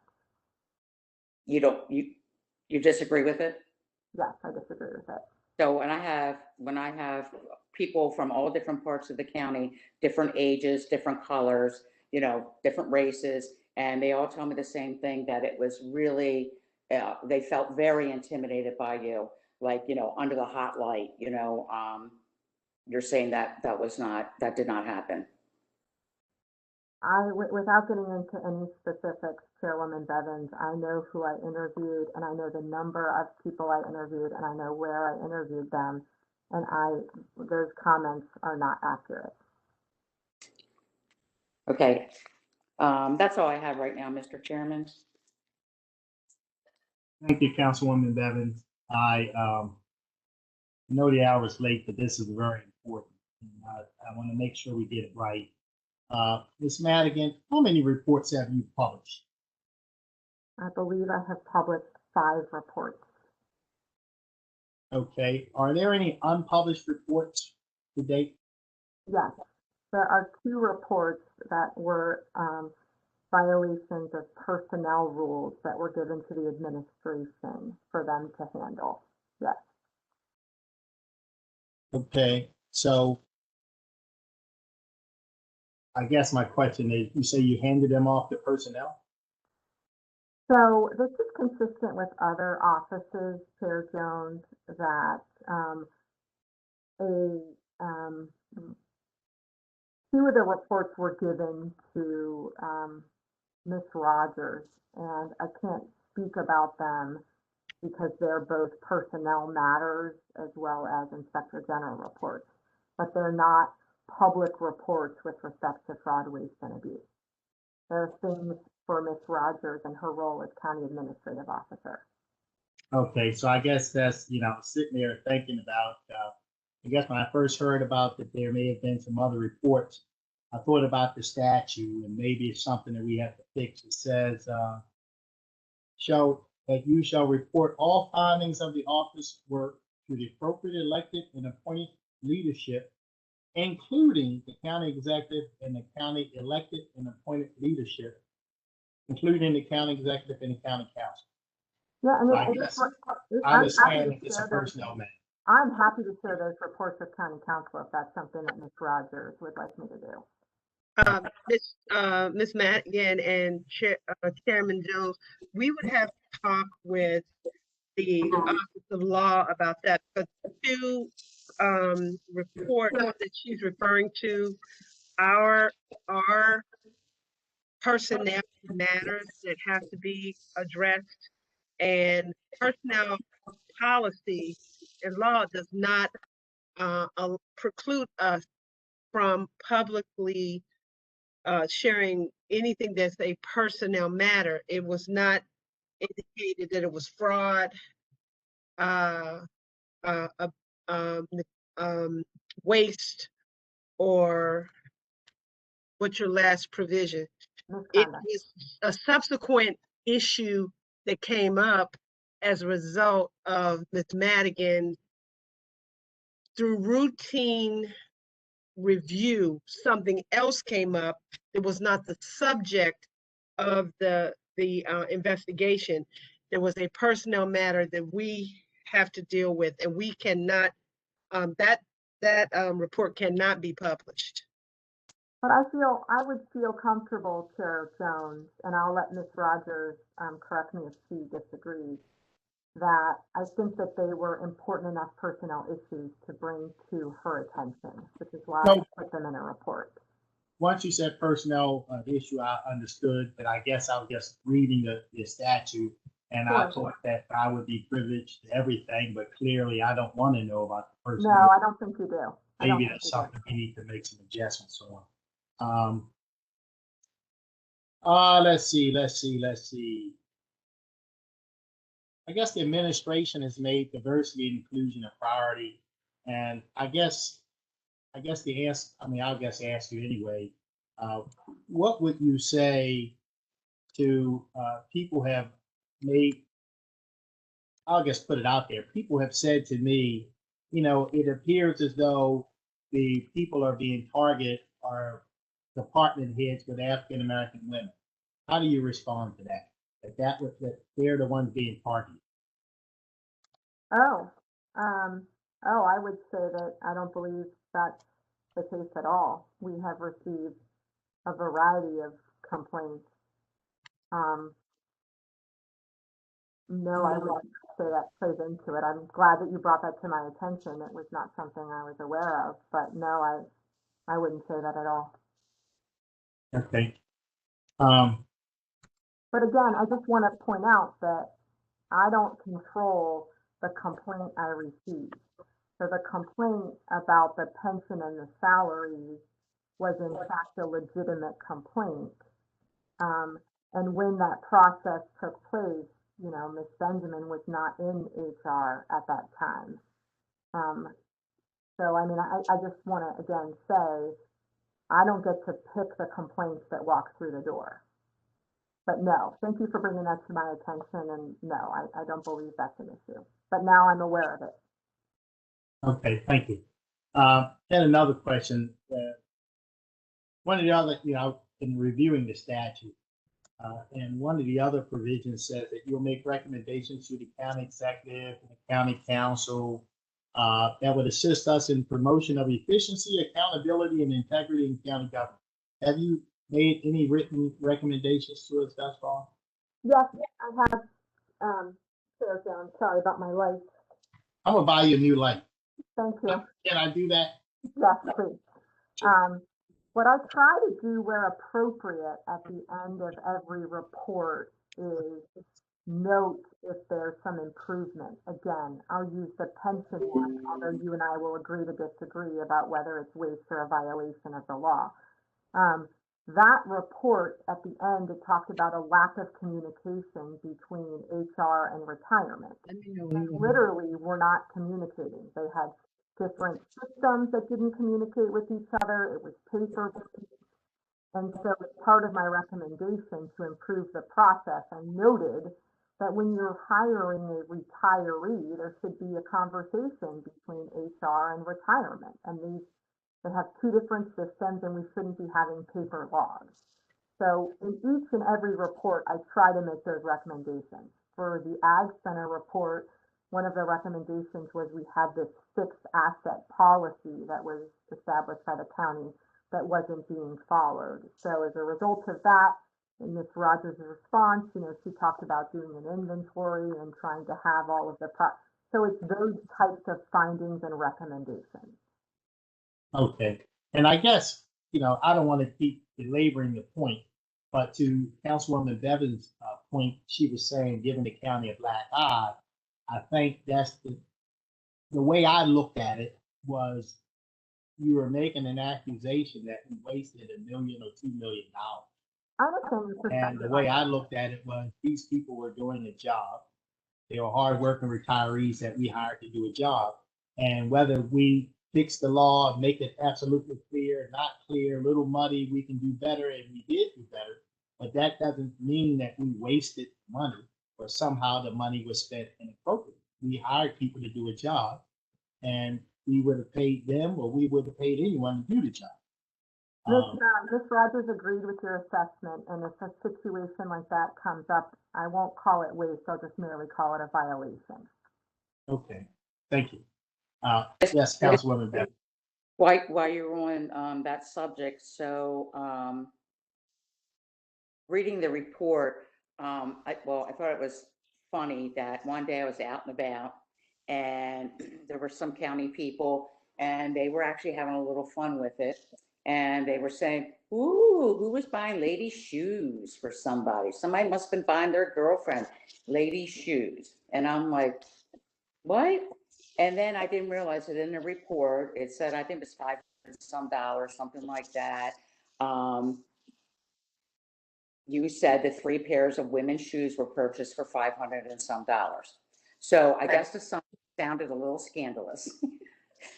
Speaker 7: You disagree with it?
Speaker 8: Yes, I disagree with it.
Speaker 7: So when I have people from all different parts of the county, different ages, different colors, you know, different races, and they all tell me the same thing, that it was really, they felt very intimidated by you, like, you know, under the hot light, you know, you're saying that did not happen.
Speaker 8: Without getting into any specifics, Chairwoman Bevins. I know who I interviewed, and I know the number of people I interviewed, and I know where I interviewed them. And those comments are not accurate.
Speaker 7: Okay. That's all I have right now, Mr. Chairman.
Speaker 1: Thank you, Councilwoman Bevins. I know the hour is late, but this is very important. And I want to make sure we get it right. Ms. Madigan, how many reports have you published?
Speaker 8: I believe I have published 5 reports.
Speaker 1: Okay. Are there any unpublished reports to date?
Speaker 8: Yes, there are 2 reports that were violations of personnel rules that were given to the administration for them to handle. Yes.
Speaker 1: Okay. So I guess my question is, you say you handed them off to personnel?
Speaker 8: So this is consistent with other offices, Chair Jones, that 2 of the reports were given to Ms. Rogers, and I can't speak about them because they're both personnel matters as well as Inspector General reports, but they're not public reports with respect to fraud, waste, and abuse. There are things for Ms. Rogers and her role as County Administrative Officer.
Speaker 1: Okay, so I guess that's, sitting there thinking about, I guess when I first heard about that there may have been some other reports, I thought about the statute and maybe it's something that we have to fix. It says, you shall report all findings of the office work to the appropriate elected and appointed leadership, including the county executive and the county elected and appointed leadership, including the county executive and the county council.
Speaker 8: Yeah, and
Speaker 1: I understand that it's a personnel matter.
Speaker 8: I'm happy to share those reports with County Council if that's something that Ms. Rogers would like me to do.
Speaker 11: Ms. Madigan and Chairman Jones, we would have to talk with the Office of Law about that, but the 2 reports that she's referring to are personnel matters that have to be addressed, and personnel policy and law does not preclude us from publicly sharing anything that's a personnel matter. It was not indicated that it was fraud, waste, or what's your last provision? It is a subsequent issue that came up as a result of Ms. Madigan through routine review. Something else came up that was not the subject of the investigation. There was a personnel matter that we have to deal with, and we cannot, that report cannot be published.
Speaker 8: But I would feel comfortable, Chair Jones, and I'll let Ms. Rogers correct me if she disagrees, that I think that they were important enough personnel issues to bring to her attention, which is why I put them in a report.
Speaker 1: Once you said personnel issue, I understood, but I guess I was just reading the statute, and I thought that I would be privileged to everything, but clearly I don't want to know about the personnel.
Speaker 8: No, I don't think you do.
Speaker 1: Maybe that's something we need to make some adjustments on. Let's see. I guess the administration has made diversity and inclusion a priority, and I guess the answer, I'll just ask you anyway, what would you say to people have made, I'll just put it out there, people have said to me, it appears as though the people are being targeted are department heads with African American women. How do you respond to that? That they're the ones being targeted?
Speaker 8: I would say that I don't believe that's the case at all. We have received a variety of complaints. No, I wouldn't say that plays into it. I'm glad that you brought that to my attention. It was not something I was aware of, but no, I wouldn't say that at all.
Speaker 1: Okay.
Speaker 8: But again, I just want to point out that I don't control the complaint I received. So the complaint about the pension and the salaries was in fact a legitimate complaint. And when that process took place, you know, Ms. Benjamin was not in HR at that time. So, I mean, I just want to, again, say, I don't get to pick the complaints that walk through the door. But no, thank you for bringing that to my attention, and no, I don't believe that's an issue. But now I'm aware of it.
Speaker 1: Okay, thank you. Then another question. One of the other, you know, in reviewing the statute, and one of the other provisions says that you'll make recommendations to the county executive and the county council that would assist us in promotion of efficiency, accountability, and integrity in county government. Have you made any written recommendations to us thus far?
Speaker 8: Yes, I have. Chair Jones, sorry about my light.
Speaker 1: I'm gonna buy you a new light.
Speaker 8: Thank you.
Speaker 1: Can I do that?
Speaker 8: Yes, please. What I try to do where appropriate at the end of every report is note if there's some improvement. Again, I'll use the pension one, although you and I will agree to disagree about whether it's waste or a violation of the law. That report at the end, it talked about a lack of communication between HR and retirement. And literally, we're not communicating. They had different systems that didn't communicate with each other. It was paper. And so as part of my recommendation to improve the process, I noted that when you're hiring a retiree, there should be a conversation between HR and retirement. And they have two different systems, and we shouldn't be having paper logs. So in each and every report, I try to make those recommendations. For the Ag Center report, one of the recommendations was we had this fixed asset policy that was established by the county that wasn't being followed. So as a result of that, in Ms. Rogers' response, you know, she talked about doing an inventory and trying to have all of the so it's those types of findings and recommendations.
Speaker 1: Okay, and I guess, you know, I don't want to keep belaboring the point, but to Councilwoman Bevan's point, she was saying, giving the county a black eye. I think that's the way I looked at it was you were making an accusation that we wasted $1 million or $2 million.
Speaker 8: I understand.
Speaker 1: And the way I looked at it was these people were doing a job. They were hardworking retirees that we hired to do a job. And whether we fix the law, make it absolutely clear, not clear, a little muddy, we can do better, and we did do better. But that doesn't mean that we wasted money or somehow the money was spent inappropriately. We hired people to do a job, and we would have paid them, or we would have paid anyone to do the job.
Speaker 8: Ms. Rogers agreed with your assessment, and if a situation like that comes up, I won't call it waste, I'll just merely call it a violation.
Speaker 1: Okay, thank you. Yes, Councilwoman Bevan.
Speaker 7: While you're on that subject, so reading the report, I thought it was funny that one day I was out and about, and there were some county people, and they were actually having a little fun with it. And they were saying, ooh, who was buying ladies' shoes for somebody? Somebody must have been buying their girlfriend ladies' shoes. And I'm like, what? And then I didn't realize that in the report, it said, I think it was $500 some, something like that. You said that 3 pairs of women's shoes were purchased for $500 and some. So I guess the sum sounded a little scandalous.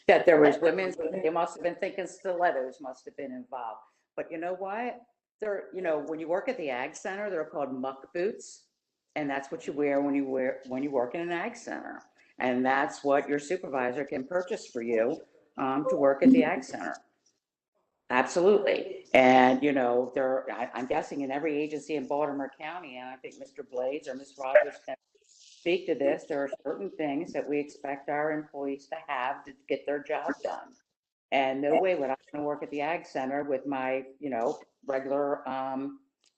Speaker 7: That there was women's, they must have been thinking stilettos must have been involved. But you know what? They're, you know, when you work at the Ag Center, they're called muck boots. And that's what you wear when you work in an Ag Center. And that's what your supervisor can purchase for you to work at the Ag Center. Absolutely. And, you know, I'm guessing in every agency in Baltimore County, and I think Mr. Blades or Ms. Rogers can speak to this, there are certain things that we expect our employees to have to get their job done. And no way would I want to work at the Ag Center with my, you know, regular,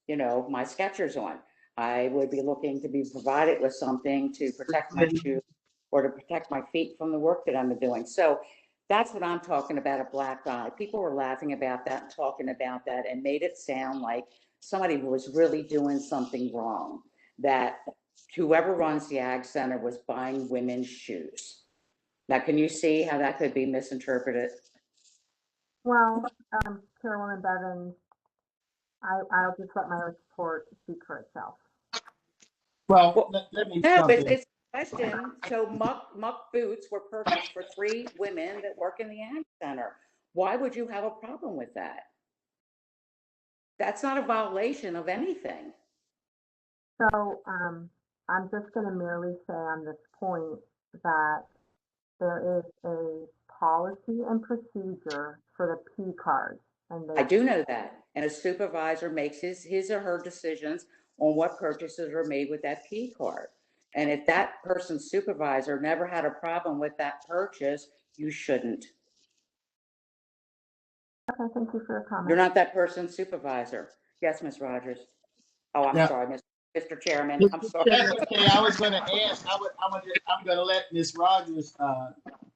Speaker 7: you know, my Skechers on. I would be looking to be provided with something to protect my shoes or to protect my feet from the work that I'm doing. So that's what I'm talking about, a black eye. People were laughing about that and talking about that and made it sound like somebody was really doing something wrong, that whoever runs the Ag Center was buying women's shoes. Now, can you see how that could be misinterpreted?
Speaker 8: Well, Chairwoman Bevins, I'll just let my report speak for itself.
Speaker 1: Well, let me
Speaker 7: No,
Speaker 1: jump
Speaker 7: but
Speaker 1: in.
Speaker 7: it's a question. So muck boots were purchased for 3 women that work in the Ag Center. Why would you have a problem with that? That's not a violation of anything.
Speaker 8: So I'm just going to merely say on this point that there is a policy and procedure for the P cards. And
Speaker 7: I do know that. And a supervisor makes his or her decisions on what purchases are made with that P card. And if that person's supervisor never had a problem with that purchase, you shouldn't.
Speaker 8: Okay, thank you for your comment.
Speaker 7: You're not that person's supervisor. Yes, Ms. Rogers. Oh, I'm
Speaker 1: Yeah.
Speaker 7: sorry, Mr. Chairman. I'm sorry.
Speaker 1: That's okay. I was going to ask. I'm going to let Ms. Rogers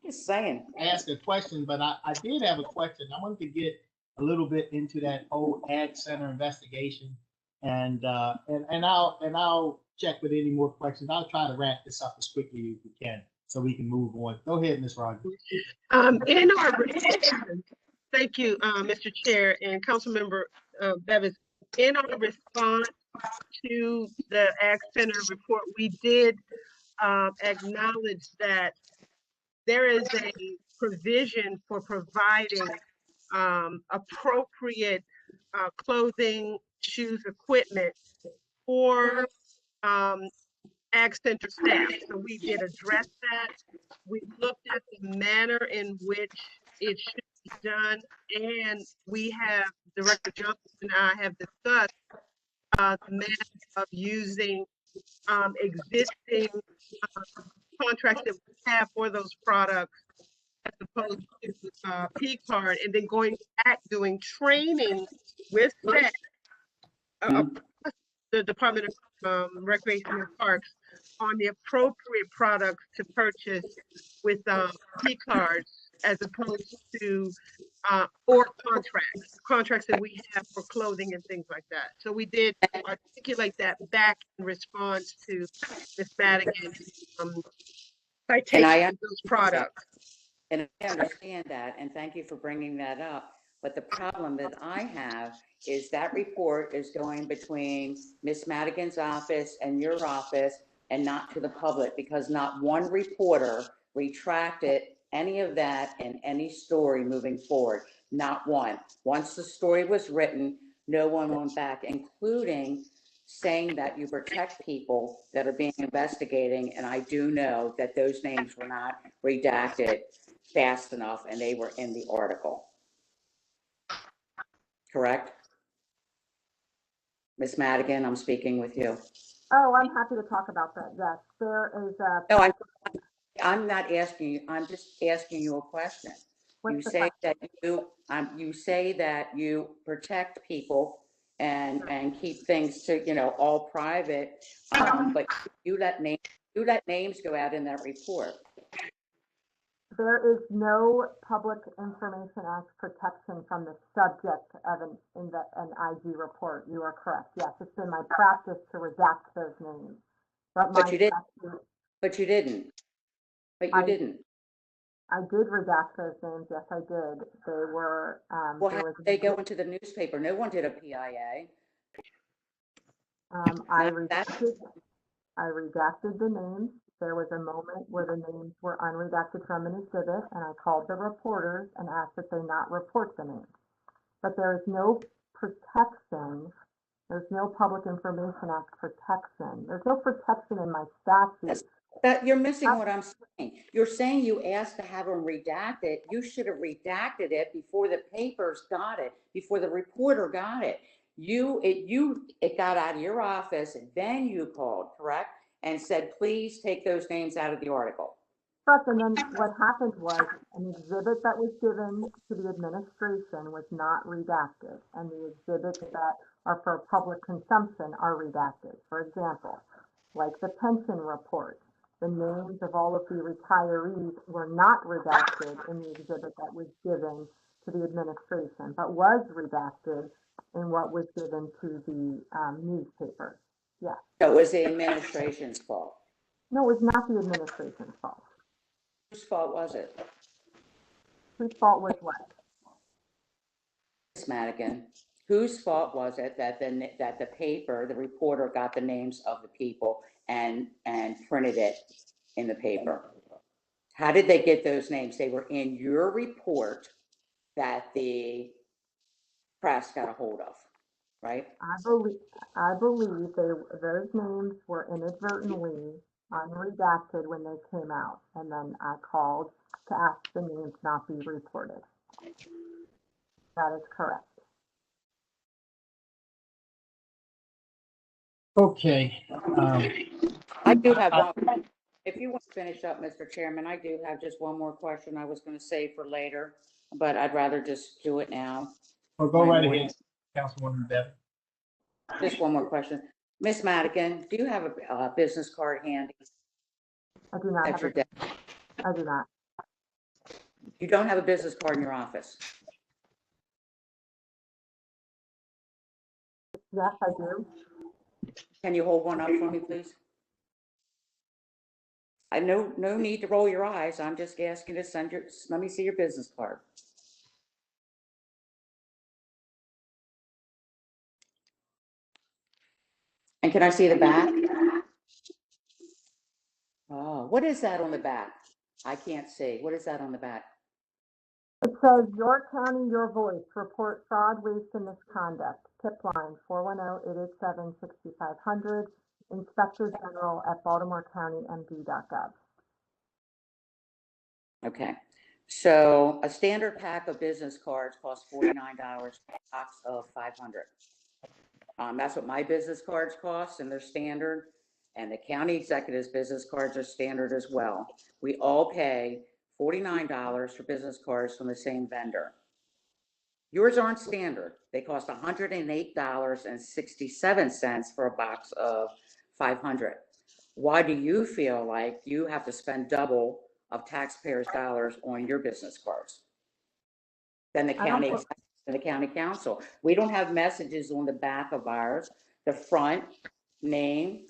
Speaker 7: Just saying.
Speaker 1: ask a question, but I did have a question. I wanted to get a little bit into that whole Ag Center investigation, and I'll check with any more questions. I'll try to wrap this up as quickly as we can so we can move on. Go ahead, Ms. Rogers.
Speaker 11: In our, thank you, Mr. Chair and Councilmember Bevins. In our response to the Ag Center report, we did acknowledge that there is a provision for providing appropriate clothing, shoes, equipment for Ag Center staff. So we did address that. We looked at the manner in which it should be done, and we have, Director Johnson and I have discussed the manner of using existing contracts that we have for those products as opposed to P card, and then going back doing training with staff, the Department of Recreation and Parks on the appropriate products to purchase with P cards as opposed to or contracts that we have for clothing and things like that. So we did articulate that back in response to Ms. Madigan's citation of those products.
Speaker 7: And I understand that, and thank you for bringing that up. But the problem that I have is that report is going between Ms. Madigan's office and your office and not to the public, because not one reporter retracted any of that in any story moving forward. Not one. Once the story was written, no one went back, including saying that you protect people that are being investigating. And I do know that those names were not redacted fast enough, and they were in the article. Correct? Ms. Madigan, I'm speaking with you.
Speaker 8: Oh, I'm happy to talk about that. Yes, there is a.
Speaker 7: No, I'm not asking you. I'm just asking you a question.
Speaker 8: What's the
Speaker 7: say
Speaker 8: question?
Speaker 7: that you say that you protect people and keep things to, all private, but you let names go out in that report.
Speaker 8: There is no Public Information Act protection from the subject of an IG report. You are correct. Yes, it's been my practice to redact those names.
Speaker 7: But you didn't. But you didn't. But you didn't.
Speaker 8: I did redact those names. Yes, I did. They were.
Speaker 7: Well, how did they go into the newspaper? No one did a PIA.
Speaker 8: I redacted the names. There was a moment where the names were unredacted from an exhibit, and I called the reporters and asked that they not report the names. But there is no protection. There's no Public Information Act protection. There's no protection in my statute.
Speaker 7: That you're missing what I'm saying. You're saying you asked to have them redacted. You should have redacted it before the papers got it, before the reporter got it. It got out of your office, and then you called, correct? And said, please take those names out of the article.
Speaker 8: Correct, and then what happened was an exhibit that was given to the administration was not redacted, and the exhibits that are for public consumption are redacted. For example, like the pension report, the names of all of the retirees were not redacted in the exhibit that was given to the administration, but was redacted in what was given to the newspaper. Yes.
Speaker 7: So it was the administration's fault.
Speaker 8: No, it was not the administration's fault.
Speaker 7: Whose fault was it?
Speaker 8: Whose fault was what?
Speaker 7: Ms. Madigan, whose fault was it that the paper, the reporter got the names of the people and printed it in the paper? How did they get those names? They were in your report that the press got a hold of, right?
Speaker 8: I believe those names were inadvertently unredacted when they came out, and then I called to ask the names not be reported. That is correct.
Speaker 1: Okay.
Speaker 7: I do have one. If you want to finish up, Mr. Chairman, I do have just one more question I was going to save for later, but I'd rather just do it now.
Speaker 1: Well, go right ahead, Councilwoman Bevin.
Speaker 7: Just one more question. Ms. Madigan, do you have a business card handy?
Speaker 8: I do not
Speaker 7: At
Speaker 8: have
Speaker 7: your desk?
Speaker 8: I do not.
Speaker 7: You don't have a business card in your office?
Speaker 8: Yes, I do.
Speaker 7: Can you hold one up for me, please? I know, no need to roll your eyes. I'm just asking to let me see your business card. And can I see the back? Oh, what is that on the back? I can't see. What is that on the back?
Speaker 8: It says, "Your County, Your Voice, report fraud, waste, and misconduct. Tip line 410-887-6500, Inspector General at BaltimoreCountyMD.gov."
Speaker 7: Okay, so a standard pack of business cards costs $49, a box of 500. That's what my business cards cost, and they're standard. And the county executive's business cards are standard as well. We all pay $49 for business cards from the same vendor. Yours aren't standard. They cost $108.67 for a box of 500. Why do you feel like you have to spend double of taxpayers' dollars on your business cards than the county and the county council? We don't have messages on the back of ours. The front, name,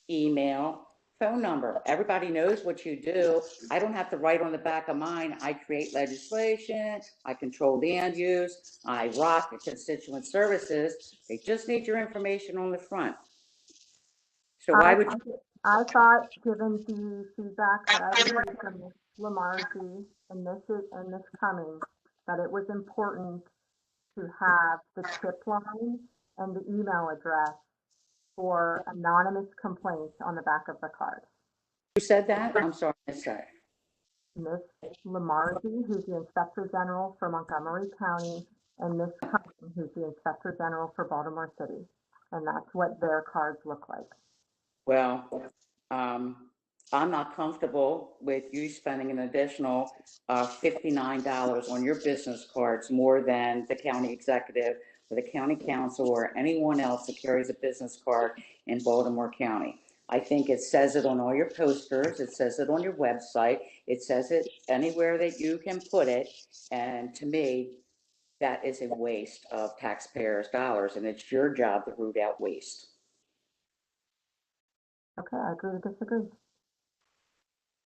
Speaker 7: email, phone number. Everybody knows what you do. I don't have to write on the back of mine. I create legislation. I control land use. I rock the constituent services. They just need your information on the front. So why would you?
Speaker 8: I thought, given the feedback that I received from Ms. Lamarzi and Ms. Cummings, that it was important to have the tip line and the email address for anonymous complaints on the back of the card.
Speaker 7: Who said that? I'm sorry, I said.
Speaker 8: Ms. Lamarzi, who's the Inspector General for Montgomery County, and Ms. Cummings, who's the Inspector General for Baltimore City. And that's what their cards look like.
Speaker 7: Well, I'm not comfortable with you spending an additional $59 on your business cards more than the county executive or the county council or anyone else that carries a business card in Baltimore County. I think it says it on all your posters. It says it on your website. It says it anywhere that you can put it. And to me, that is a waste of taxpayers' dollars, and it's your job to root out waste.
Speaker 8: Okay, I agree to disagree.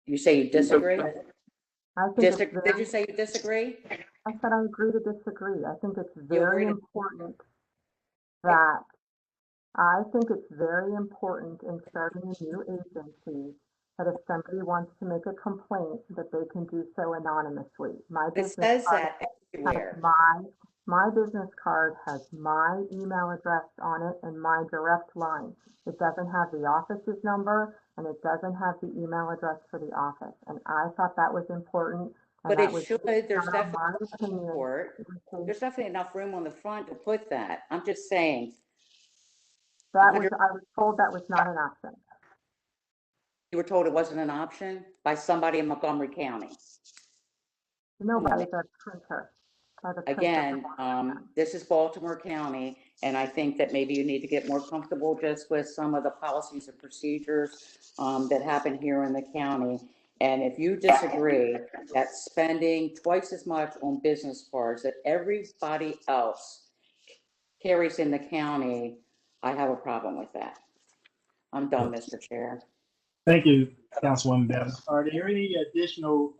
Speaker 7: You say you disagree?
Speaker 8: I think
Speaker 7: Did you say you disagree?
Speaker 8: I said I agree to disagree. I think it's very important that in starting a new agency that if somebody wants to make a complaint that they can do so anonymously.
Speaker 7: It says that everywhere.
Speaker 8: My business card has my email address on it and my direct line. It doesn't have the office's number and it doesn't have the email address for the office. And I thought that was important.
Speaker 7: But it should. There's definitely enough room on the front to put that. I'm just saying.
Speaker 8: I was told that was not an option.
Speaker 7: You were told it wasn't an option by somebody in Montgomery County?
Speaker 8: No, by the printer.
Speaker 7: Again, this is Baltimore County, and I think that maybe you need to get more comfortable just with some of the policies and procedures that happen here in the county. And if you disagree that spending twice as much on business cards that everybody else carries in the county, I have a problem with that. I'm done, Mr. Chair.
Speaker 1: Thank you, Councilwoman Bevins. Are there any additional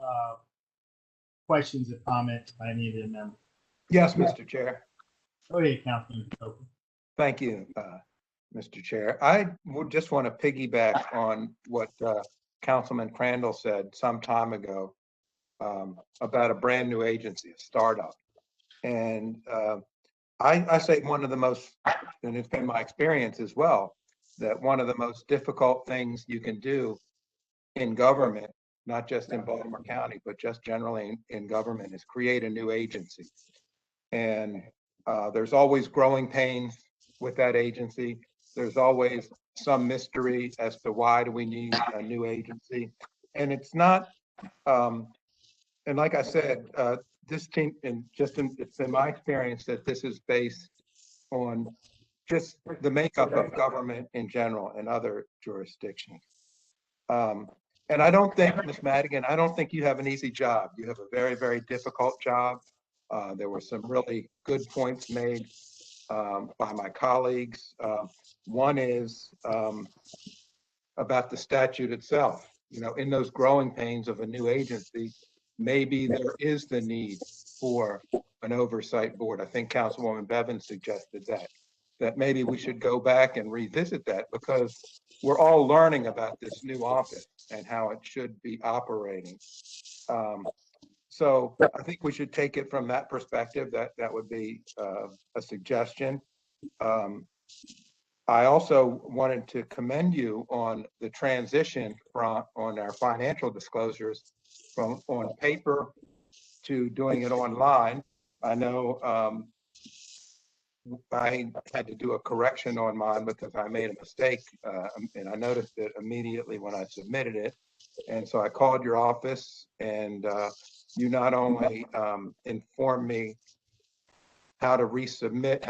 Speaker 1: questions or comments by any of the members?
Speaker 12: Yes, Mr. Chair.
Speaker 1: Go ahead, Councilman Coker.
Speaker 12: Thank you, Mr. Chair. I would just want to piggyback on what Councilman Crandall said some time ago about a brand new agency, a startup. And I say one of the most, and it's been my experience as well, that one of the most difficult things you can do in government, not just in Baltimore County, but just generally in government, is create a new agency. And there's always growing pains with that agency. There's always some mystery as to why do we need a new agency. And it's not, and like I said, this team, it's been my experience that this is based on just the makeup of government in general and other jurisdictions. And I don't think, Ms. Madigan, I don't think you have an easy job. You have a very, very difficult job. There were some really good points made by my colleagues. One is about the statute itself. You know, in those growing pains of a new agency, maybe there is the need for an oversight board. I think Councilwoman Bevins suggested that maybe we should go back and revisit that, because we're all learning about this new office and how it should be operating. So I think we should take it from that perspective. That would be a suggestion. I also wanted to commend you on the transition on our financial disclosures from on paper to doing it online. I know I had to do a correction on mine because I made a mistake, and I noticed it immediately when I submitted it. And so I called your office, and you not only informed me how to resubmit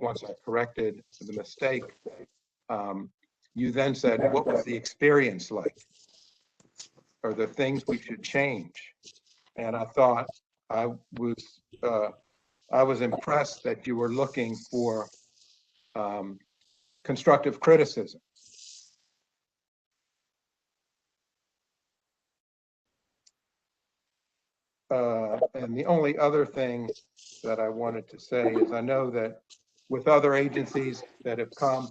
Speaker 12: once I corrected the mistake, you then said, what was the experience like? Or the things we should change? And I thought I was impressed that you were looking for constructive criticism. And the only other thing that I wanted to say is I know that with other agencies that have come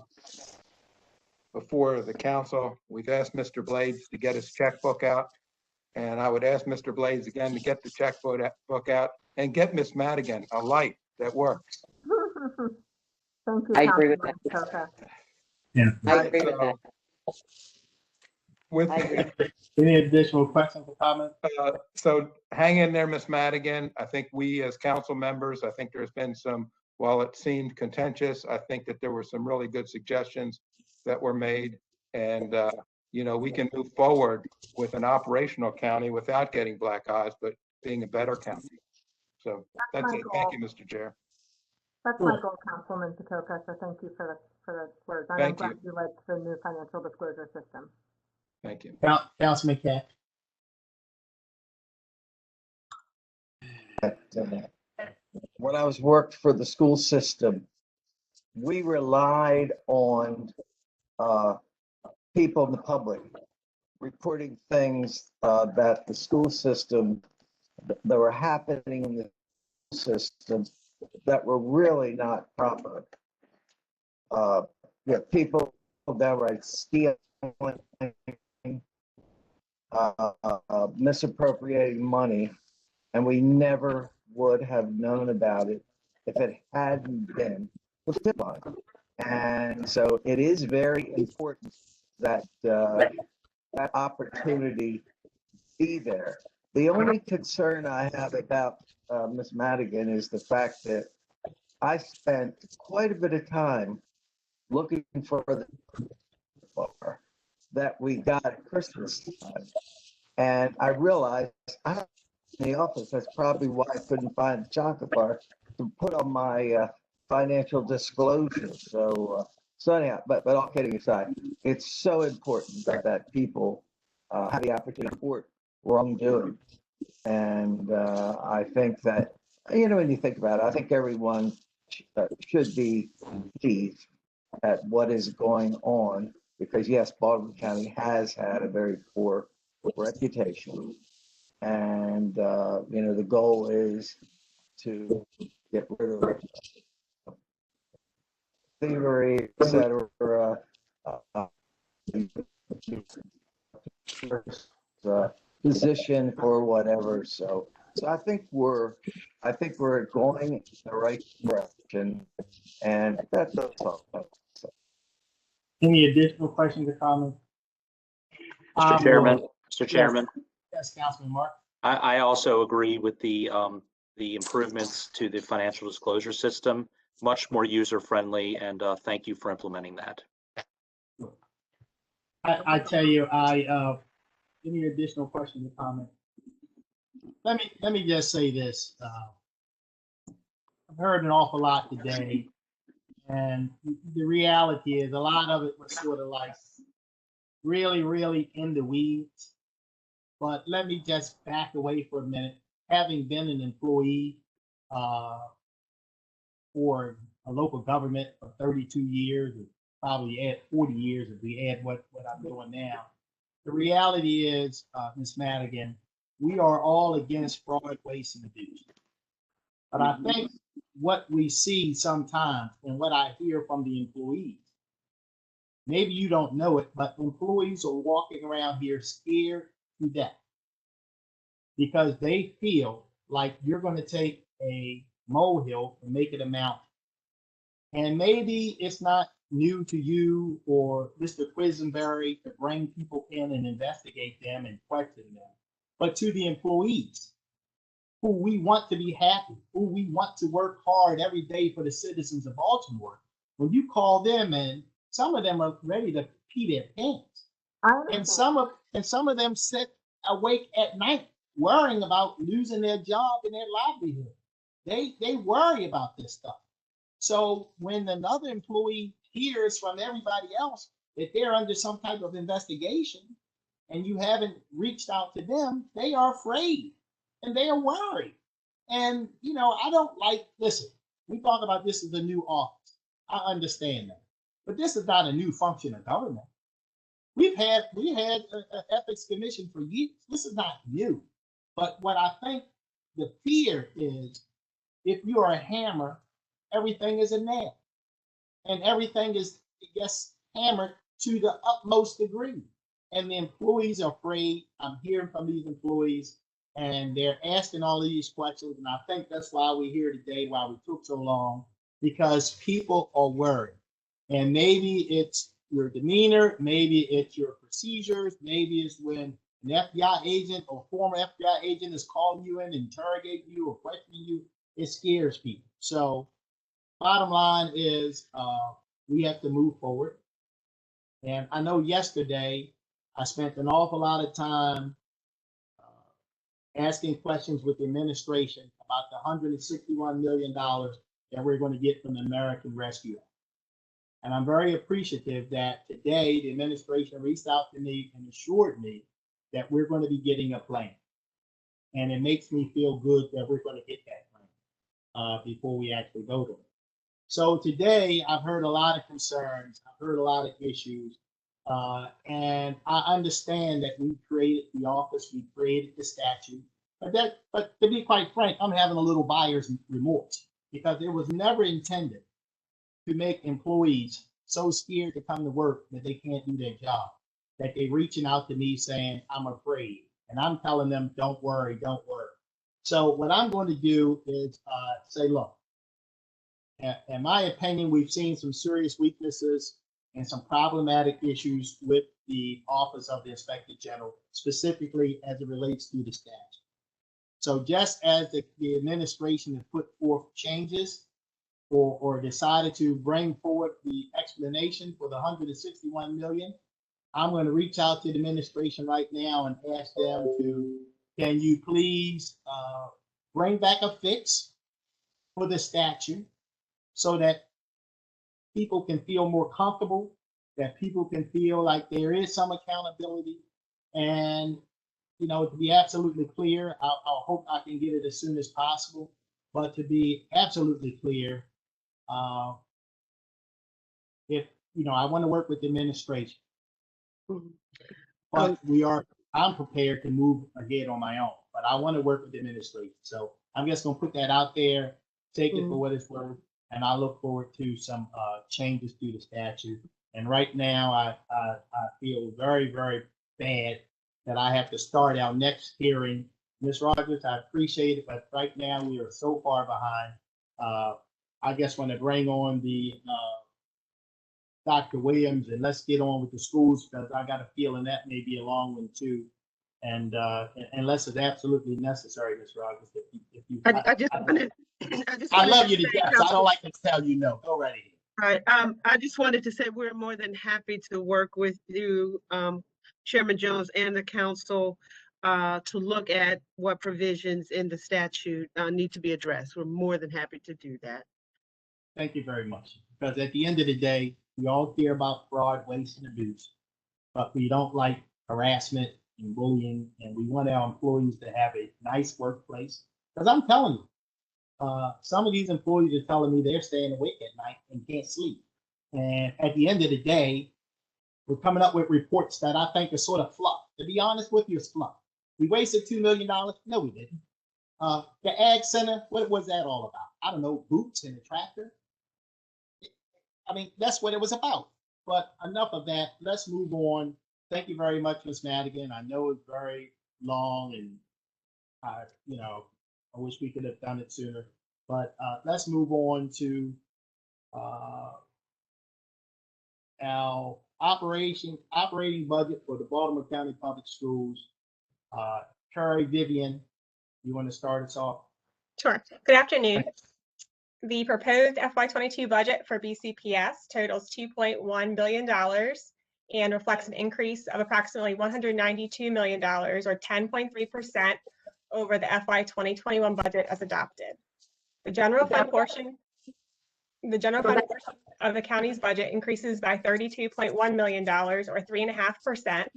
Speaker 12: before the council, we've asked Mr. Blades to get his checkbook out. And I would ask Mr. Blades again to get the checkbook out and get Ms. Madigan a light that works.
Speaker 8: Thank you,
Speaker 7: I agree with
Speaker 8: Councilman Coker.
Speaker 1: Yeah.
Speaker 7: I agree with that.
Speaker 12: With
Speaker 7: I agree.
Speaker 1: Any additional questions or comments?
Speaker 12: so hang in there, Ms. Madigan. I think we as council members, I think there's been some, while it seemed contentious, I think that there were some really good suggestions that were made. And, you know, we can move forward with an operational county without getting black eyes, but being a better county. So that's it. Thank you, Mr. Chair.
Speaker 8: That's my goal, Councilman Patoka, so thank you for the words. And I'm
Speaker 12: Thank
Speaker 8: glad
Speaker 12: you.
Speaker 8: you liked the new financial disclosure system.
Speaker 12: Thank you.
Speaker 1: Councilman Cat.
Speaker 13: When I was worked for the school system, we relied on people in the public reporting things that the school system, that were happening in the school system that were really not proper. People that were stealing, misappropriating money, and we never would have known about it if it hadn't been for FIPON. And so it is very important that that opportunity be there. The only concern I have about Ms. Madigan is the fact that I spent quite a bit of time looking for the bar that we got at Christmas time. And I realized I was in the office. That's probably why I couldn't find the chocolate bar to put on my financial disclosure. So anyhow, but all kidding aside, it's so important that people have the opportunity to report wrongdoing. And I think that, when you think about it, I think everyone should be pleased at what is going on, because yes, Baldwin County has had a very poor reputation. And, the goal is to get rid of thievery, et cetera, position for whatever. So I think we're going in the right direction, and that's all.
Speaker 1: Any additional questions or comments?
Speaker 3: Mr. Chairman,
Speaker 1: Yes, Councilman Mark.
Speaker 3: I also agree with the improvements to the financial disclosure system, much more user-friendly, and thank you for implementing that.
Speaker 1: I tell you, any additional questions or comments? Let me just say this. I've heard an awful lot today, and the reality is a lot of it was sort of like really, really in the weeds. But let me just back away for a minute. Having been an employee for a local government for 32 years, or probably add 40 years if we add what I'm doing now. The reality is, Ms. Madigan, we are all against fraud, waste, and abuse. But I think what we see sometimes and what I hear from the employees, maybe you don't know it, but employees are walking around here scared to death because they feel like you're going to take a molehill and make it a mountain. And maybe it's not new to you or Mr. Quisenberry to bring people in and investigate them and question them, but to the employees who we want to be happy, who we want to work hard every day for the citizens of Baltimore. When you call them in, some of them are ready to pee their pants. And some of them sit awake at night worrying about losing their job and their livelihood. They worry about this stuff. So when another employee hears from everybody else that they're under some type of investigation and you haven't reached out to them, they are afraid and they are worried. And, I don't listen, we talk about this as a new office. I understand that. But this is not a new function of government. We had an ethics commission for years. This is not new. But what I think the fear is, if you are a hammer, everything is a nail. And everything is, hammered to the utmost degree. And the employees are afraid. I'm hearing from these employees, and they're asking all of these questions. And I think that's why we're here today, why we took so long, because people are worried. And maybe it's your demeanor, maybe it's your procedures, maybe it's when an FBI agent or former FBI agent is calling you in, interrogating you or questioning you. It scares people. So bottom line is we have to move forward. And I know yesterday I spent an awful lot of time asking questions with the administration about the $161 million that we're going to get from the American Rescue Act. And I'm very appreciative that today the administration reached out to me and assured me that we're going to be getting a plan. And it makes me feel good that we're going to get that plan before we actually vote on it. So today I've heard a lot of concerns, I've heard a lot of issues, and I understand that we created the office, we created the statute, but to be quite frank, I'm having a little buyer's remorse because it was never intended to make employees so scared to come to work that they can't do their job, that they're reaching out to me saying, I'm afraid. And I'm telling them, don't worry, don't worry. So what I'm going to do is say, look, in my opinion, we've seen some serious weaknesses and some problematic issues with the Office of the Inspector General, specifically as it relates to the statute. So just as the administration has put forth changes or decided to bring forward the explanation for the $161 million, I'm going to reach out to the administration right now and ask them to, can you please bring back a fix for the statute so that people can feel more comfortable, that people can feel like there is some accountability, And, you know, to be absolutely clear, I'll hope I can get it as soon as possible. But to be absolutely clear, if, you know, I want to work with the administration, but I'm prepared to move ahead on my own, but I want to work with the administration. So I'm just going to put that out there, take it for what it's worth, and I look forward to some changes to the statute. And right now, I feel very, very bad that I have to start our next hearing. Ms. Rogers, I appreciate it, but right now we are so far behind. I just want to bring on the Dr. Williams, and let's get on with the schools, because I got a feeling that may be a long one too. And unless it's absolutely necessary, Ms. Rogers, I love you to death. So I don't like to tell you no. Go right ahead.
Speaker 11: All right. I just wanted to say we're more than happy to work with you, Chairman Jones, and the council to look at what provisions in the statute need to be addressed. We're more than happy to do that.
Speaker 1: Thank you very much. Because at the end of the day, we all care about fraud, waste, and abuse, but we don't like harassment and bullying, and we want our employees to have a nice workplace. Because I'm telling you, some of these employees are telling me they're staying awake at night and can't sleep. And at the end of the day, we're coming up with reports that I think are sort of fluff. To be honest with you, it's fluff. We wasted $2 million. No, we didn't. The Ag Center, what was that all about? I don't know, boots and a tractor. I mean, that's what it was about. But enough of that. Let's move on. Thank you very much, Ms. Madigan. I know it's very long, and I wish we could have done it sooner. But let's move on to our operating budget for the Baltimore County Public Schools. Carrie, Vivian, you want to start us off?
Speaker 14: Sure. Good afternoon. The proposed FY22 budget for BCPS totals $2.1 billion and reflects an increase of approximately $192 million, or 10.3% over the FY 2021 budget as adopted. The general fund portion of the county's budget increases by $32.1 million, or 3.5%,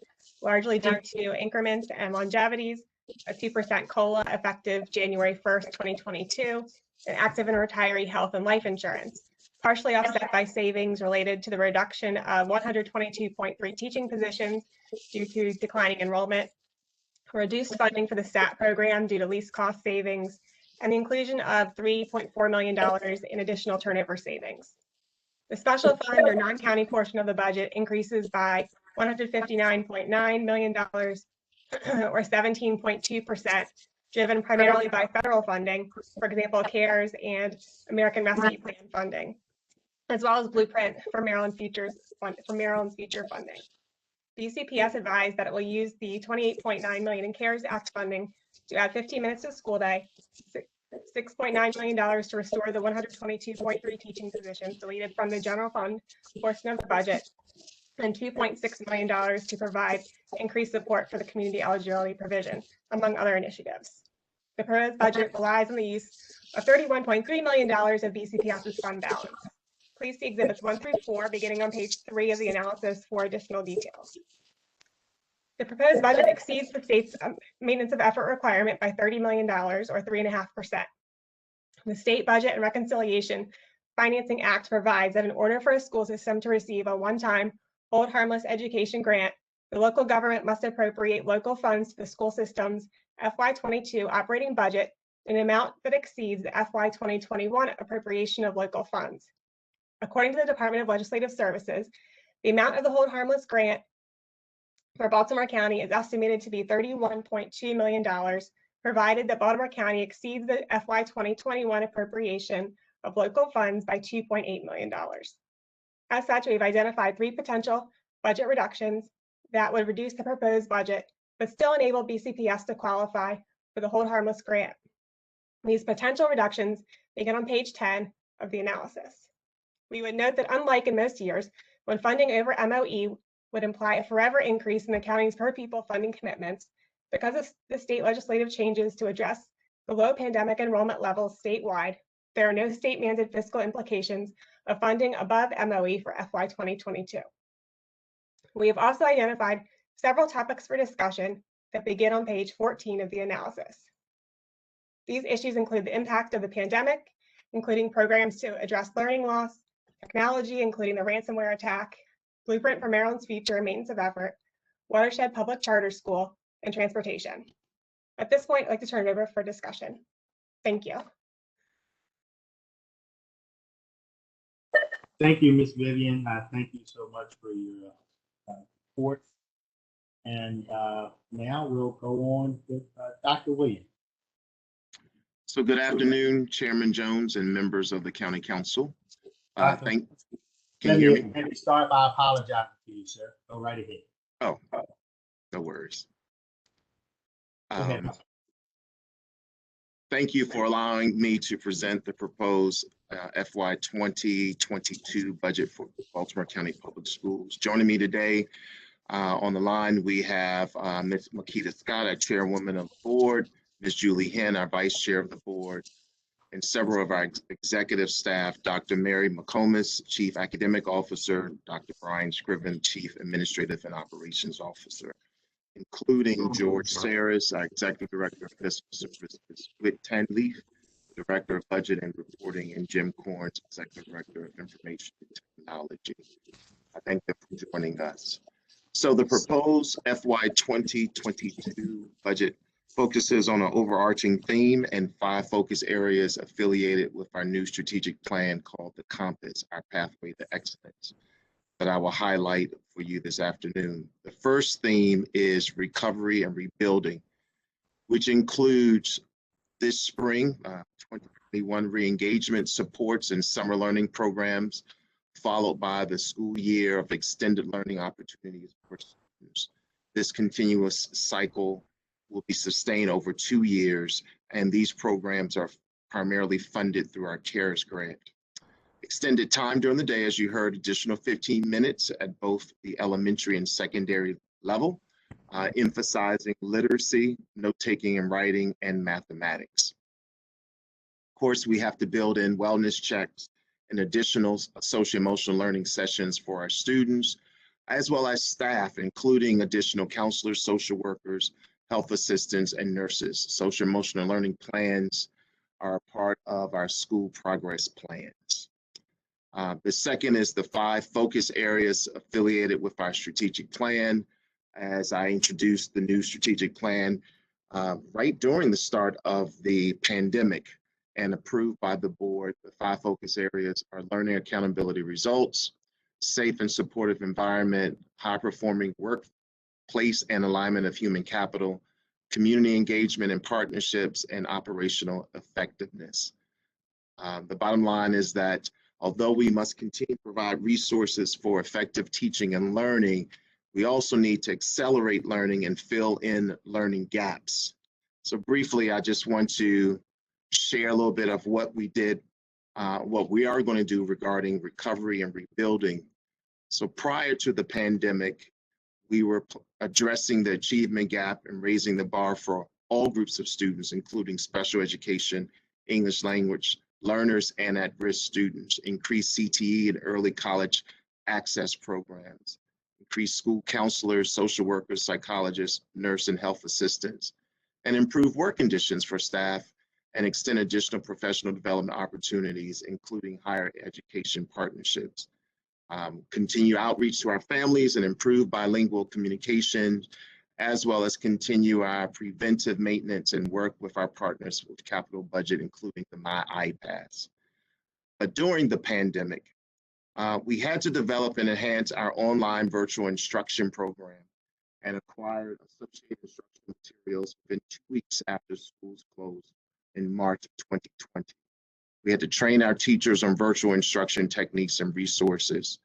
Speaker 14: largely due to increments and longevities, a 2% COLA effective January 1st, 2022, and active and retiree health and life insurance, partially offset by savings related to the reduction of 122.3 teaching positions due to declining enrollment, reduced funding for the STAT program due to lease cost savings, and the inclusion of $3.4 million in additional turnover savings. The special fund or non-county portion of the budget increases by $159.9 million, or 17.2%, driven primarily by federal funding, for example, CARES and American Rescue Plan funding, as well as Blueprint for Maryland's future funding. BCPS advised that it will use the $28.9 million in CARES Act funding to add 15 minutes to school day, $6.9 million to restore the 122.3 teaching positions deleted from the general fund portion of the budget, and $2.6 million to provide increased support for the community eligibility provision, among other initiatives. The proposed budget relies on the use of $31.3 million of BCPS's fund balance. Please see exhibits 1 through 4, beginning on page 3 of the analysis for additional details. The proposed budget exceeds the state's maintenance of effort requirement by $30 million, or 3.5%. The State Budget and Reconciliation Financing Act provides that in order for a school system to receive a one-time hold harmless education grant, the local government must appropriate local funds to the school system's FY22 operating budget in an amount that exceeds the FY 2021 appropriation of local funds. According to the Department of Legislative Services, the amount of the hold harmless grant for Baltimore County is estimated to be $31.2 million, provided that Baltimore County exceeds the FY 2021 appropriation of local funds by $2.8 million. As such, we've identified 3 potential budget reductions that would reduce the proposed budget, but still enable BCPS to qualify for the hold harmless grant. These potential reductions begin on page 10 of the analysis. We would note that unlike in most years, when funding over MOE would imply a forever increase in the county's per pupil funding commitments, because of the state legislative changes to address the low pandemic enrollment levels statewide, there are no state mandated fiscal implications of funding above MOE for FY 2022. We have also identified several topics for discussion that begin on page 14 of the analysis. These issues include the impact of the pandemic, including programs to address learning loss, technology, including the ransomware attack, Blueprint for Maryland's Future and Maintenance of Effort, Watershed Public Charter School, and transportation. At this point, I'd like to turn it over for discussion. Thank you.
Speaker 1: Thank you, Ms. Vivian. Thank you so much for your report. And now we'll go on with Dr. Williams.
Speaker 15: So good afternoon, Chairman Jones and members of the County Council. Can you hear me?
Speaker 1: Let me start by apologizing to you, sir. Go right ahead.
Speaker 15: Oh, no worries.
Speaker 1: Go ahead.
Speaker 15: Thank you for allowing me to present the proposed FY 2022 budget for Baltimore County Public Schools. Joining me today on the line, we have Ms. Makita Scott, our chairwoman of the board, Ms. Julie Henn, our vice chair of the board, and several of our executive staff, Dr. Mary McComas, Chief Academic Officer, Dr. Brian Scriven, Chief Administrative and Operations Officer, including George Saris, our Executive Director of Fiscal Services, Whit Tanleaf, Director of Budget and Reporting, and Jim Corns, Executive Director of Information Technology. I thank them for joining us. So the proposed FY 2022 budget focuses on an overarching theme and 5 focus areas affiliated with our new strategic plan called the Compass, our pathway to excellence, that I will highlight for you this afternoon. The first theme is recovery and rebuilding, which includes this spring, 2021 re-engagement supports and summer learning programs, followed by the school year of extended learning opportunities for students. This continuous cycle will be sustained over 2 years, and these programs are primarily funded through our CARES grant. Extended time during the day, as you heard, additional 15 minutes at both the elementary and secondary level, emphasizing literacy, note-taking and writing, and mathematics. Of course, we have to build in wellness checks and additional social-emotional learning sessions for our students, as well as staff, including additional counselors, social workers, health assistants, and nurses. Social emotional learning plans are a part of our school progress plans. The second is the 5 focus areas affiliated with our strategic plan. As I introduced the new strategic plan right during the start of the pandemic and approved by the board, the 5 focus areas are learning accountability results, safe and supportive environment, high-performing workplace and alignment of human capital, community engagement and partnerships, and operational effectiveness. The bottom line is that although we must continue to provide resources for effective teaching and learning, we also need to accelerate learning and fill in learning gaps. So briefly, I just want to share a little bit of what we did, what we are going to do regarding recovery and rebuilding. So prior to the pandemic, we were addressing the achievement gap and raising the bar for all groups of students, including special education, English language learners, and at-risk students, increased CTE and early college access programs, increased school counselors, social workers, psychologists, nurse and health assistants, and improve work conditions for staff and extend additional professional development opportunities, including higher education partnerships. Continue outreach to our families and improve bilingual communication, as well as continue our preventive maintenance and work with our partners with capital budget, including the My iPads. But during the pandemic, we had to develop and enhance our online virtual instruction program and acquired associated instructional materials within 2 weeks after schools closed in March of 2020. We had to train our teachers on virtual instruction techniques and resources.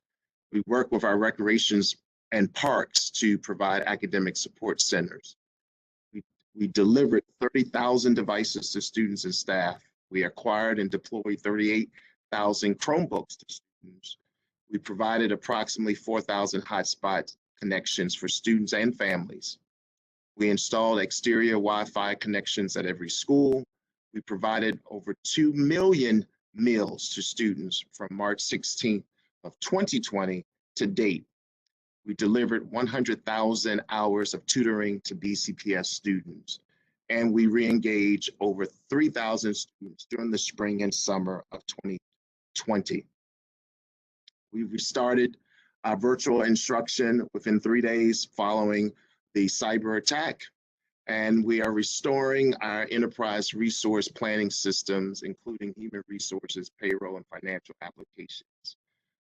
Speaker 15: We work with our recreations and parks to provide academic support centers. We delivered 30,000 devices to students and staff. We acquired and deployed 38,000 Chromebooks to students. We provided approximately 4,000 hotspot connections for students and families. We installed exterior Wi-Fi connections at every school. We provided over 2 million meals to students from March 16th of 2020 to date. We delivered 100,000 hours of tutoring to BCPS students, and we re-engaged over 3,000 students during the spring and summer of 2020. We restarted our virtual instruction within 3 days following the cyber attack, and we are restoring our enterprise resource planning systems, including human resources, payroll, and financial applications.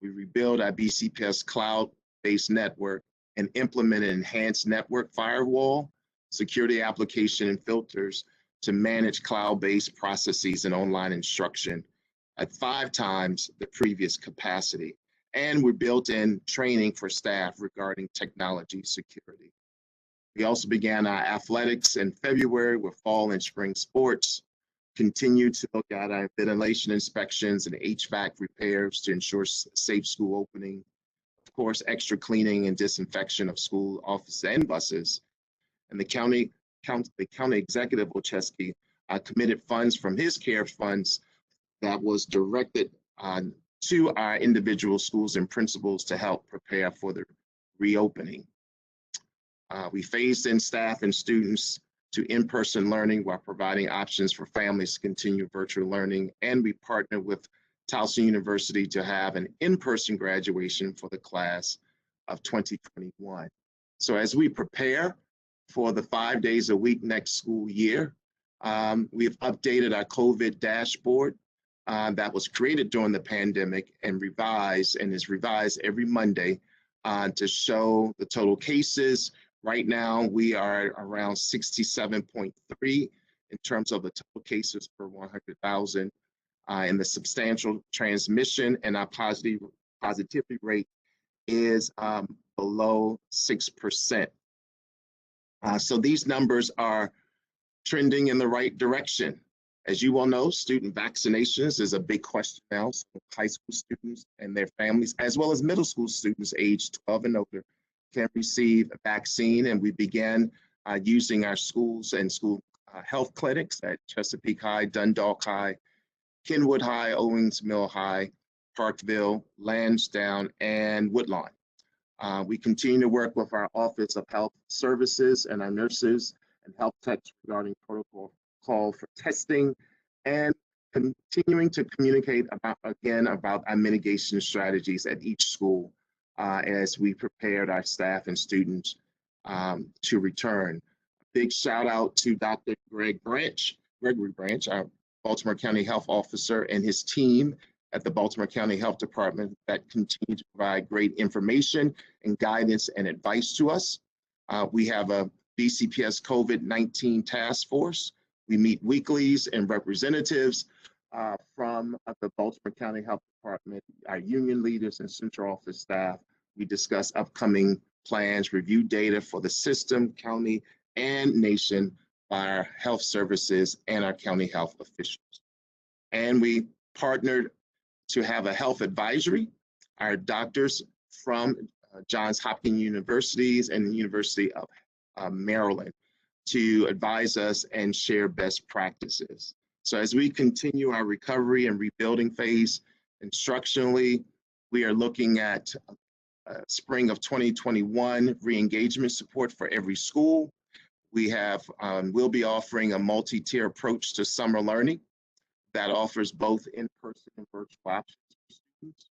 Speaker 15: We rebuilt our BCPS cloud-based network and implemented enhanced network firewall, security application, and filters to manage cloud-based processes and online instruction at 5 times the previous capacity. And we built in training for staff regarding technology security. We also began our athletics in February with fall and spring sports, continued to look at our ventilation inspections and HVAC repairs to ensure safe school opening, of course, extra cleaning and disinfection of school offices and buses. And the county executive, Olszewski, committed funds from his CARES funds that was directed to our individual schools and principals to help prepare for the reopening. We phased in staff and students to in-person learning while providing options for families to continue virtual learning. And we partnered with Towson University to have an in-person graduation for the class of 2021. So as we prepare for the 5 days a week next school year, we have updated our COVID dashboard that was created during the pandemic and is revised every Monday to show the total cases. Right now, we are around 67.3 in terms of the total cases per 100,000. And the substantial transmission and our positivity rate is below 6%. So these numbers are trending in the right direction. As you all know, student vaccinations is a big question now. So high school students and their families, as well as middle school students aged 12 and older, can receive a vaccine. And we began using our schools and school health clinics at Chesapeake High, Dundalk High, Kenwood High, Owings Mill High, Parkville, Lansdowne, and Woodlawn. We continue to work with our Office of Health Services and our nurses and health techs regarding protocol for testing and continuing to communicate about our mitigation strategies at each school as we prepared our staff and students to return. Big shout out to Dr. Gregory Branch, our Baltimore County Health Officer, and his team at the Baltimore County Health Department that continue to provide great information and guidance and advice to us. We have a BCPS COVID-19 task force. We meet weeklies and representatives from the Baltimore County Health Department, our union leaders and central office staff. We discuss upcoming plans, review data for the system, county, and nation by our health services and our county health officials. And we partnered to have a health advisory, our doctors from Johns Hopkins Universities and the University of Maryland to advise us and share best practices. So as we continue our recovery and rebuilding phase instructionally, we are looking at spring of 2021 re-engagement support for every school. We will be offering a multi-tier approach to summer learning that offers both in-person and virtual options for students.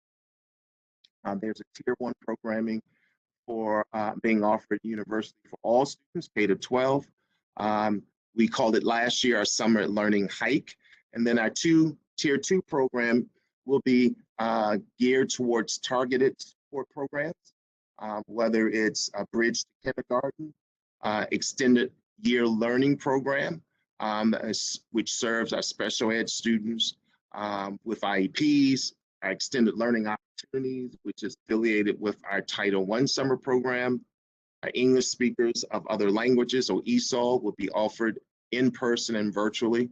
Speaker 15: There's a tier 1 programming for being offered at university for all students, K to 12. We called it last year our summer learning hike. And then our tier 2 program will be geared towards targeted support programs, whether it's a bridge to kindergarten, extended year learning program, which serves our special ed students with IEPs, our extended learning opportunities, which is affiliated with our Title I summer program. Our English speakers of other languages, or ESOL, will be offered in person and virtually,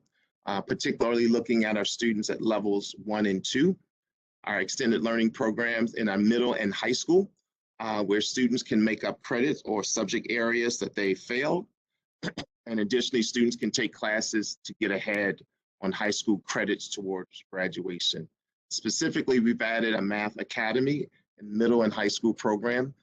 Speaker 15: particularly looking at our students at levels 1 and 2. Our extended learning programs in our middle and high school, where students can make up credits or subject areas that they failed. And additionally, students can take classes to get ahead on high school credits towards graduation. Specifically, we've added a math academy in middle and high school program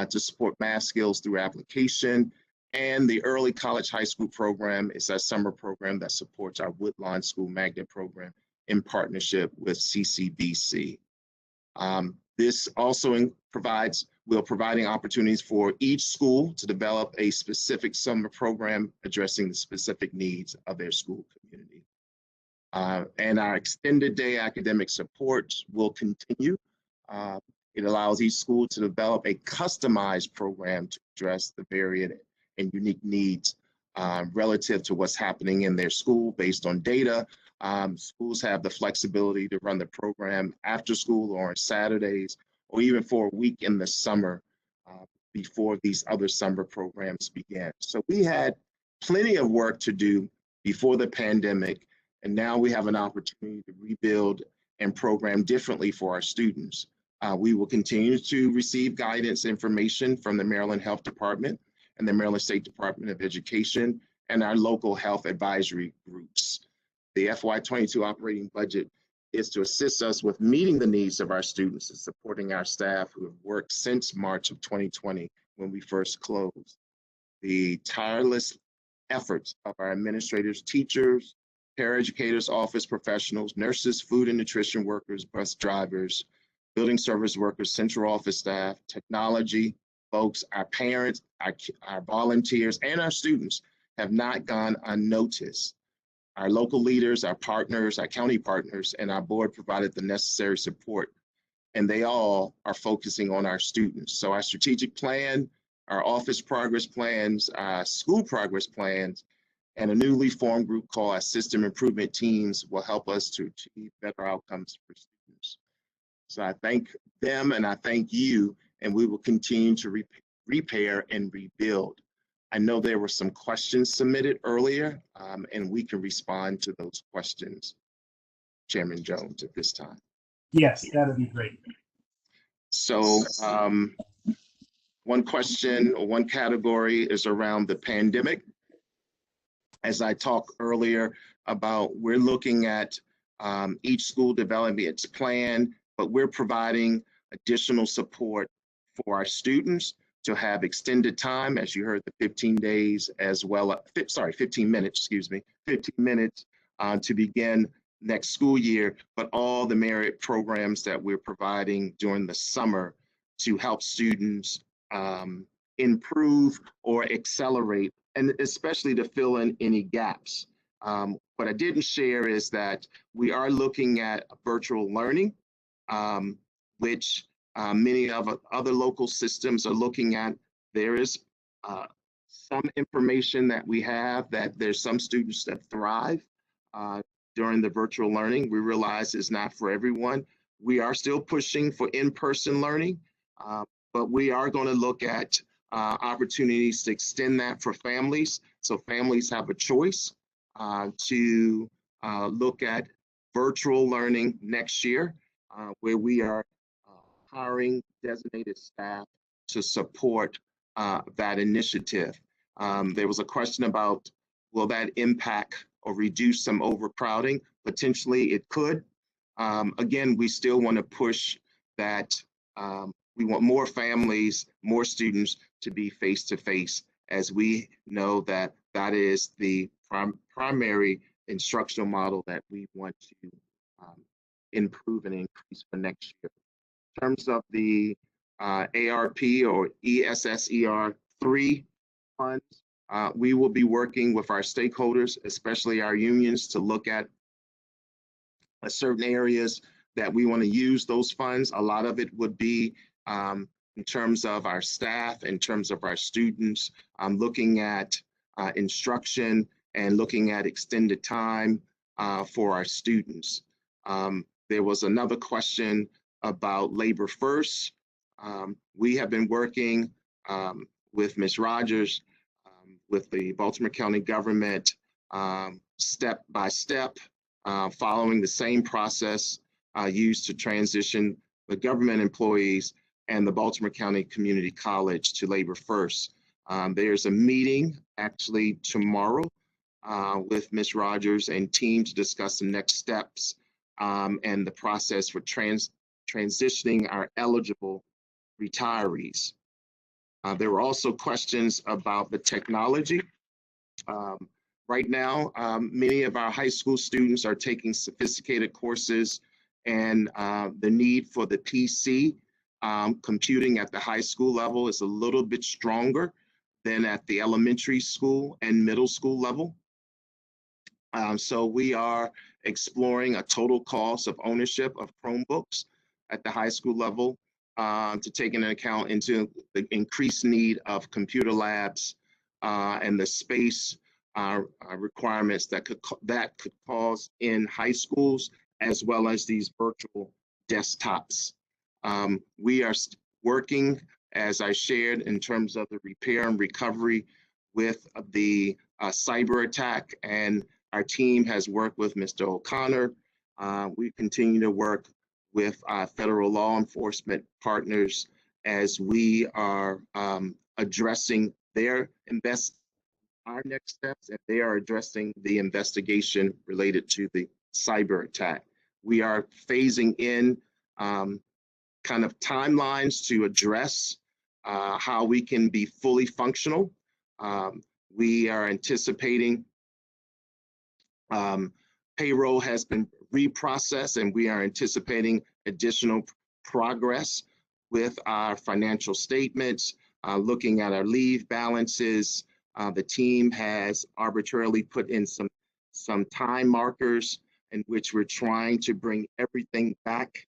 Speaker 15: to support math skills through application. And the early college high school program is a summer program that supports our Woodlawn School Magnet program in partnership with CCBC. This also providing opportunities for each school to develop a specific summer program addressing the specific needs of their school community. And our extended day academic support will continue. It allows each school to develop a customized program to address the varied and unique needs relative to what's happening in their school based on data. Schools have the flexibility to run the program after school or on Saturdays, or even for a week in the summer before these other summer programs begin. So we had plenty of work to do before the pandemic, and now we have an opportunity to rebuild and program differently for our students. We will continue to receive guidance information from the Maryland Health Department and the Maryland State Department of Education and our local health advisory groups. The FY22 operating budget is to assist us with meeting the needs of our students and supporting our staff who have worked since March of 2020 when we first closed. The tireless efforts of our administrators, teachers, paraeducators, office professionals, nurses, food and nutrition workers, bus drivers, building service workers, central office staff, technology folks, our parents, our volunteers, and our students have not gone unnoticed. Our local leaders, our partners, our county partners, and our board provided the necessary support, and they all are focusing on our students. So our strategic plan, our office progress plans, our school progress plans, and a newly formed group called our system improvement teams will help us to achieve better outcomes for students. So I thank them and I thank you, and we will continue to repair and rebuild. I know there were some questions submitted earlier, and we can respond to those questions, Chairman Jones, at this time.
Speaker 1: Yes, that'd be great.
Speaker 15: So one question or one category is around the pandemic. As I talked earlier about, we're looking at each school developing its plan, but we're providing additional support for our students to have extended time, as you heard, the 15 days as well, 15 minutes, excuse me, 15 minutes to begin next school year, but all the merit programs that we're providing during the summer to help students improve or accelerate, and especially to fill in any gaps. What I didn't share is that we are looking at virtual learning, which many of other local systems are looking at. There is some information that we have that there's some students that thrive during the virtual learning. We realize it's not for everyone. We are still pushing for in-person learning, but we are going to look at opportunities to extend that for families, so families have a choice to look at virtual learning next year, where we are hiring designated staff to support that initiative. There was a question about, will that impact or reduce some overcrowding? Potentially it could. Again, we still want to push that. We want more families, more students to be face-to-face, as we know that that is the primary instructional model that we want to improve and increase for next year. In terms of the ARP or ESSER 3 funds, we will be working with our stakeholders, especially our unions, to look at certain areas that we want to use those funds. A lot of it would be in terms of our staff, in terms of our students, looking at instruction and looking at extended time for our students. There was another question about Labor First. We have been working with Ms. Rogers, with the Baltimore County government, step by step, following the same process used to transition the government employees and the Baltimore County Community College to Labor First. There's a meeting actually tomorrow with Ms. Rogers and team to discuss the next steps and the process for transitioning our eligible retirees. There were also questions about the technology. Right now, many of our high school students are taking sophisticated courses, and the need for the PC computing at the high school level is a little bit stronger than at the elementary school and middle school level. So we are exploring a total cost of ownership of Chromebooks at the high school level to take into account into the increased need of computer labs and the space requirements that could cause in high schools, as well as these virtual desktops. We are working, as I shared, in terms of the repair and recovery with the cyber attack, and our team has worked with Mr. O'Connor. We continue to work with our federal law enforcement partners as we are addressing our next steps, and they are addressing the investigation related to the cyber attack. We are phasing in kind of timelines to address how we can be fully functional. We are anticipating payroll has been reprocessed, and we are anticipating additional progress with our financial statements, looking at our leave balances. The team has arbitrarily put in some time markers in which we're trying to bring everything back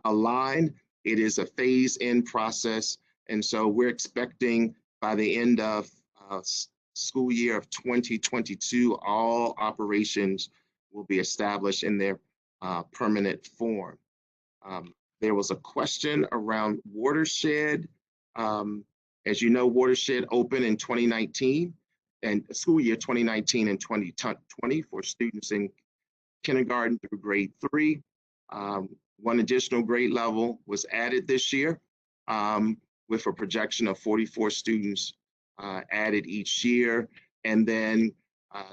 Speaker 15: aligned. It is a phase-in process, and so we're expecting by the end of school year of 2022, all operations will be established in their permanent form. There was a question around Watershed. As you know, Watershed opened in 2019 and school year 2019 and 2020 for students in kindergarten through grade 3. One additional grade level was added this year with a projection of 44 students added each year. And then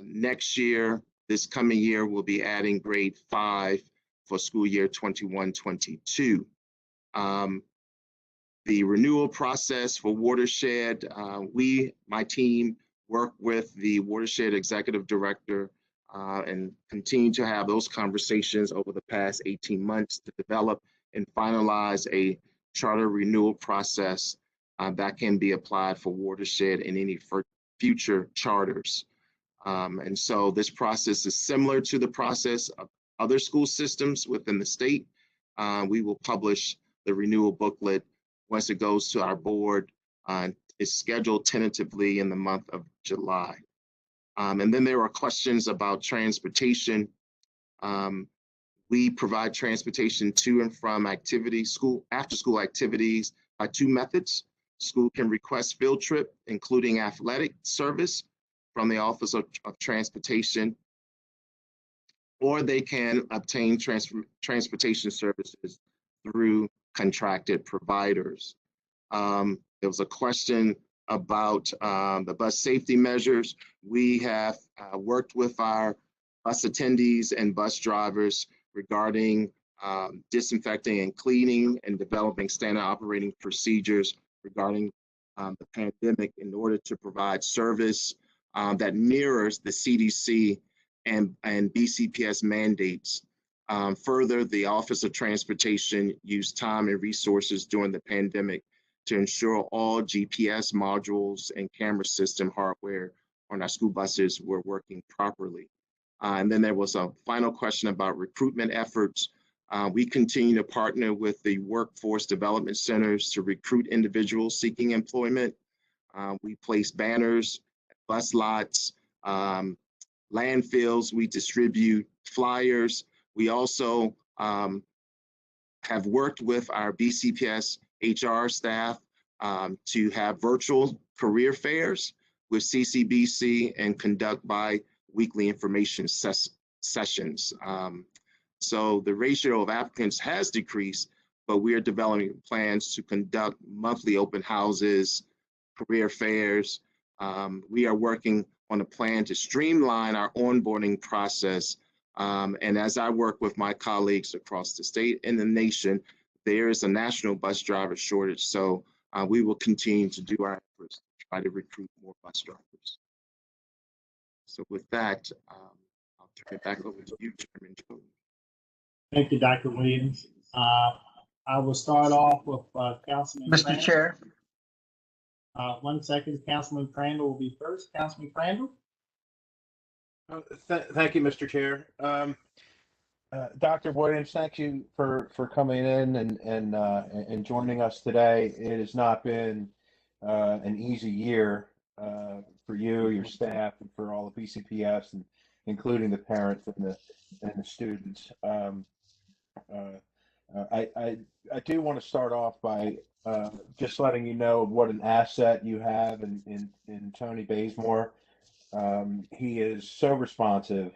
Speaker 15: next year, this coming year, we'll be adding grade 5 for school year 21-22. The renewal process for Watershed, my team, work with the Watershed Executive Director and continue to have those conversations over the past 18 months to develop and finalize a charter renewal process that can be applied for Watershed and any future charters. And so this process is similar to the process of other school systems within the state. We will publish the renewal booklet once it goes to our board. It's scheduled tentatively in the month of July. And then there are questions about transportation. We provide transportation to and from after school activities by 2 methods. School can request field trip, including athletic service from the Office of Transportation, or they can obtain transportation services through contracted providers. There was a question about the bus safety measures. We have worked with our bus attendees and bus drivers regarding disinfecting and cleaning and developing standard operating procedures regarding the pandemic in order to provide service that mirrors the CDC and BCPS mandates. Further, the Office of Transportation used time and resources during the pandemic to ensure all GPS modules and camera system hardware on our school buses were working properly. And then there was a final question about recruitment efforts. We continue to partner with the workforce development centers to recruit individuals seeking employment. We place banners, bus lots, landfills. We distribute flyers. We also have worked with our BCPS HR staff to have virtual career fairs with CCBC and conduct bi-weekly information sessions. So the ratio of applicants has decreased, but we are developing plans to conduct monthly open houses, career fairs. We are working on a plan to streamline our onboarding process. And as I work with my colleagues across the state and the nation, there is a national bus driver shortage. So we will continue to do our efforts to try to recruit more bus drivers. So with that, I'll turn it back over to you, Chairman Joe.
Speaker 1: Thank you, Dr. Williams. I will start off with Councilman
Speaker 2: Mr.
Speaker 1: Crandall.
Speaker 2: Chair,
Speaker 1: 1 second, Councilman Crandall will be first. Councilman Crandall?
Speaker 10: Thank you, Mr. Chair. Dr. Williams, thank you for coming in and joining us today. It has not been an easy year for you, your staff, and for all of BCPS, and including the parents and the students. I do want to start off by just letting you know what an asset you have in Tony Bazemore. He is so responsive,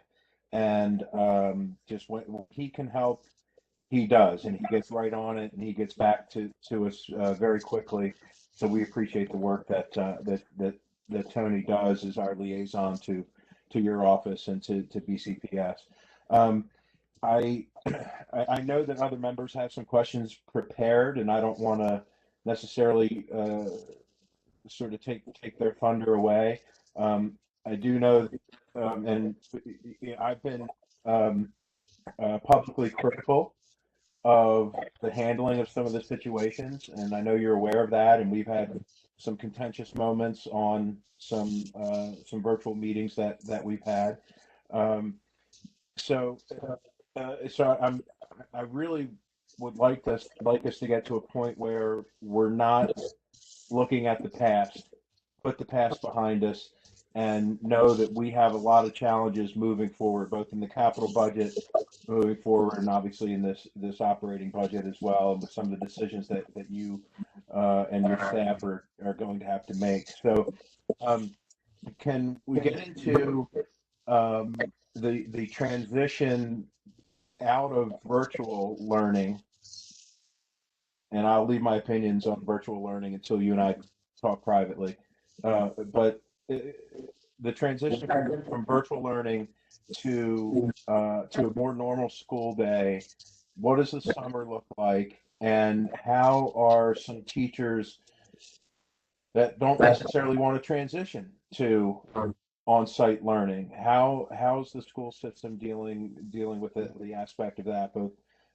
Speaker 10: and just when he can help, he does, and he gets right on it, and he gets back to us very quickly. So we appreciate the work that Tony does as our liaison to your office and to BCPS. I know that other members have some questions prepared, and I don't want to necessarily sort of take their thunder away. I do know, and I've been publicly critical of the handling of some of the situations, and I know you're aware of that. And we've had some contentious moments on some virtual meetings that we've had. So I really would like us to get to a point where we're not looking at the past, put the past behind us, and know that we have a lot of challenges moving forward, both in the capital budget moving forward, and obviously in this operating budget as well, and with some of the decisions that you and your staff are going to have to make. So can we get into the transition out of virtual learning? And I'll leave my opinions on virtual learning until you and I talk privately. But the transition from virtual learning to a more normal school day, what does the summer look like? And how are some teachers that don't necessarily want to transition to on-site learning, how's the school system dealing with the aspect of that, both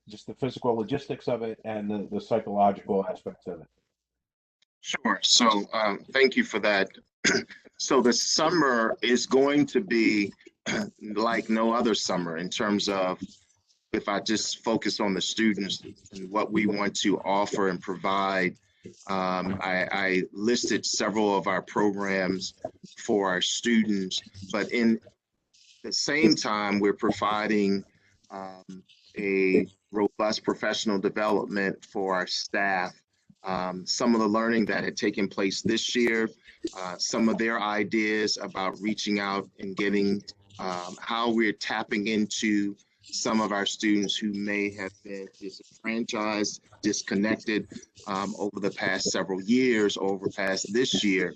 Speaker 10: just the physical logistics of it and the psychological aspects of it?
Speaker 15: Sure. So thank you for that. So the summer is going to be like no other summer in terms of, if I just focus on the students and what we want to offer and provide. I listed several of our programs for our students, but in the same time, we're providing a robust professional development for our staff. Some of the learning that had taken place this year, some of their ideas about reaching out and getting how we're tapping into some of our students who may have been disenfranchised, disconnected over the past several years, over past this year,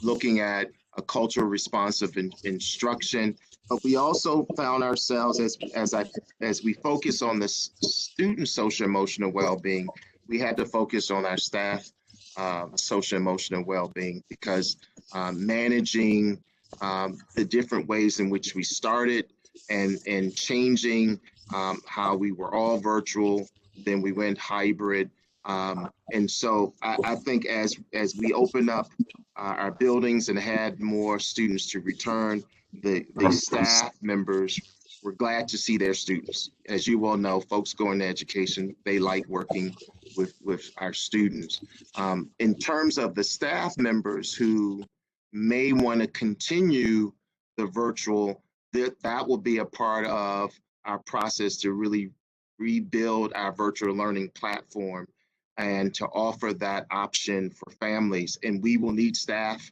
Speaker 15: looking at a cultural responsive instruction. But we also found ourselves, as we focus on the student social emotional well-being, we had to focus on our staff social emotional well-being, because managing the different ways in which we started and changing how we were all virtual, then we went hybrid. And so I think as we opened up our buildings and had more students to return, the staff members were glad to see their students. As you well know, folks go into education, they like working with our students. In terms of the staff members who may want to continue the virtual, that will be a part of our process to really rebuild our virtual learning platform and to offer that option for families. And we will need staff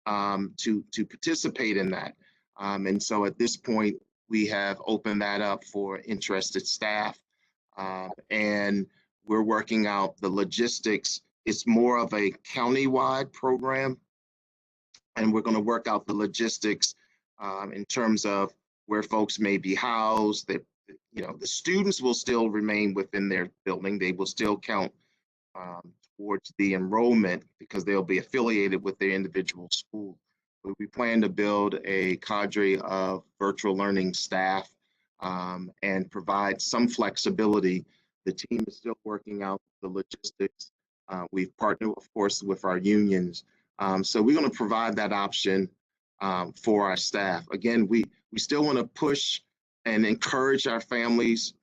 Speaker 15: to participate in that. And so at this point, we have opened that up for interested staff. And we're working out the logistics. It's more of a county-wide program. And we're going to work out the logistics in terms of where folks may be housed. That, you know, the students will still remain within their building. They will still count towards the enrollment because they'll be affiliated with their individual school. But we plan to build a cadre of virtual learning staff and provide some flexibility. The team is still working out the logistics. We've partnered, of course, with our unions. So we're going to provide that option for our staff. Again, we still want to push and encourage our families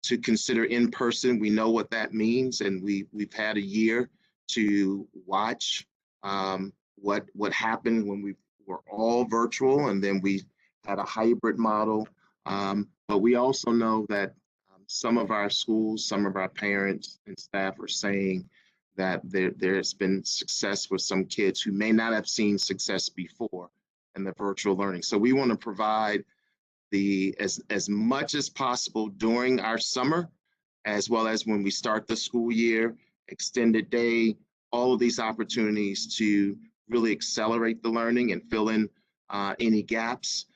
Speaker 15: to consider in person. We know what that means, and we've had a year to watch what happened when we were all virtual, and then we had a hybrid model. But we also know that some of our schools, some of our parents and staff are saying that there's been success with some kids who may not have seen success before in the virtual learning. So we want to provide as much as possible during our summer, as well as when we start the school year, extended day, all of these opportunities to really accelerate the learning and fill in any gaps,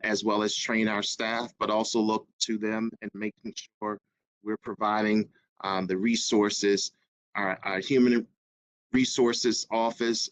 Speaker 15: as well as train our staff, but also look to them and making sure we're providing the resources. Our human resources office,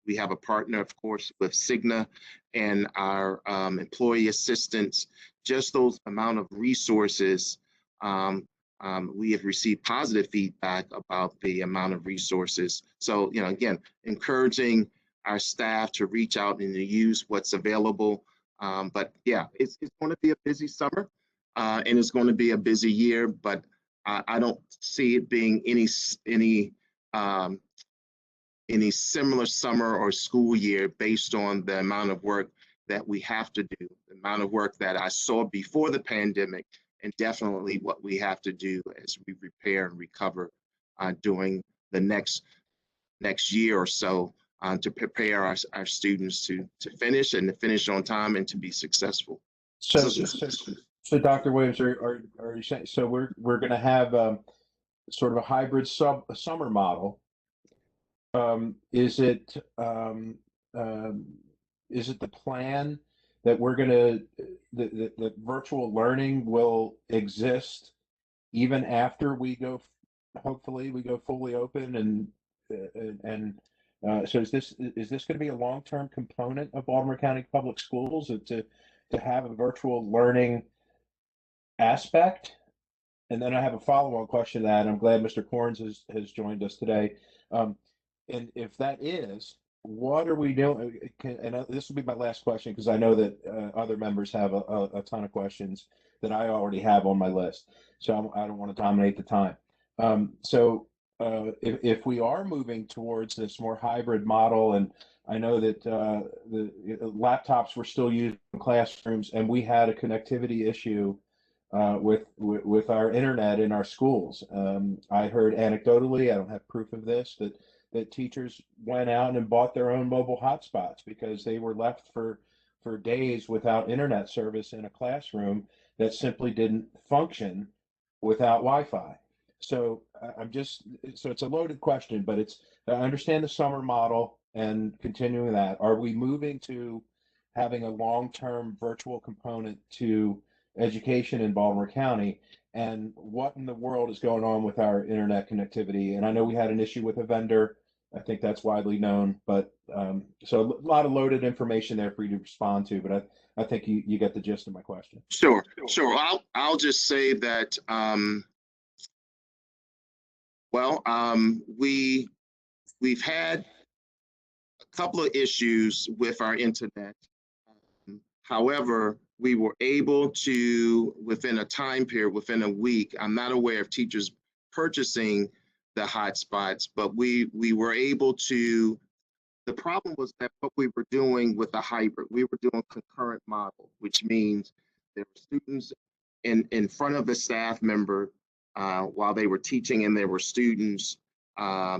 Speaker 15: we have a partner, of course, with Cigna and our employee assistants. Just those amount of resources, we have received positive feedback about the amount of resources. So, again, encouraging our staff to reach out and to use what's available. But yeah, it's going to be a busy summer and it's going to be a busy year, but I don't see it being any similar summer or school year based on the amount of work that we have to do, the amount of work that I saw before the pandemic, and definitely what we have to do as we repair and recover during the next year or so to prepare our students to finish and to finish on time and to be successful.
Speaker 10: So Dr. Williams, are you saying, so we're going to have sort of a hybrid summer model? Is it the plan that we're going to that virtual learning will exist even after we go, hopefully we go fully open, and so is this going to be a long-term component of Baltimore County Public Schools to have a virtual learning aspect? And then I have a follow-on question to that. I'm glad Mr. Corns has joined us today. And if that is, what are we doing? And this will be my last question, because I know that other members have a ton of questions that I already have on my list. So I don't want to dominate the time. If we are moving towards this more hybrid model, and I know that the laptops were still used in classrooms, and we had a connectivity issue with our internet in our schools. I heard anecdotally, I don't have proof of this, that teachers went out and bought their own mobile hotspots because they were left for days without internet service in a classroom that simply didn't function without Wi-Fi. So so it's a loaded question, but I understand the summer model and continuing that. Are we moving to having a long-term virtual component to education in Baltimore County? And what in the world is going on with our internet connectivity? And I know we had an issue with a vendor. I think that's widely known, but so a lot of loaded information there for you to respond to, but I think you get the gist of my question.
Speaker 15: Sure. I'll just say that, we've had a couple of issues with our internet. However, we were able to, within a time period, within a week, I'm not aware of teachers purchasing the hotspots, but we were able to, the problem was that what we were doing with the hybrid, we were doing concurrent model, which means there were students in front of the staff member while they were teaching, and there were students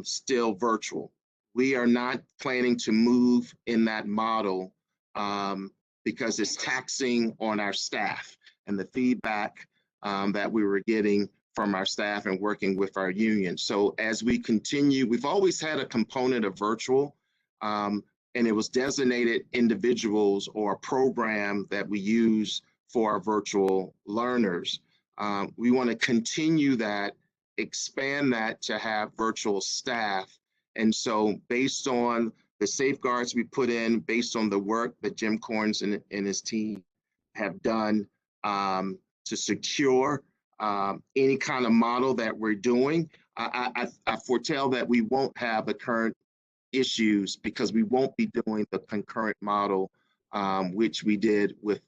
Speaker 15: still virtual. We are not planning to move in that model because it's taxing on our staff, and the feedback that we were getting from our staff and working with our union. So as we continue, we've always had a component of virtual, and it was designated individuals or a program that we use for our virtual learners. We want to continue that expand that to have virtual staff. And so based on the safeguards we put in, based on the work that Jim Corns and his team have done to secure any kind of model that we're doing, I foretell that we won't have the current issues because we won't be doing the concurrent model, which we did with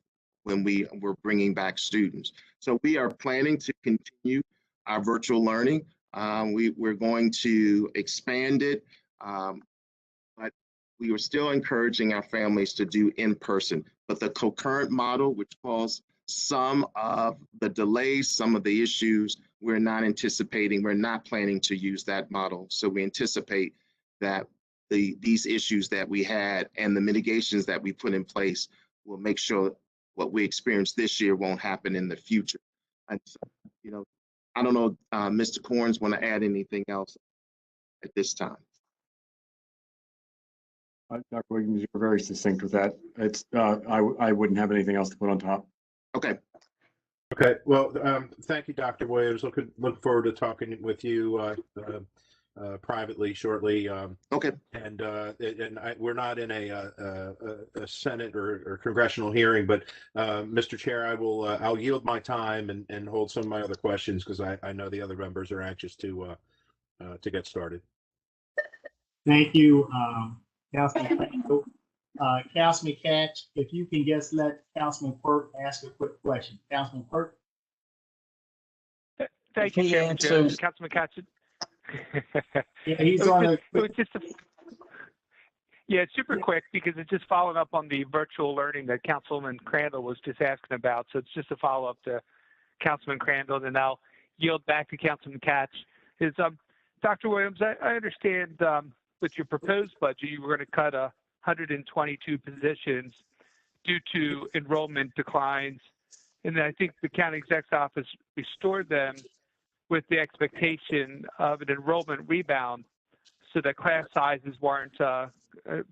Speaker 15: when we were bringing back students. So we are planning to continue our virtual learning. We're going to expand it, but we are still encouraging our families to do in person. But the concurrent model, which caused some of the delays, some of the issues, we're not anticipating, we're not planning to use that model. So we anticipate that these issues that we had and the mitigations that we put in place will make sure what we experienced this year won't happen in the future. And so, you know, I don't know, Mr. Corns want to add anything else at this time?
Speaker 16: Dr. Williams, you're very succinct with that. It's I wouldn't have anything else to put on top.
Speaker 15: Okay.
Speaker 10: Okay. Well, thank you, Dr. Williams. Look forward to talking with you privately shortly.
Speaker 15: Okay.
Speaker 10: And we're not in a Senate or congressional hearing, but Mr. Chair, I'll yield my time and hold some of my other questions because I know the other members are anxious to get started.
Speaker 1: Thank you, Councilman Crandall. Councilman Katz, if you can just let Councilman Quirk ask a quick question. Councilman Quirk.
Speaker 9: Thank you, Chairman Jones. Councilman Katz.
Speaker 1: Yeah, he's on
Speaker 9: yeah, super quick because it's just following up on the virtual learning that Councilman Crandall was just asking about. So it's just a follow up to Councilman Crandall, and I'll yield back to Councilman Katz. Dr. Williams, I understand with your proposed budget, you were going to cut 122 positions due to enrollment declines. And then I think the county exec's office restored them with the expectation of an enrollment rebound so that class sizes weren't going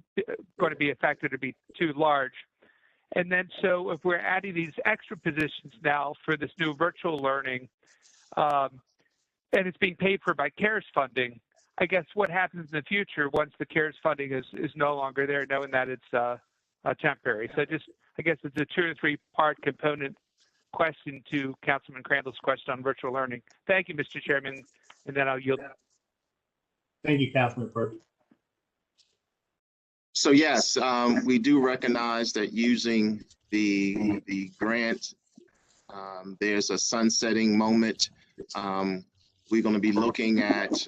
Speaker 9: to be affected to be too large. And then so if we're adding these extra positions now for this new virtual learning, and it's being paid for by CARES funding, I guess what happens in the future once the CARES funding is no longer there, knowing that it's temporary? So just, I guess it's a 2 or 3 part component question to Councilman Crandall's question on virtual learning. Thank you, Mr. Chairman, and then I'll yield.
Speaker 1: Thank you, Councilman Quirk.
Speaker 15: So yes, we do recognize that using the grant, there's a sunsetting moment. We're going to be looking at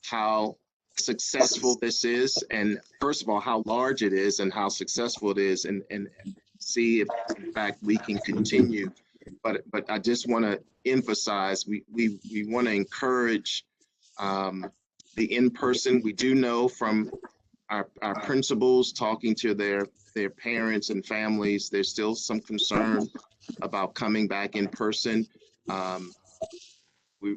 Speaker 15: how successful this is, and first of all, how large it is and how successful it is, and see if in fact we can continue. But I just want to emphasize we want to encourage the in-person. We do know from our principals talking to their parents and families, there's still some concern about coming back in person.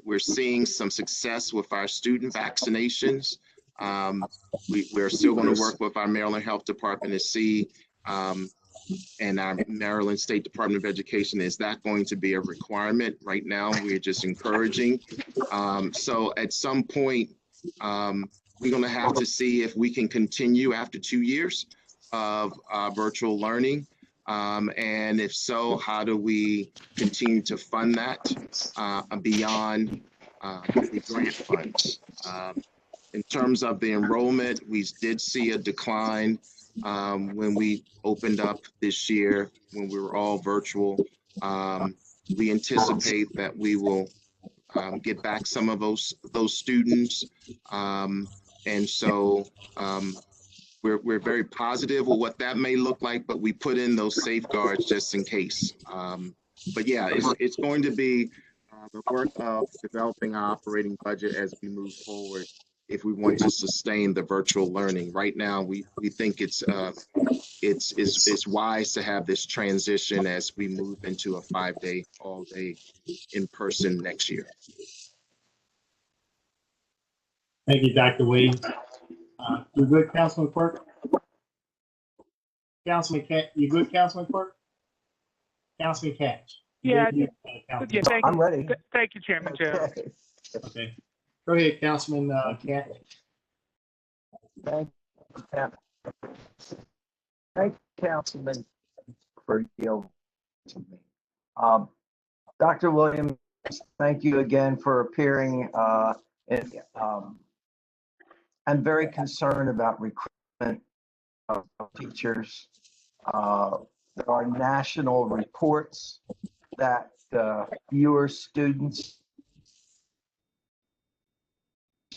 Speaker 15: We're seeing some success with our student vaccinations. We're still going to work with our Maryland Health Department to see, and our Maryland State Department of Education, is that going to be a requirement? Right now, we're just encouraging. So at some point, we're going to have to see if we can continue after 2 years of virtual learning. And if so, how do we continue to fund that beyond the grant funds? In terms of the enrollment, we did see a decline when we opened up this year, when we were all virtual. We anticipate that we will get back some of those students. And so we're very positive of what that may look like, but we put in those safeguards just in case. But yeah, it's going to be the work of developing our operating budget as we move forward if we want to sustain the virtual learning. Right now, we think it's wise to have this transition as we move into a 5-day, all-day in person next year.
Speaker 1: Thank you, Dr. Williams. You good, Councilman Quirk? Councilman Katz, you good, Councilman Quirk? Councilman Katz?
Speaker 9: Yeah,
Speaker 1: yeah,
Speaker 9: thank you.
Speaker 2: I'm ready.
Speaker 9: Thank you, Chairman Jones.
Speaker 1: Okay. Go ahead, Councilman Cantley.
Speaker 13: Thank you, thank you, Councilman, for yielding to me. Dr. Williams, thank you again for appearing. I'm very concerned about recruitment of teachers. There are national reports that fewer students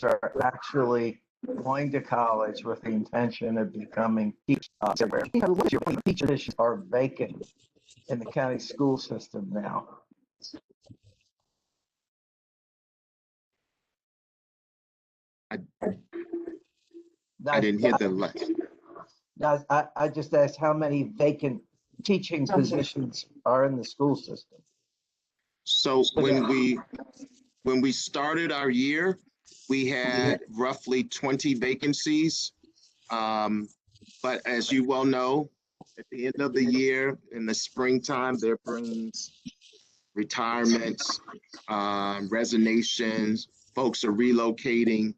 Speaker 13: are actually going to college with the intention of becoming teachers. Teacher positions are vacant in the county school system now.
Speaker 15: I didn't hear the last.
Speaker 13: I just asked how many vacant teaching positions are in the school system.
Speaker 15: So when we started our year, we had roughly 20 vacancies. But as you well know, at the end of the year, in the springtime, there brings retirements, resignations, folks are relocating.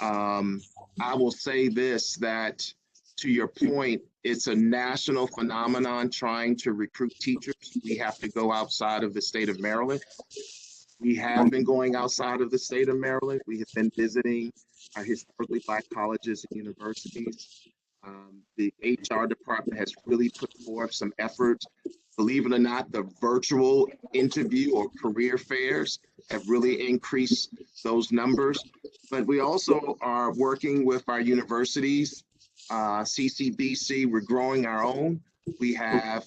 Speaker 15: I will say this, that to your point, it's a national phenomenon trying to recruit teachers. We have to go outside of the state of Maryland. We have been going outside of the state of Maryland. We have been visiting our historically Black colleges and universities. The HR department has really put forth some effort. Believe it or not, the virtual interview or career fairs have really increased those numbers. But we also are working with our universities, CCBC, we're growing our own. We have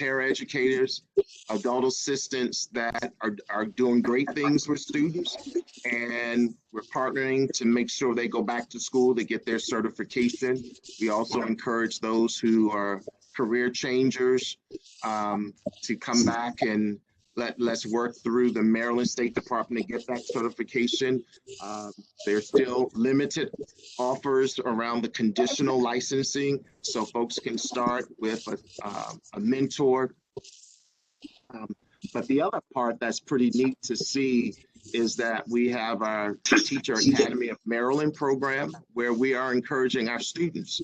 Speaker 15: paraeducators, adult assistants that are doing great things with students. And we're partnering to make sure they go back to school to get their certification. We also encourage those who are career changers to come back and let's work through the Maryland State Department to get that certification. There's still limited offers around the conditional licensing, so folks can start with a mentor. But the other part that's pretty neat to see is that we have our Teacher Academy of Maryland program, where we are encouraging our students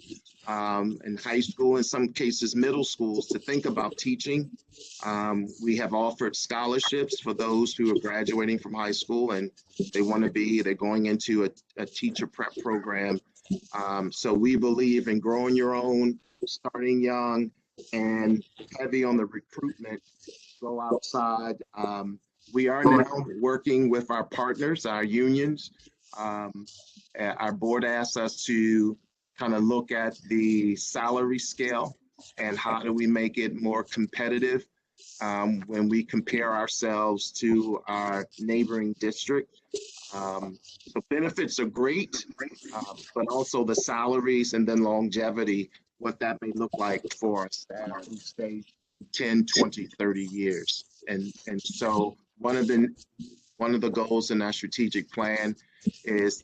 Speaker 15: in high school, in some cases middle schools, to think about teaching. We have offered scholarships for those who are graduating from high school and they're going into a teacher prep program. So we believe in growing your own, starting young, and heavy on the recruitment. Go outside. We are now working with our partners, our unions. Our board asked us to kind of look at the salary scale and how do we make it more competitive when we compare ourselves to our neighboring district. So benefits are great, but also the salaries and then longevity, what that may look like for us who stay 10, 20, 30 years. And so one of the goals in our strategic plan is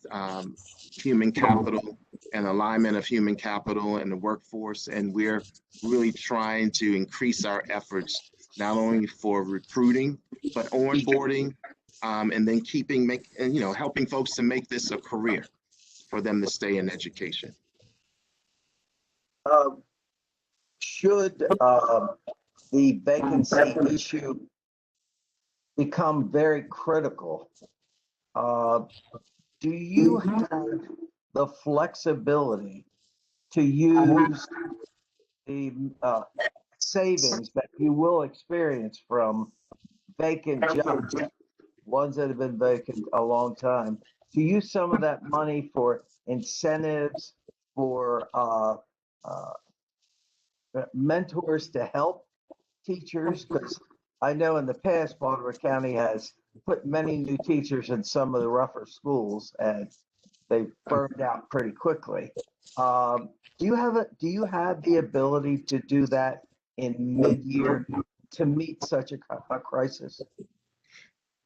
Speaker 15: human capital and alignment of human capital and the workforce. And we're really trying to increase our efforts, not only for recruiting, but onboarding, and then helping folks to make this a career for them to stay in education.
Speaker 13: Should the vacancy issue become very critical, do you have the flexibility to use the savings that you will experience from vacant jobs, ones that have been vacant a long time, to use some of that money for incentives, for mentors to help teachers? Because I know in the past, Baltimore County has put many new teachers in some of the rougher schools and they burned out pretty quickly. Do you have the ability to do that in mid-year to meet such a crisis?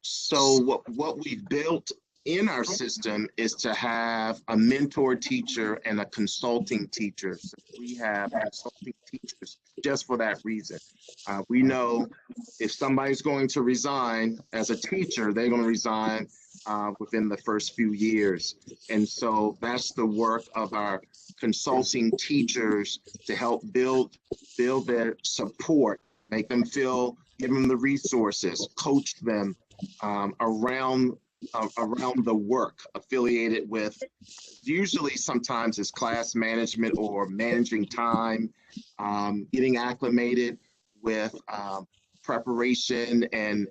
Speaker 15: So what we've built in our system is to have a mentor teacher and a consulting teacher. So we have consulting teachers just for that reason. We know if somebody's going to resign as a teacher, they're going to resign within the first few years. And so that's the work of our consulting teachers to help build their support, make them feel, give them the resources, coach them around the work affiliated with, usually sometimes it's class management or managing time, getting acclimated with preparation and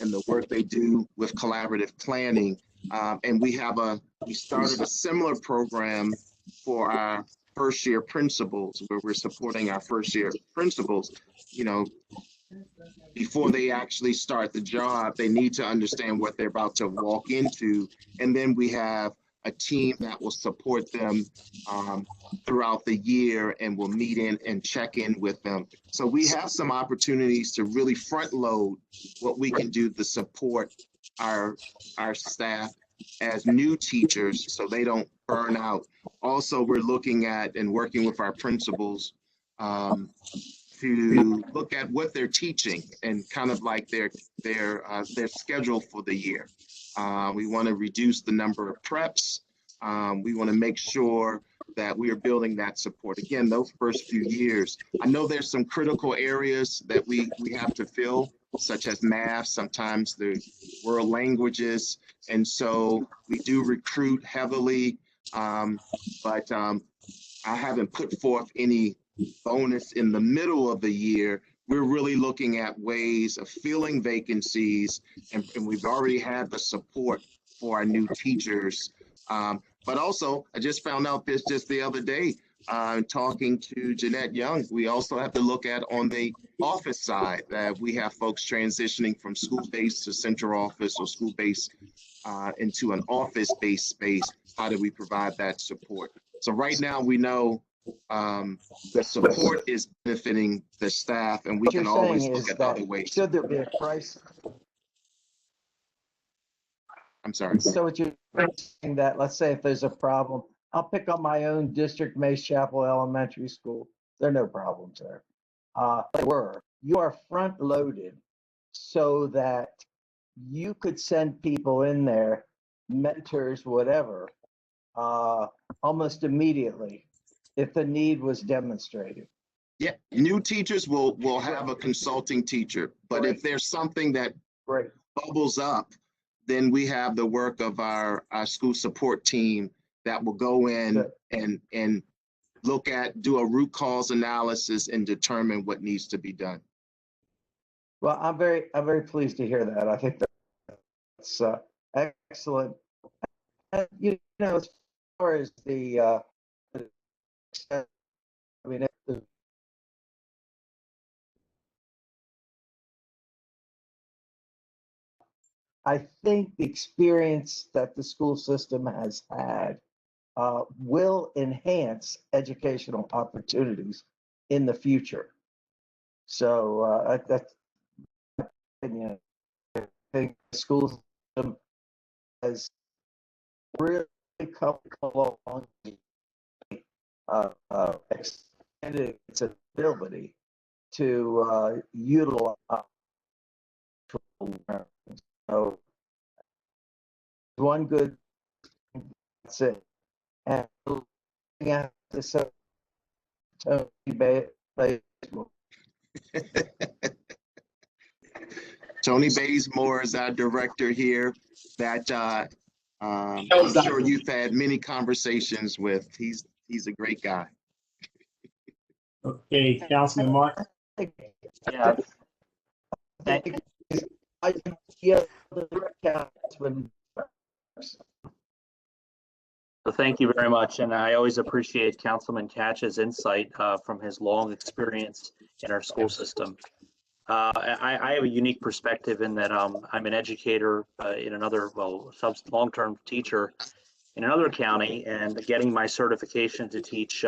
Speaker 15: the work they do with collaborative planning. And we started a similar program for our first year principals, where we're supporting our first year principals. You know, before they actually start the job, they need to understand what they're about to walk into. And then we have a team that will support them throughout the year and will meet in and check in with them. So we have some opportunities to really front load what we can do to support our staff as new teachers so they don't burn out. Also, we're looking at and working with our principals to look at what they're teaching and kind of like their schedule for the year. We want to reduce the number of preps. We want to make sure that we are building that support. Again, those first few years, I know there's some critical areas that we have to fill, such as math, sometimes the world languages. And so we do recruit heavily, but I haven't put forth any bonus in the middle of the year. We're really looking at ways of filling vacancies, and we've already had the support for our new teachers. But also, I just found out this just the other day, talking to Jeanette Young, we also have to look at on the office side that we have folks transitioning from school-based to central office or school-based into an office-based space. How do we provide that support? So right now we know the support is benefiting the staff, and we
Speaker 13: What
Speaker 15: can
Speaker 13: you're
Speaker 15: always
Speaker 13: saying
Speaker 15: look
Speaker 13: is
Speaker 15: at
Speaker 13: that
Speaker 15: other ways.
Speaker 13: should there be a crisis?
Speaker 15: I'm sorry.
Speaker 13: So what you're saying that, let's say if there's a problem, I'll pick up my own district, Mace Chapel Elementary School. There are no problems there. You are front loaded so that you could send people in there, mentors, whatever, almost immediately if the need was demonstrated.
Speaker 15: Yeah, new teachers will have a consulting teacher, but if there's something that bubbles up, then we have the work of our school support team that will go in and look at, do a root cause analysis and determine what needs to be done.
Speaker 13: Well, I'm very pleased to hear that. I think that's excellent. And, you know, as far as the I mean, I think the experience that the school system has had will enhance educational opportunities in the future. So that's my opinion. I think the school system has really come along, extended its ability to utilize. So one good, that's it. And looking at this, Tony Bazemore.
Speaker 15: Tony Bazemore is our director here that I'm sure you've had many conversations with. He's a great guy.
Speaker 1: Okay, Councilman Martin.
Speaker 3: Yeah. So thank you very much, and I always appreciate Councilman Catch's insight from his long experience in our school system. I have a unique perspective in that I'm an educator in another, long-term teacher in another county, and getting my certification to teach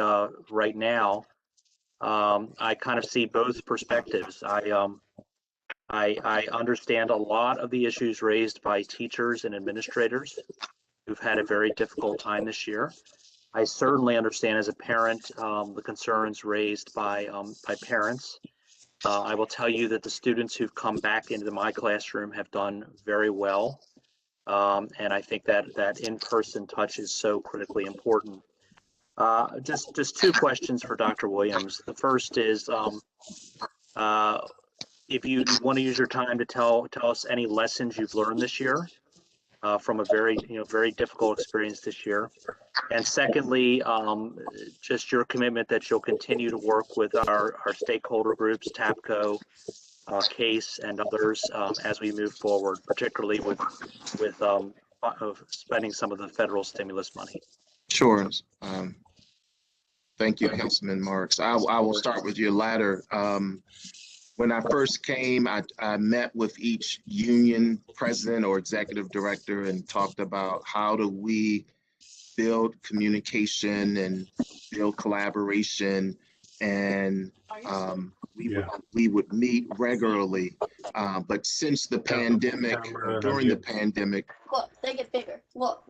Speaker 3: right now. I kind of see both perspectives. I understand a lot of the issues raised by teachers and administrators who've had a very difficult time this year. I certainly understand as a parent the concerns raised by parents. I will tell you that the students who've come back into my classroom have done very well. And I think that in-person touch is so critically important. Just two questions for Dr. Williams. The first is, if you want to use your time to tell us any lessons you've learned this year from a very difficult experience this year. And secondly, just your commitment that you'll continue to work with our stakeholder groups, TAPCO, CASE, and others as we move forward, particularly with spending some of the federal stimulus money.
Speaker 15: Sure. Thank you, Councilman Marks. I will start with your latter. When I first came, I met with each union president or executive director and talked about how do we build communication and build collaboration, and we would meet regularly. But since the pandemic, during the pandemic,
Speaker 17: Look, they get bigger. Look.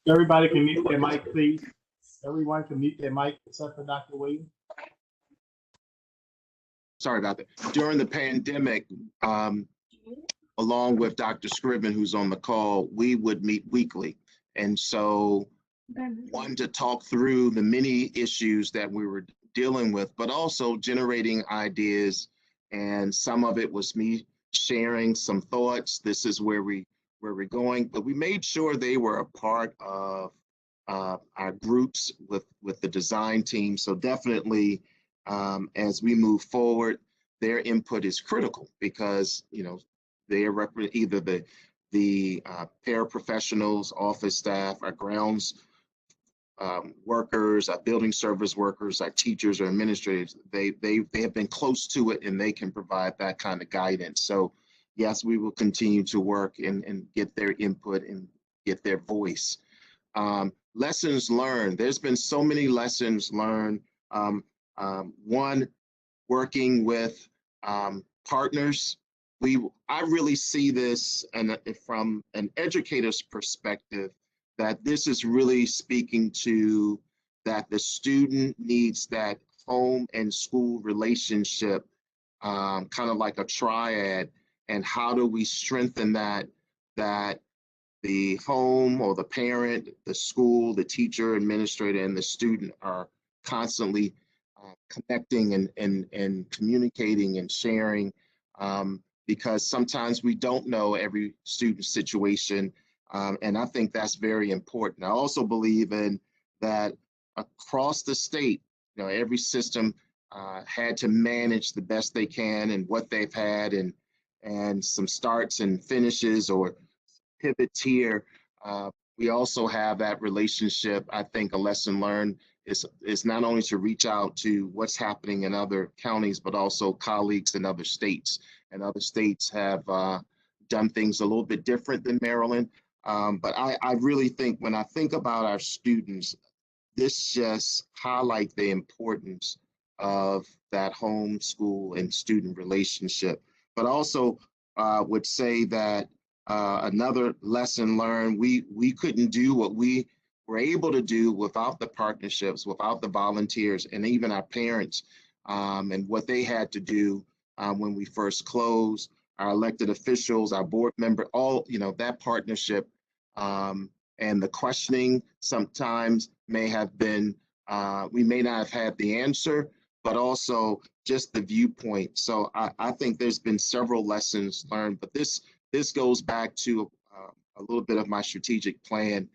Speaker 1: Everybody can mute their mic, please. Everyone can mute their mic except for Dr. Williams.
Speaker 15: Sorry about that. During the pandemic, along with Dr. Scriven, who's on the call, we would meet weekly. And so one, to talk through the many issues that we were dealing with, but also generating ideas. And some of it was me sharing some thoughts. This is where we're going, but we made sure they were a part of our groups with the design team. So definitely, as we move forward, their input is critical because, they represent either the paraprofessionals, office staff, our grounds workers, our building service workers, our teachers or administrators. They have been close to it and they can provide that kind of guidance. So yes, we will continue to work and get their input and get their voice. Lessons learned. There's been so many lessons learned. One, working with partners. I really see this from an educator's perspective, that this is really speaking to that the student needs that home and school relationship, kind of like a triad, and how do we strengthen that the home or the parent, the school, the teacher, administrator, and the student are constantly connecting and communicating and sharing, because sometimes we don't know every student's situation. And I think that's very important. I also believe in that across the state, every system had to manage the best they can and what they've had, and some starts and finishes or pivots here. We also have that relationship. I think a lesson learned is not only to reach out to what's happening in other counties, but also colleagues in other states. And other states have done things a little bit different than Maryland. But I really think when I think about our students, this just highlights the importance of that home, school, and student relationship. But also would say that another lesson learned, we couldn't do what we were able to do without the partnerships, without the volunteers, and even our parents, and what they had to do when we first closed, our elected officials, our board member, all, that partnership, and the questioning sometimes may have been, we may not have had the answer, but also just the viewpoint. So I think there's been several lessons learned, but this goes back to a little bit of my strategic plan,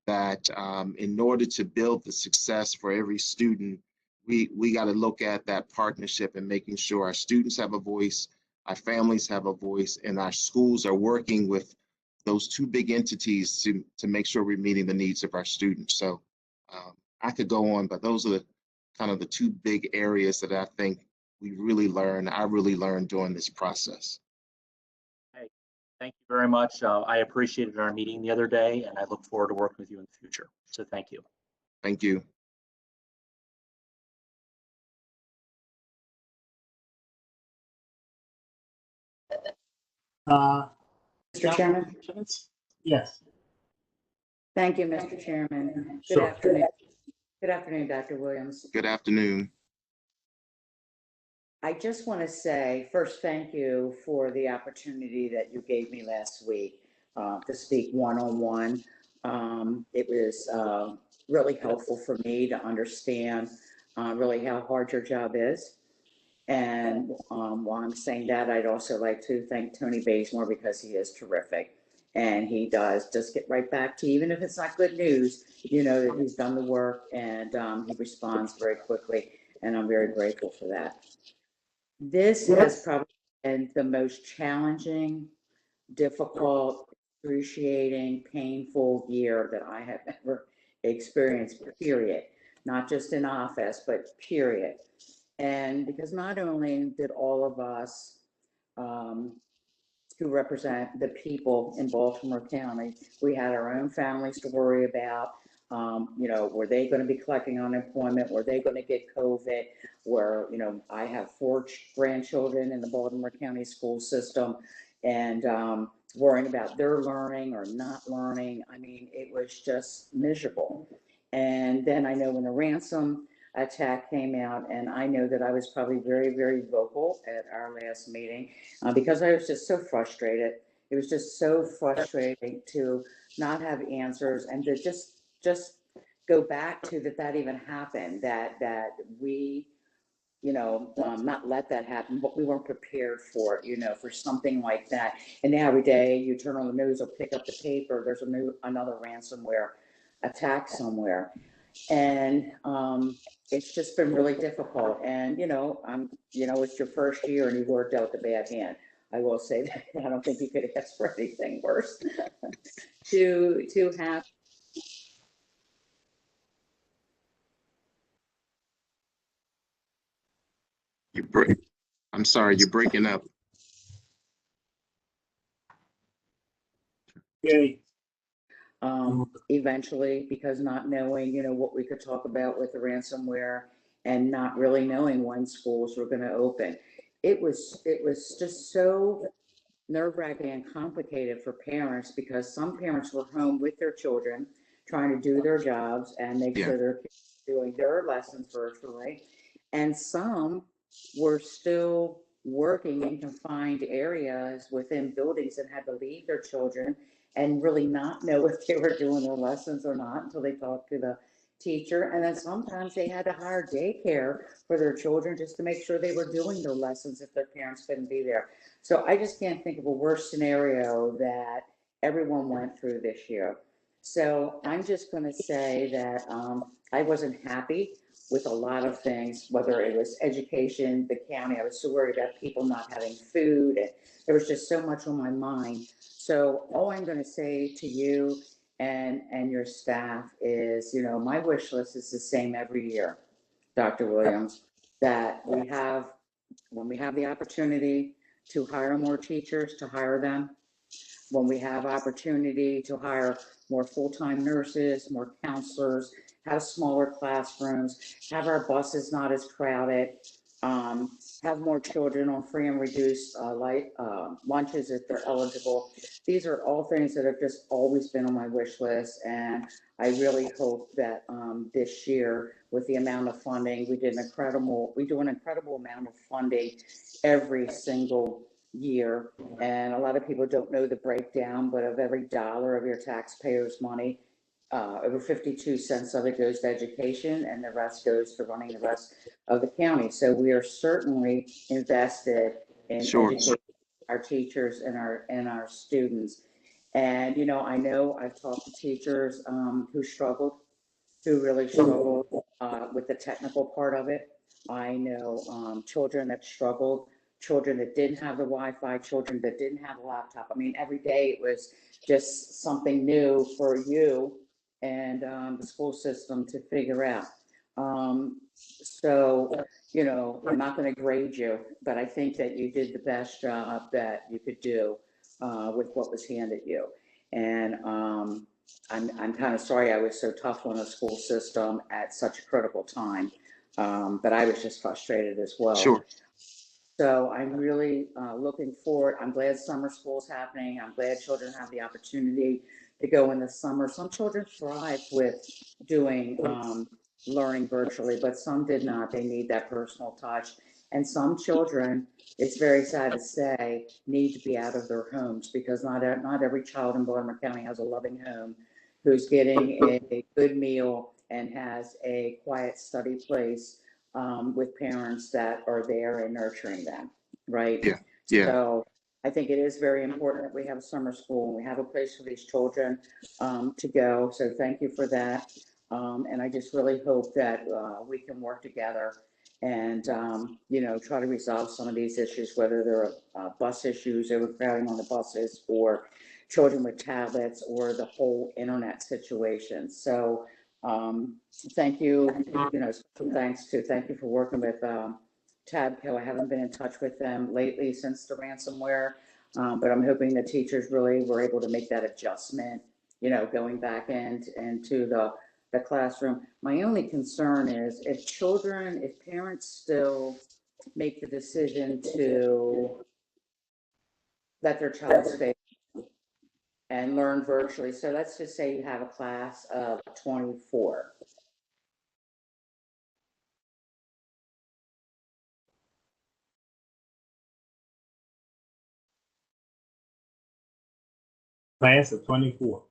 Speaker 15: that in order to build the success for every student, we got to look at that partnership and making sure our students have a voice, our families have a voice, and our schools are working with those two big entities to make sure we're meeting the needs of our students. So I could go on, but those are kind of the two big areas that I think I really learned during this process.
Speaker 3: Hey, thank you very much. I appreciated our meeting the other day, and I look forward to working with you in the future. So thank you.
Speaker 15: Thank you.
Speaker 7: Mr. Chairman?
Speaker 1: Yes.
Speaker 7: Thank you, Mr. Chairman. Good
Speaker 15: Sure.
Speaker 7: afternoon. Good afternoon, Dr. Williams.
Speaker 15: Good afternoon.
Speaker 7: I just want to say, first, thank you for the opportunity that you gave me last week to speak one-on-one. It was really helpful for me to understand really how hard your job is. And while I'm saying that, I'd also like to thank Tony Bazemore because he is terrific. And he does just get right back to you, even if it's not good news, you know that he's done the work and he responds very quickly. And I'm very grateful for that. This has probably been the most challenging, difficult, excruciating, painful year that I have ever experienced, period. Not just in office, but period. And because not only did all of us who represent the people in Baltimore County, we had our own families to worry about. You know, were they going to be collecting unemployment? Were they going to get COVID? Where, you know, I have 4 grandchildren in the Baltimore County school system, and worrying about their learning or not learning. I mean, it was just miserable. And then I know when the ransom attack came out, and I know that I was probably very, very vocal at our last meeting because I was just so frustrated. It was just so frustrating to not have answers and to just go back to that even happened, that we, you know, not let that happen, but we weren't prepared for it, you know, for something like that. And now every day you turn on the news or pick up the paper, there's another ransomware attack somewhere. And it's just been really difficult. And, you know, it's your first year and you were dealt a bad hand. I will say that I don't think you could ask for anything worse to have.
Speaker 15: I'm sorry, you're breaking up.
Speaker 1: Okay.
Speaker 7: Eventually, because not knowing, you know, what we could talk about with the ransomware and not really knowing when schools were going to open. It was just so nerve-wracking and complicated for parents because some parents were home with their children trying to do their jobs and make sure their kids were doing their lessons virtually. And some were still working in confined areas within buildings and had to leave their children and really not know if they were doing their lessons or not until they talked to the teacher. And then sometimes they had to hire daycare for their children just to make sure they were doing their lessons if their parents couldn't be there. So I just can't think of a worse scenario that everyone went through this year. So I'm just going to say that I wasn't happy with a lot of things, whether it was education, the county. I was so worried about people not having food, and there was just so much on my mind. So all I'm going to say to you and your staff is, you know, my wish list is the same every year, Dr. Williams, that we have, when we have the opportunity to hire more teachers, to hire them, when we have opportunity to hire more full-time nurses, more counselors, have smaller classrooms, have our buses not as crowded, have more children on free and reduced lunches if they're eligible. These are all things that have just always been on my wish list, and I really hope that this year, with the amount of funding, we do an incredible amount of funding every single year. And a lot of people don't know the breakdown, but of every dollar of your taxpayers' money, over 52 cents of it goes to education, and the rest goes to running the rest of the county. So we are certainly invested in educating our teachers and our students. And, you know I've talked to teachers who really struggled with the technical part of it. I know children that struggled, children that didn't have the Wi-Fi, children that didn't have a laptop. I mean, every day it was just something new for you and the school system to figure out. So, you know, I'm not going to grade you, but I think that you did the best job that you could do with what was handed you. And I'm kind of sorry I was so tough on the school system at such a critical time, but I was just frustrated as well.
Speaker 15: Sure.
Speaker 7: So I'm really looking forward. I'm glad summer school's happening. I'm glad children have the opportunity to go in the summer. Some children thrive with doing learning virtually, but some did not. They need that personal touch. And some children, it's very sad to say, need to be out of their homes because not every child in Baltimore County has a loving home who's getting a good meal and has a quiet study place with parents that are there and nurturing them, right?
Speaker 15: Yeah, yeah.
Speaker 7: So I think it is very important that we have a summer school and we have a place for these children to go. So thank you for that. And I just really hope that we can work together and, try to resolve some of these issues, whether they're bus issues, overcrowding on the buses, or children with tablets, or the whole internet situation. So thank you, thank you for working with Tabco. I haven't been in touch with them lately since the ransomware, but I'm hoping the teachers really were able to make that adjustment, going back into the classroom. My only concern is if parents still make the decision to let their child stay and learn virtually. So let's just say you have a class of 24.
Speaker 1: Class of 24.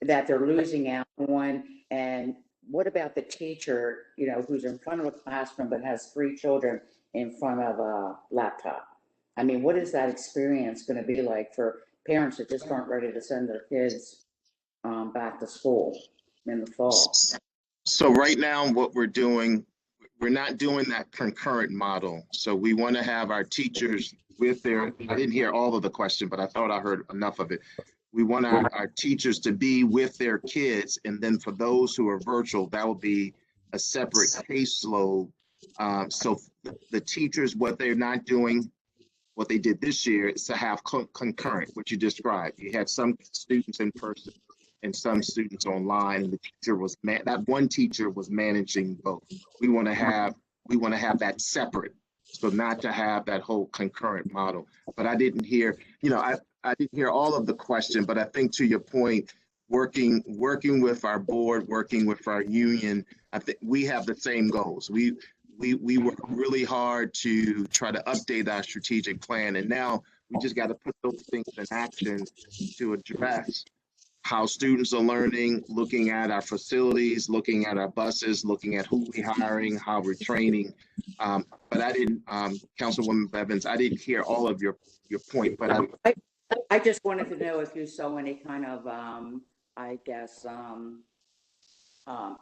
Speaker 7: That they're losing out on. And what about the teacher, who's in front of a classroom but has 3 children in front of a laptop? I mean, what is that experience going to be like for parents that just aren't ready to send their kids back to school in the fall?
Speaker 15: So right now, what we're doing, we're not doing that concurrent model. So we want to have our teachers with their, I didn't hear all of the question, but I thought I heard enough of it. We want our teachers to be with their kids. And then for those who are virtual, that will be a separate caseload. So the teachers, what they're not doing, what they did this year is to have concurrent, what you described. You had some students in person and some students online, and the teacher was, that one teacher was managing both. We want to have that separate. So not to have that whole concurrent model. But I didn't hear, I didn't hear all of the question, but I think to your point, working with our board, working with our union, I think we have the same goals. We work really hard to try to update our strategic plan, and now we just got to put those things in action to address how students are learning, looking at our facilities, looking at our buses, looking at who we're hiring, how we're training. But I didn't, Councilwoman Bevins, I didn't hear all of your point, but
Speaker 7: I just wanted to know if you saw any kind of,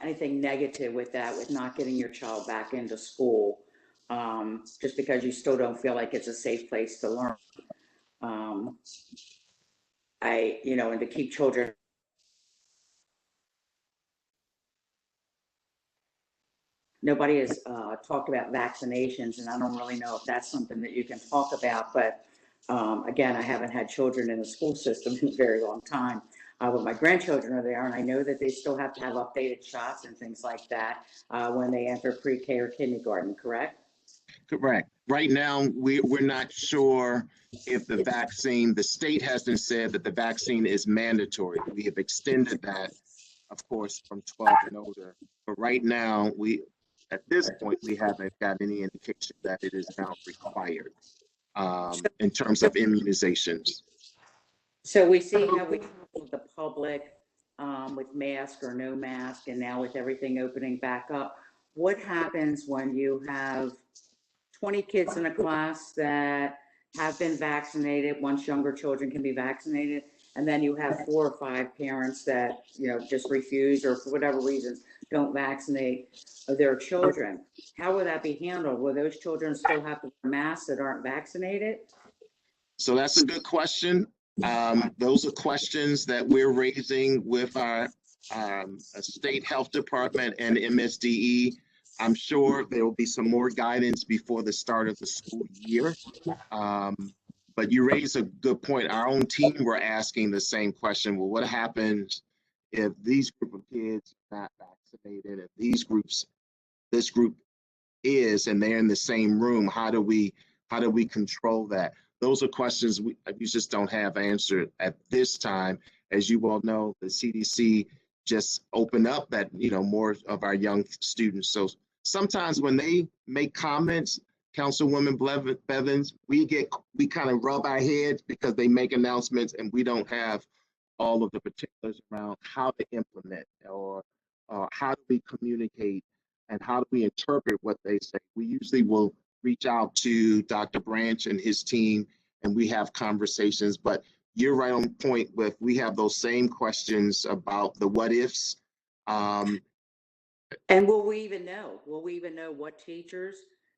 Speaker 7: anything negative with that, with not getting your child back into school, just because you still don't feel like it's a safe place to learn. And to keep children. Nobody has talked about vaccinations, and I don't really know if that's something that you can talk about, but again, I haven't had children in the school system in a very long time. But my grandchildren are there, and I know that they still have to have updated shots and things like that when they enter pre-K or kindergarten, correct?
Speaker 15: Correct. Right now, we're not sure if the vaccine, the state hasn't said that the vaccine is mandatory. We have extended that, of course, from 12 and older. But right now, at this point, we haven't got any indication that it is now required in terms of immunizations.
Speaker 7: So we see how we told the public with mask or no mask, and now with everything opening back up. What happens when you have 20 kids in a class that have been vaccinated, once younger children can be vaccinated, and then you have 4 or 5 parents that, just refuse or for whatever reasons don't vaccinate their children? How will that be handled? Will those children still have to wear masks that aren't vaccinated?
Speaker 15: So that's a good question. Those are questions that we're raising with our state health department and MSDE. I'm sure there will be some more guidance before the start of the school year. But you raise a good point. Our own team were asking the same question. Well, what happens if these group of kids are not vaccinated, if this group is, and they're in the same room, how do we control that? Those are questions we just don't have answered at this time. As you all know, the CDC just opened up that, more of our young students. So sometimes when they make comments, Councilwoman Bevins, we kind of rub our heads because they make announcements and we don't have all of the particulars around how to implement or how do we communicate and how do we interpret what they say. We usually will reach out to Dr. Branch and his team and we have conversations, but you're right on point with, we have those same questions about the what ifs.
Speaker 7: And will we even know? Will we even know what teachers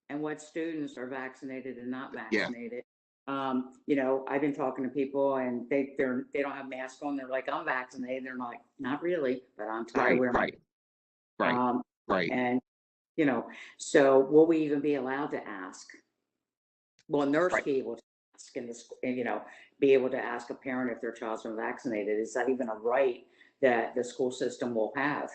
Speaker 7: and what students are vaccinated and not vaccinated? You know, I've been talking to people and they don't have masks on. They're like, I'm vaccinated. They're like, not really, but I'm tired of wearing
Speaker 15: Right.
Speaker 7: And, you know, so will we even be allowed to ask? Will a nurse be able to ask in this, you know, be able to ask a parent if their child's been vaccinated? Is that even a right that the school system will have?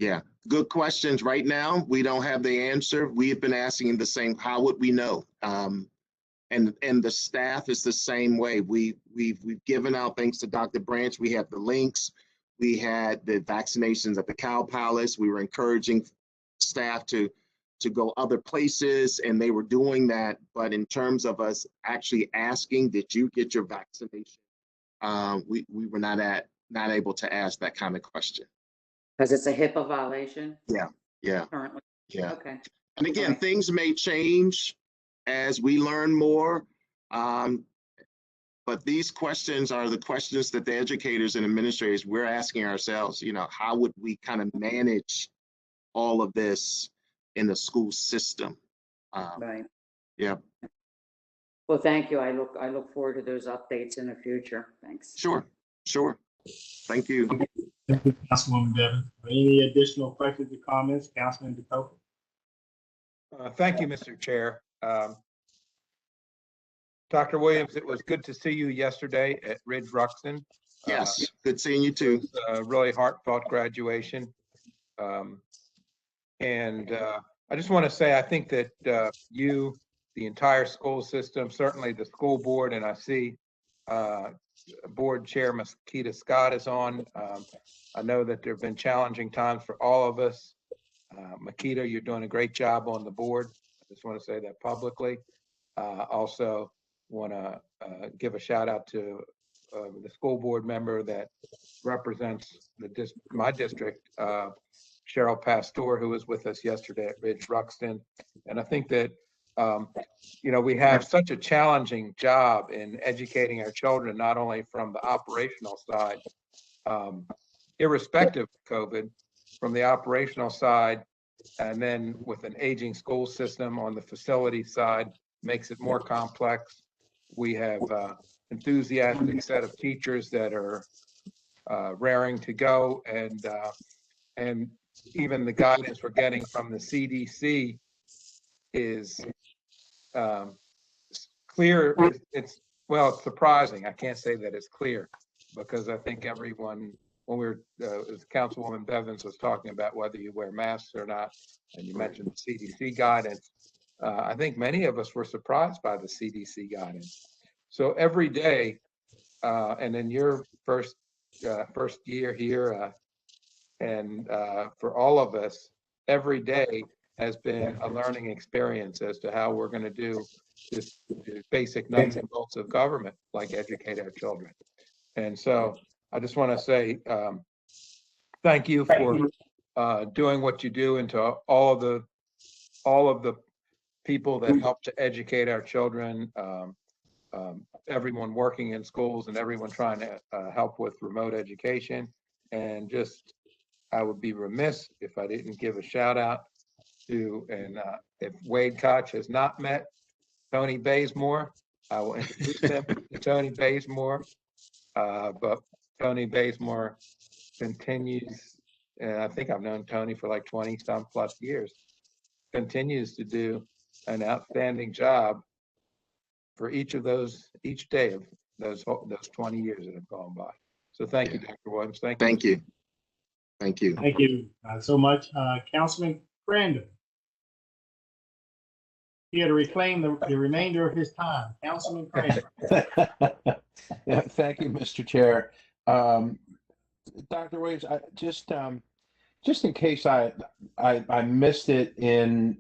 Speaker 15: Yeah, good questions. Right now, we don't have the answer. We've been asking the same, how would we know? And the staff is the same way. We've given out, thanks to Dr. Branch, we have the links. We had the vaccinations at the Cow Palace. We were encouraging staff to go other places, and they were doing that. But in terms of us actually asking, did you get your vaccination? We were not able to ask that kind of question.
Speaker 7: Because it's a HIPAA violation?
Speaker 15: Yeah.
Speaker 7: Currently?
Speaker 15: Yeah.
Speaker 7: Okay.
Speaker 15: And again, things may change as we learn more. But these questions are the questions that the educators and administrators, we're asking ourselves, you know, how would we kind of manage all of this in the school system?
Speaker 7: Right.
Speaker 15: Yeah.
Speaker 7: Well, thank you. I look forward to those updates in the future. Thanks.
Speaker 15: Sure. Thank you.
Speaker 1: Thank you, Councilwoman Bevins. Any additional questions or comments, Councilman Dakota?
Speaker 12: Thank you, Mr. Chair. Dr. Williams, it was good to see you yesterday at Ridge Ruxton.
Speaker 15: Yes, good seeing you too.
Speaker 12: A really heartfelt graduation. And I just want to say, I think that you, the entire school system, certainly the school board, and I see Board Chair Makita Scott is on. I know that there have been challenging times for all of us. Makita, you're doing a great job on the board. I just want to say that publicly. Also want to give a shout out to the school board member that represents my district, Cheryl Pastor, who was with us yesterday at Ridge Ruxton. And I think that, you know, we have such a challenging job in educating our children, not only from the operational side, irrespective of COVID, from the operational side, and then with an aging school system on the facility side, makes it more complex. We have enthusiastic set of teachers that are raring to go, and even the guidance we're getting from the CDC is clear. It's surprising. I can't say that it's clear because I think everyone, when we were, as Councilwoman Bevins was talking about whether you wear masks or not, and you mentioned the CDC guidance, I think many of us were surprised by the CDC guidance. So every day, and in your first year here, and for all of us, every day has been a learning experience as to how we're going to do this basic nuts and bolts of government, like educate our children. And so I just want to say thank you for doing what you do, and to all of the people that help to educate our children, everyone working in schools and everyone trying to help with remote education. And just, I would be remiss if I didn't give a shout out to, and if Wade Koch has not met Tony Bazemore, I will introduce him to Tony Bazemore. But Tony Bazemore continues, and I think I've known Tony for like 20 some plus years, continues to do an outstanding job for each day of those 20 years that have gone by. So thank you, Dr. Williams.
Speaker 15: Thank you.
Speaker 1: Thank you so much. Councilman Crandall. Here to reclaim the remainder of his time. Councilman Crandall.
Speaker 10: Thank you, Mr. Chair. Dr. Williams, I just, Just in case I missed it in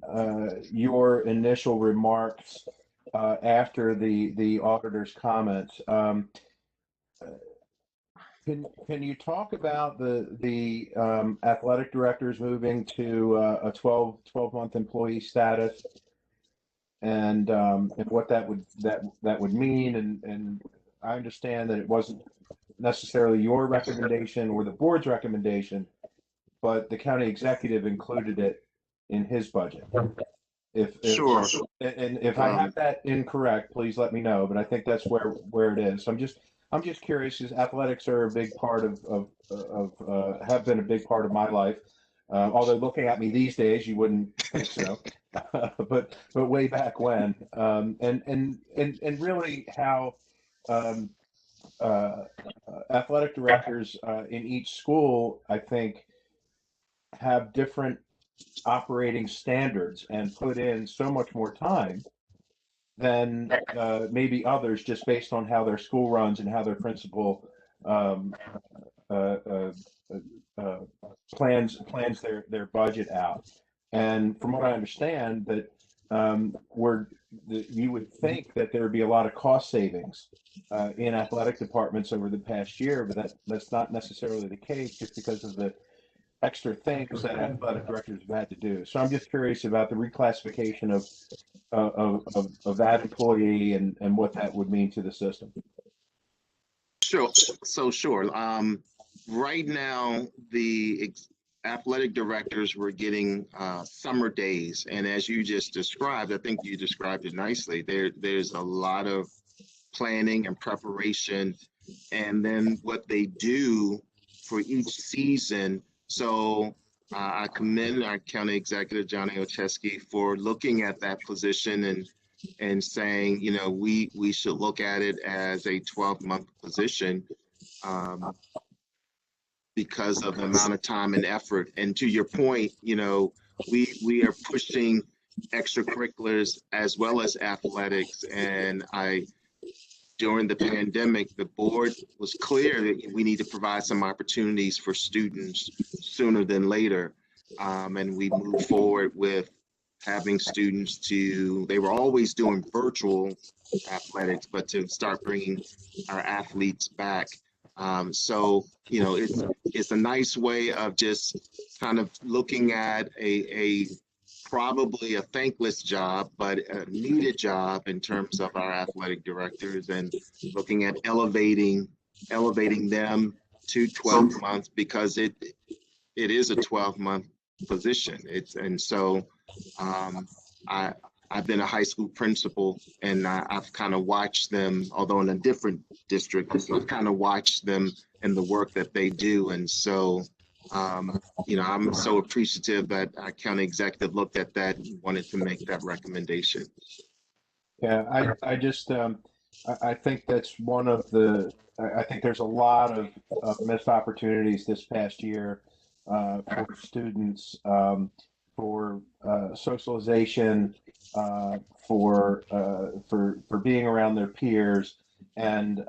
Speaker 10: your initial remarks after the auditor's comments. Can you talk about the athletic directors moving to a 12-month employee status and what that would mean? And I understand that it wasn't necessarily your recommendation or the board's recommendation, but the county executive included it in his budget.
Speaker 15: Sure.
Speaker 10: And if I have that incorrect, please let me know. But I think that's where it is. So I'm just curious, because athletics are a big part of have been a big part of my life. Although looking at me these days, you wouldn't think so. but way back when, and really how athletic directors in each school, I think, have different operating standards and put in so much more time than maybe others, just based on how their school runs and how their principal plans their budget out. And from what I understand, that you would think that there would be a lot of cost savings in athletic departments over the past year, but that's not necessarily the case, just because of the extra things that athletic directors have had to do. So I'm just curious about the reclassification of that employee and what that would mean to the system.
Speaker 15: Sure. So sure. Right now, the athletic directors were getting summer days, and as you just described, I think you described it nicely. There's a lot of planning and preparation, and then what they do for each season. So I commend our county executive, Johnny Olszewski, for looking at that position and saying, you know, we should look at it as a 12-month position because of the amount of time and effort. And to your point, you know, we are pushing extracurriculars as well as athletics. And during the pandemic, the board was clear that we need to provide some opportunities for students sooner than later. And we moved forward with having students they were always doing virtual athletics, but to start bringing our athletes back. So, you know, it's a nice way of just kind of looking at probably a thankless job, but a needed job in terms of our athletic directors, and looking at elevating them to 12 months, because it is a 12-month position. I've been a high school principal, and I've kind of watched them, although in a different district, I've kind of watched them and the work that they do. And so, you know, I'm so appreciative that our county executive looked at that and wanted to make that recommendation.
Speaker 10: Yeah, I just, I think that's one of I think there's a lot of missed opportunities this past year for students, for socialization, for being around their peers. And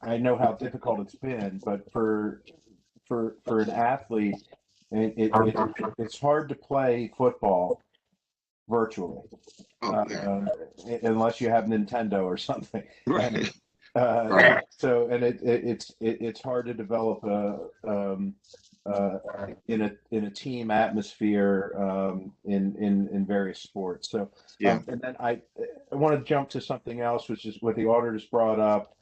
Speaker 10: I know how difficult it's been, but for an athlete, it's hard to play football virtually, unless you have Nintendo or something.
Speaker 15: Right.
Speaker 10: Right. So, and it's hard to develop in a team atmosphere in various sports. So,
Speaker 15: yeah.
Speaker 10: And then I want to jump to something else, which is what the auditors brought up.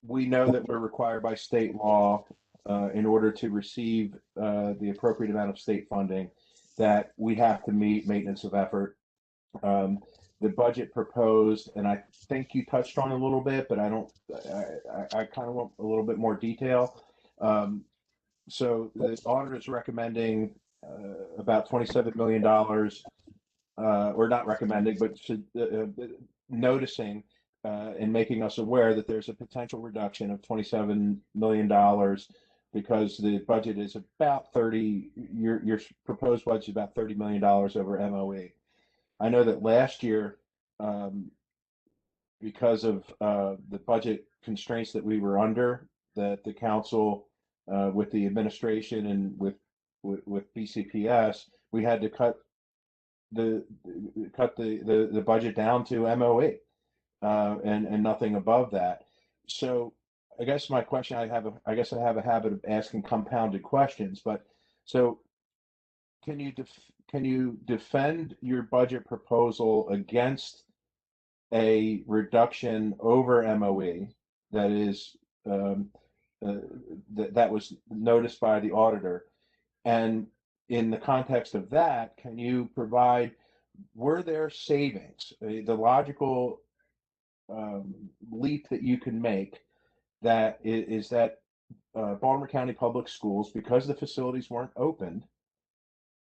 Speaker 10: We know that we're required by state law, in order to receive the appropriate amount of state funding, that we have to meet maintenance of effort. The budget proposed, and I think you touched on it a little bit, but I kind of want a little bit more detail. So the auditor is recommending about $27 million, or not recommending, but noticing and making us aware that there's a potential reduction of $27 million, because the budget is about your proposed budget is about $30 million over MOE. I know that last year, because of the budget constraints that we were under, that the council with the administration and with BCPS, we had to cut the budget down to MOE, and nothing above that. So I guess my question, I guess I have a habit of asking compounded questions, but so can you defend your budget proposal against a reduction over MOE that is that was noticed by the auditor? And in the context of that, can you provide, were there savings? The logical leap that you can make that is that Baltimore County Public Schools, because the facilities weren't opened,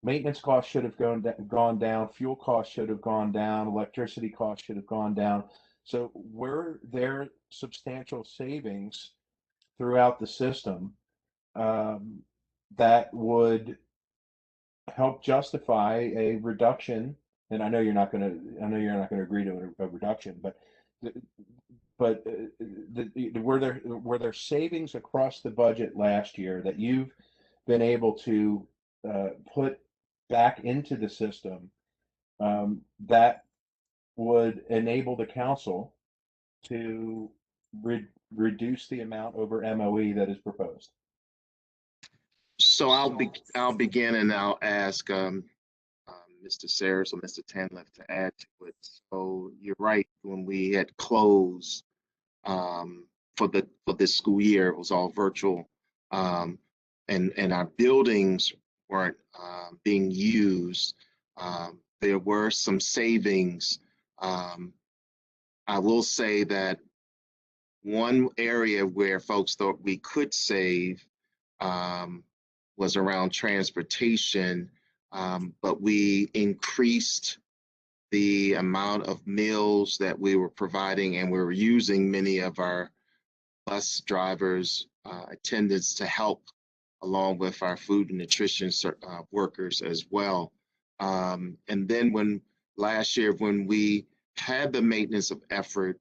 Speaker 10: maintenance costs should have gone down, fuel costs should have gone down, electricity costs should have gone down. So were there substantial savings throughout the system that would help justify a reduction? And I know you're not going to agree to a reduction, but were there savings across the budget last year that you've been able to put back into the system that would enable the council to reduce the amount over MOE that is proposed?
Speaker 15: So I'll begin and I'll ask Mr. Sayers or Mr. Tanliff to add to it. So you're right. When we had closed for this school year, it was all virtual, and our buildings weren't being used. There were some savings. I will say that one area where folks thought we could save was around transportation, but we increased the amount of meals that we were providing, and we were using many of our bus drivers, attendants to help along with our food and nutrition workers as well. And then last year, when we had the maintenance of effort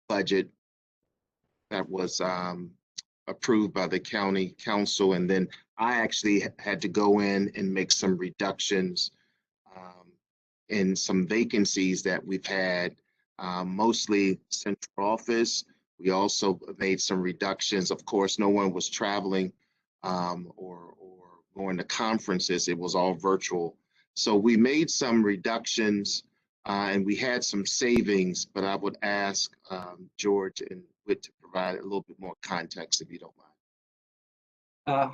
Speaker 15: budget that was approved by the county council, and then I actually had to go in and make some reductions in some vacancies that we've had, mostly central office. We also made some reductions. Of course, no one was traveling or going to conferences. It was all virtual. So we made some reductions and we had some savings, but I would ask George and Whit to provide a little bit more context, if you don't mind.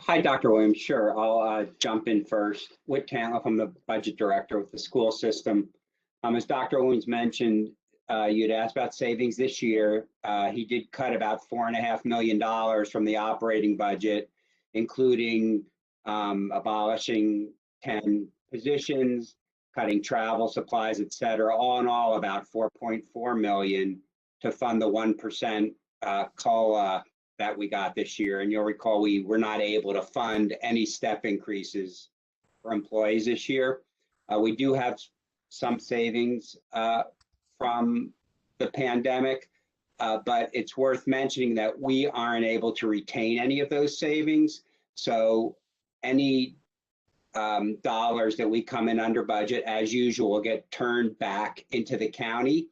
Speaker 18: Hi, Dr. Williams. Sure, I'll jump in first. Whit Tanliff, I'm the budget director with the school system. As Dr. Williams mentioned, you'd asked about savings this year. He did cut about $4.5 million from the operating budget, including abolishing 10 positions, cutting travel, supplies, et cetera. All in all, about $4.4 million to fund the 1% COLA that we got this year. And you'll recall we were not able to fund any step increases for employees this year. We do have some savings from the pandemic, but it's worth mentioning that we aren't able to retain any of those savings. So any dollars that we come in under budget, as usual, will get turned back into the county.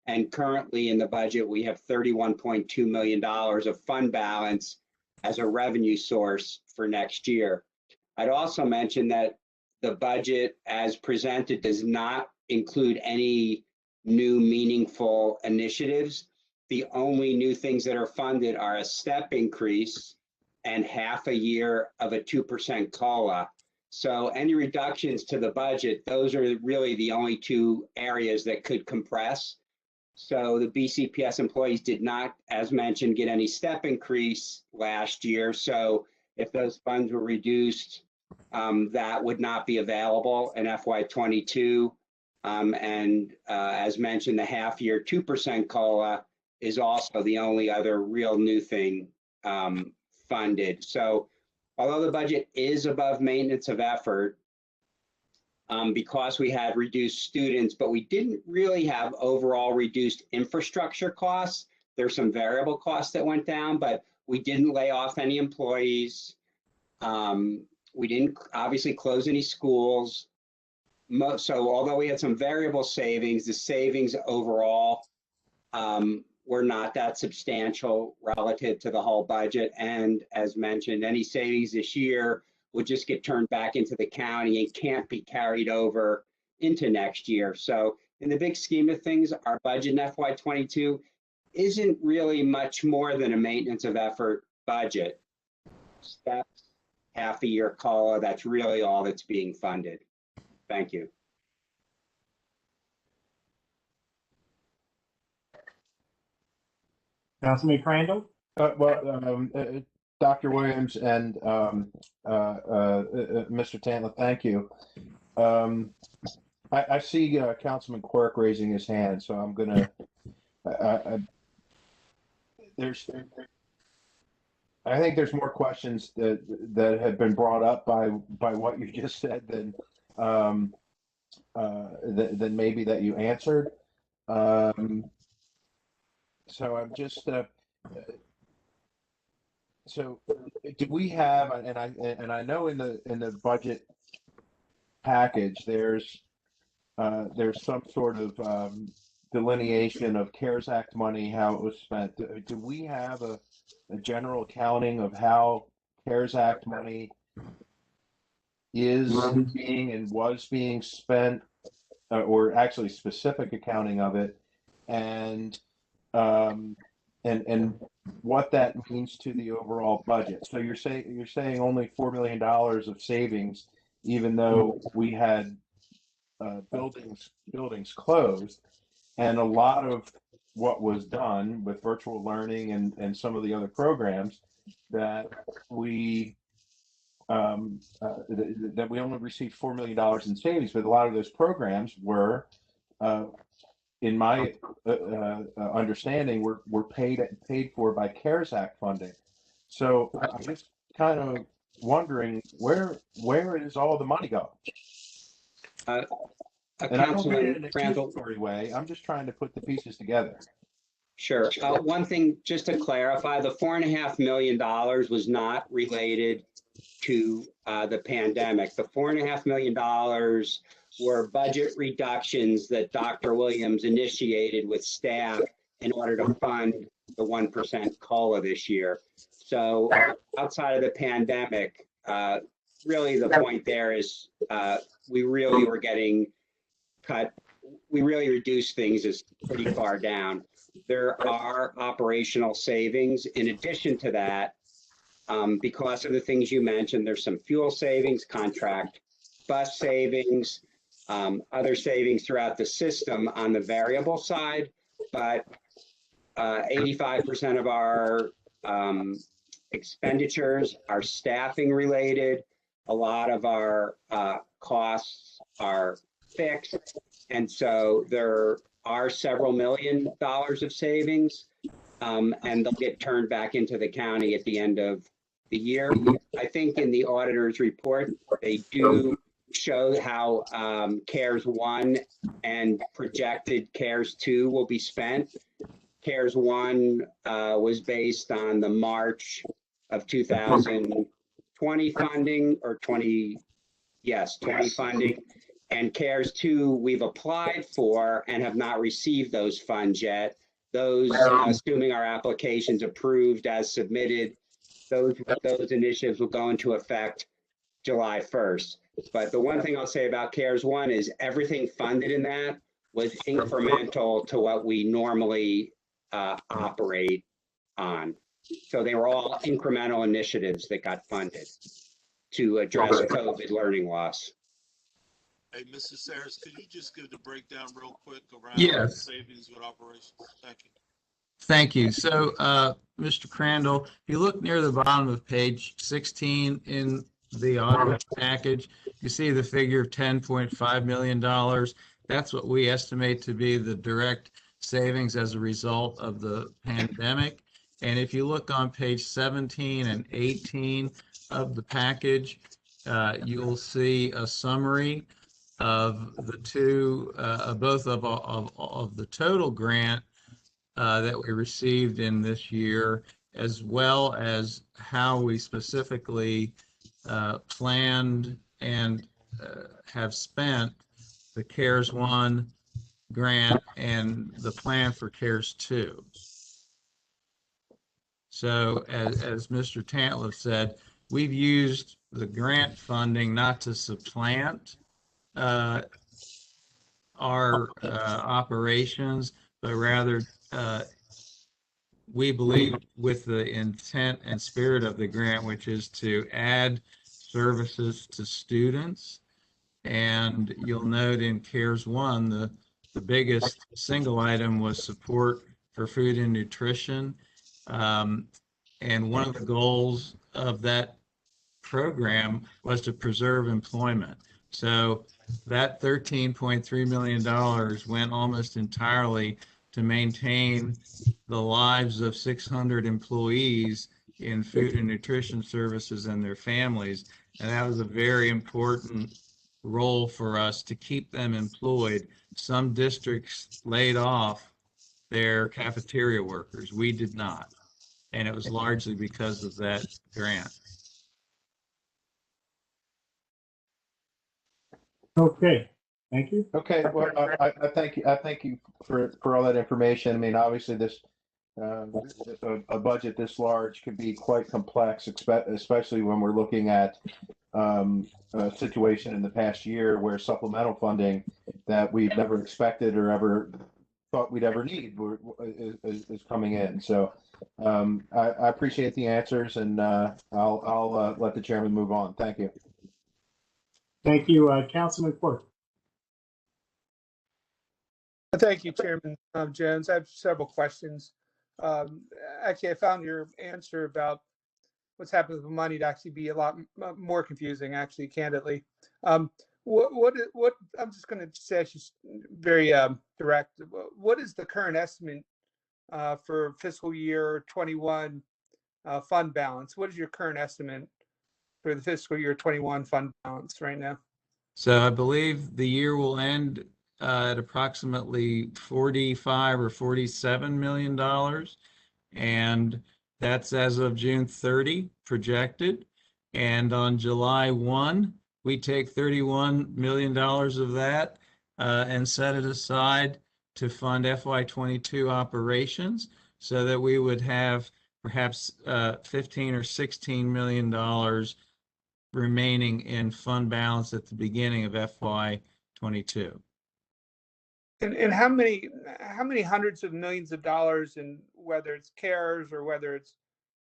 Speaker 18: And currently in the budget, we have $31.2 million of fund balance as a revenue source for next year. I'd also mention that the budget as presented does not include any new meaningful initiatives. The only new things that are funded are a step increase and half a year of a 2% COLA. So any reductions to the budget, those are really the only two areas that could compress. So the BCPS employees did not, as mentioned, get any step increase last year. So if those funds were reduced, that would not be available in FY22. And as mentioned, the half-year 2% COLA is also the only other real new thing funded. So although the budget is above maintenance of effort, because we had reduced students, but we didn't really have overall reduced infrastructure costs. There's some variable costs that went down, but We didn't lay off any employees. We didn't obviously close any schools. So although we had some variable savings, the savings overall were not that substantial relative to the whole budget. And as mentioned, any savings this year would just get turned back into the county and can't be carried over into next year. So in the big scheme of things, our budget in FY22 isn't really much more than a maintenance of effort budget. Steps, half a year COLA, that's really all that's being funded. Thank you.
Speaker 1: Councilman Crandall?
Speaker 10: Dr. Williams and Mr. Tantler, thank you. I see Councilman Quirk raising his hand, so I'm gonna. I think there's more questions that have been brought up by what you just said than maybe that you answered. So I'm just. So do we have, and I know in the budget package there's some sort of delineation of CARES Act money, how it was spent. Do we have a general accounting of how CARES Act money is being and was being spent, or actually specific accounting of it, and what that means to the overall budget? So you're saying only $4 million of savings, even though we had buildings closed, and a lot of what was done with virtual learning and some of the other programs that we only received $4 million in savings, but a lot of those programs were, in my understanding, were paid for by CARES Act funding. So I'm just kind of wondering where is all the money going? And I don't mean it in a accusatory way. I'm just trying to put the pieces together.
Speaker 18: Sure. One thing, just to clarify, the $4.5 million was not related to the pandemic. The $4.5 million were budget reductions that Dr. Williams initiated with staff in order to fund the 1% COLA this year. So outside of the pandemic, really the point there is we really were getting cut. We really reduced things as pretty far down. There are operational savings. In addition to that, because of the things you mentioned, there's some fuel savings, contract bus savings, other savings throughout the system on the variable side, but 85% of our expenditures are staffing related. A lot of our costs are fixed. And so there are several $1 million of savings, and they'll get turned back into the county at the end of the year. I think in the auditor's report, they do show how CARES 1 and projected CARES 2 will be spent. CARES 1 was based on the March of 2020 funding, or 20 funding. And CARES 2, we've applied for and have not received those funds yet. Those, assuming our application's approved as submitted, those initiatives will go into effect July 1st. But the one thing I'll say about CARES 1 is everything funded in that was incremental to what we normally operate on. So they were all incremental initiatives that got funded to address COVID learning loss.
Speaker 19: Hey, Mr. Saris, could you just give the breakdown real quick around savings with operations? Thank you.
Speaker 20: Thank you. So, Mr. Crandall, if you look near the bottom of page 16 in the audit package, you see the figure of $10.5 million. That's what we estimate to be the direct savings as a result of the pandemic. And if you look on page 17 and 18 of the package, you'll see a summary of the two, both of the total grant that we received in this year, as well as how we specifically planned and have spent the CARES 1 grant and the plan for CARES 2. So as Mr. Tantliff said, we've used the grant funding not to supplant our operations, but rather we believe with the intent and spirit of the grant, which is to add services to students. And you'll note in CARES 1, the biggest single item was support for food and nutrition. And one of the goals of that program was to preserve employment. So that $13.3 million went almost entirely to maintain the lives of 600 employees in food and nutrition services and their families. And that was a very important role for us to keep them employed. Some districts laid off their cafeteria workers. We did not. And it was largely because of that grant.
Speaker 1: Okay, thank you.
Speaker 10: Okay, well, I thank you. I thank you for all that information. I mean, obviously, this a budget this large could be quite complex, especially when we're looking at a situation in the past year where supplemental funding that we've never expected or ever thought we'd ever need is coming in. So I appreciate the answers, and I'll let the chairman move on. Thank you.
Speaker 1: Thank you, Councilman Quirk.
Speaker 21: Thank you, Chairman Jones. I have several questions. Actually, I found your answer about what's happened with the money to actually be a lot more confusing, actually, candidly. What I'm just going to say, she's very direct. What is the current estimate for fiscal year 21 fund balance? What is your current estimate for the fiscal year 21 fund balance right now?
Speaker 20: So I believe the year will end at approximately $45 or $47 million. And that's as of June 30 projected. And on July 1, we take $31 million of that and set it aside to fund FY22 operations, so that we would have perhaps $15 or $16 million remaining in fund balance at the beginning of FY22.
Speaker 21: And how many hundreds of millions of dollars, in whether it's CARES or whether it's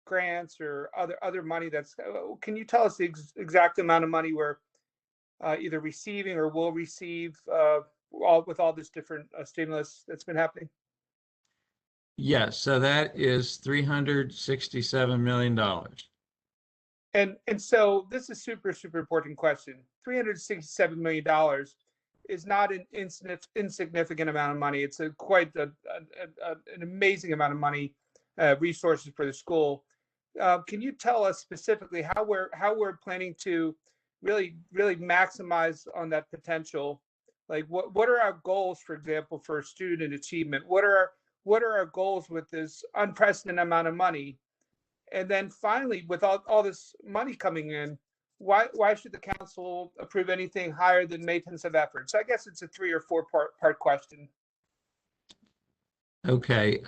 Speaker 21: grants or other money that's, can you tell us the exact amount of money we're either receiving or will receive with all this different stimulus that's been happening?
Speaker 20: Yes, so that is $367 million.
Speaker 21: And so this is super important question. $367 million is not an insignificant amount of money. It's quite an amazing amount of money, resources for the school. Can you tell us specifically how we're planning to really maximize on that potential? Like what are our goals, for example, for student achievement? What are our goals with this unprecedented amount of money? And then finally, with all this money coming in, why should the council approve anything higher than maintenance of effort? So I guess it's a 3 or 4 part question.
Speaker 20: Okay.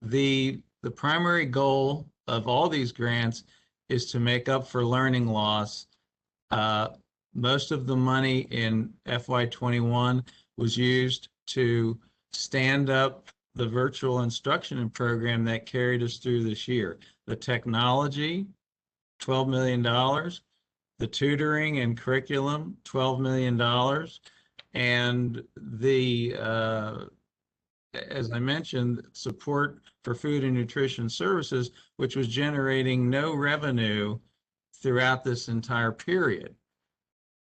Speaker 20: The primary goal of all these grants is to make up for learning loss. Most of the money in FY21 was used to stand up the virtual instruction program that carried us through this year. The technology, $12 million. The tutoring and curriculum, $12 million. And the, as I mentioned, support for food and nutrition services, which was generating no revenue throughout this entire period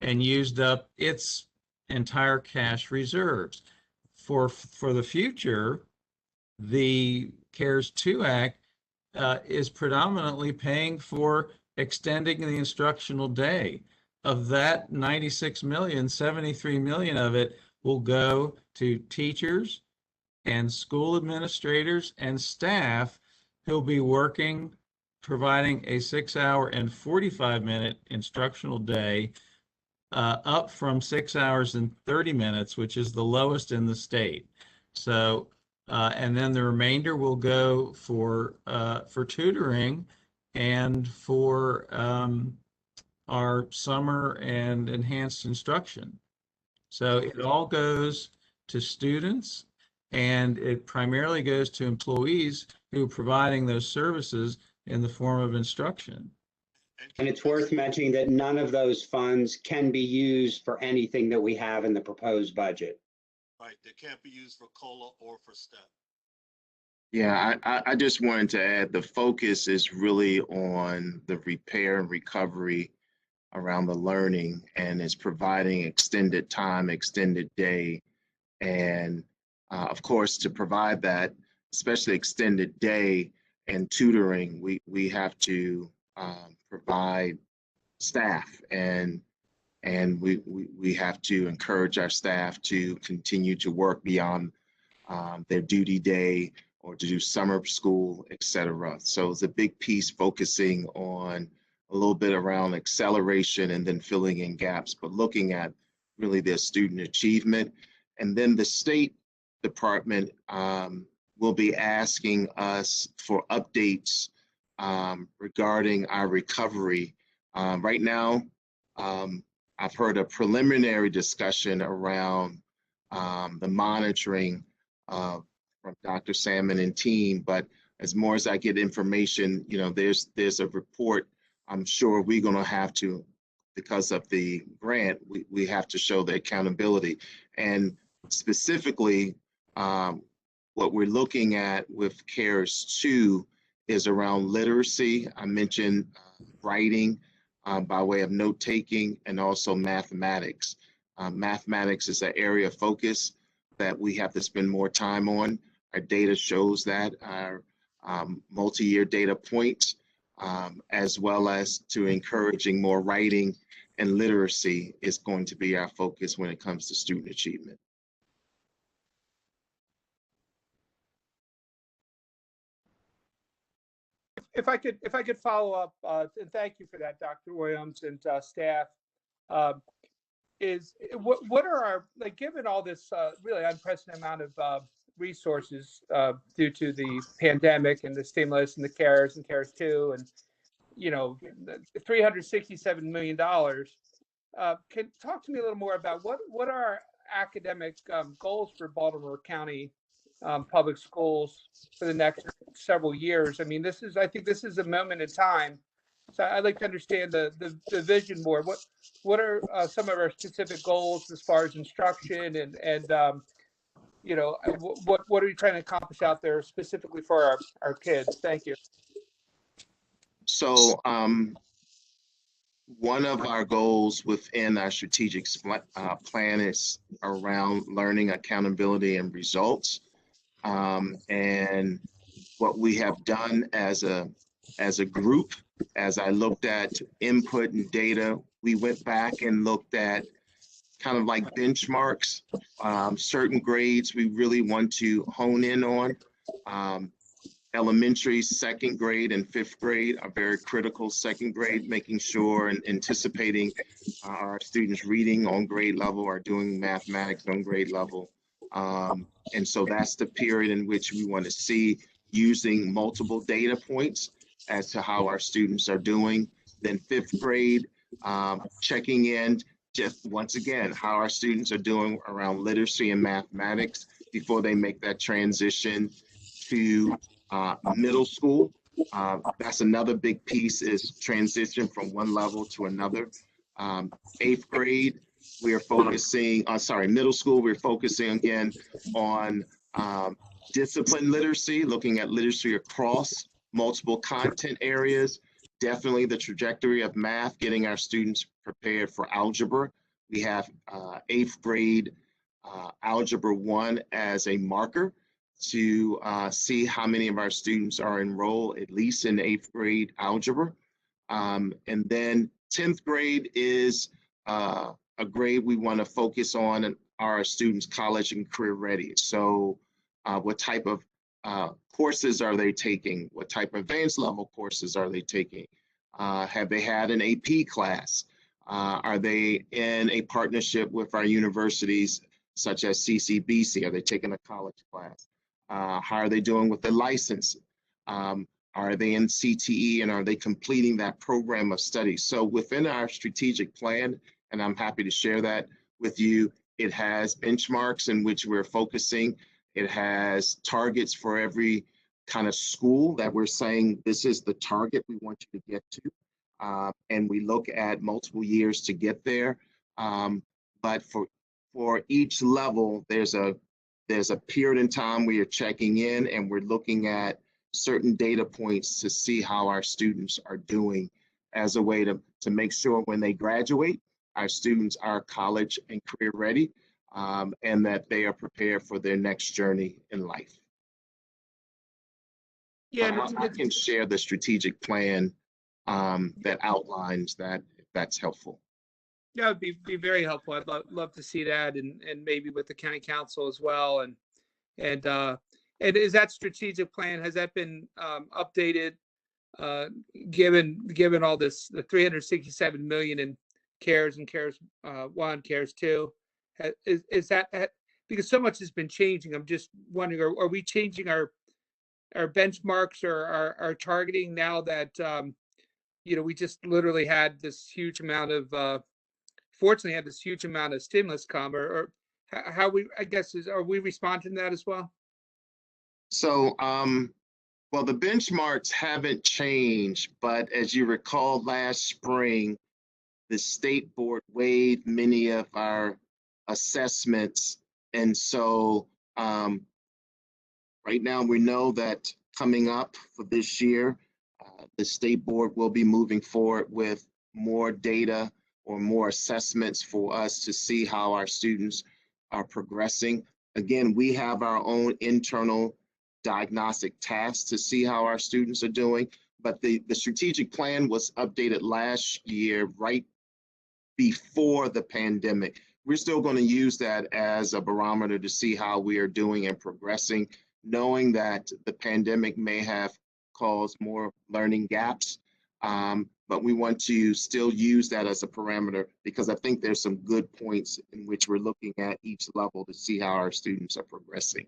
Speaker 20: and used up its entire cash reserves. For the future, the CARES 2 Act is predominantly paying for extending the instructional day. Of that 96 million, 73 million of it will go to teachers and school administrators and staff he'll be working, providing a 6-hour and 45-minute instructional day, up from 6 hours and 30 minutes, which is the lowest in the state. So, and then the remainder will go for tutoring and for our summer and enhanced instruction. So it all goes to students, and it primarily goes to employees who are providing those services in the form of instruction.
Speaker 18: And it's worth mentioning that none of those funds can be used for anything that we have in the proposed budget.
Speaker 19: Right, they can't be used for COLA or for STEP.
Speaker 15: Yeah, I just wanted to add, the focus is really on the repair and recovery around the learning, and it's providing extended time, extended day. And of course, to provide that, especially extended day and tutoring, we have to provide staff, and we have to encourage our staff to continue to work beyond their duty day or to do summer school, et cetera. So it's a big piece focusing on a little bit around acceleration and then filling in gaps, but looking at really their student achievement. And then the State Department will be asking us for updates regarding our recovery. Right now, I've heard a preliminary discussion around the monitoring from Dr. Salmon and team, but as more as I get information, you know, there's a report. I'm sure we're going to have to, because of the grant, we have to show the accountability. And specifically, what we're looking at with CARES 2 is around literacy. I mentioned writing by way of note-taking, and also mathematics. Mathematics is an area of focus that we have to spend more time on. Our data shows that, our multi-year data points, as well as to encouraging more writing and literacy is going to be our focus when it comes to student achievement.
Speaker 21: If I could follow up, and thank you for that, Dr. Williams and staff. What are our, like, given all this really unprecedented amount of resources due to the pandemic and the stimulus and the CARES and CARES 2, and you know, $367 million. Can talk to me a little more about what are our academic goals for Baltimore County public schools for the next several years? I mean, I think this is a moment in time. So I'd like to understand the vision more. What are some of our specific goals as far as instruction and you know, what are we trying to accomplish out there specifically for our kids? Thank you.
Speaker 15: So one of our goals within our strategic plan is around learning, accountability, and results. And what we have done as a group, as I looked at input and data, we went back and looked at kind of like benchmarks, certain grades we really want to hone in on. Elementary, second grade, and fifth grade are very critical. Second grade, making sure and anticipating our students reading on grade level, are doing mathematics on grade level. And so that's the period in which we want to see using multiple data points as to how our students are doing. Then fifth grade, checking in just once again, how our students are doing around literacy and mathematics before they make that transition to middle school. That's another big piece, is transition from one level to another. Eighth grade, we are focusing on, middle school, we're focusing again on discipline literacy, looking at literacy across multiple content areas. Definitely the trajectory of math, getting our students prepared for algebra. We have eighth grade Algebra 1 as a marker to see how many of our students are enrolled at least in eighth grade algebra. And then 10th grade is a grade we want to focus on, and are our students college and career ready. So what type of courses are they taking? What type of advanced level courses are they taking? Have they had an AP class? Are they in a partnership with our universities such as CCBC? Are they taking a college class? How are they doing with the license? Are they in CTE, and are they completing that program of study? So within our strategic plan, and I'm happy to share that with you, it has benchmarks in which we're focusing. It has targets for every kind of school that we're saying this is the target we want you to get to. And we look at multiple years to get there. But for each level, there's a period in time we are checking in, and we're looking at certain data points to see how our students are doing as a way to make sure when they graduate, our students are college and career ready, and that they are prepared for their next journey in life.
Speaker 21: Yeah,
Speaker 15: I can share the strategic plan that outlines that, if that's helpful.
Speaker 21: that would be very helpful. I'd love to see that, and maybe with the county council as well. And is that strategic plan, has that been updated, given all this, the 367 million in CARES and CARES 1, CARES 2? Is that, because so much has been changing, I'm just wondering, are we changing our benchmarks or our targeting now that we just literally had this huge amount of fortunately had this huge amount of stimulus come, or how are we responding to that as well?
Speaker 15: So, well, the benchmarks haven't changed, but as you recall, last spring, the state board waived many of our assessments. And so right now we know that coming up for this year, the state board will be moving forward with more data or more assessments for us to see how our students are progressing. Again, we have our own internal diagnostic tasks to see how our students are doing, but the strategic plan was updated last year, right before the pandemic. We're still going to use that as a barometer to see how we are doing and progressing, knowing that the pandemic may have caused more learning gaps, but we want to still use that as a parameter, because I think there's some good points in which we're looking at each level to see how our students are progressing.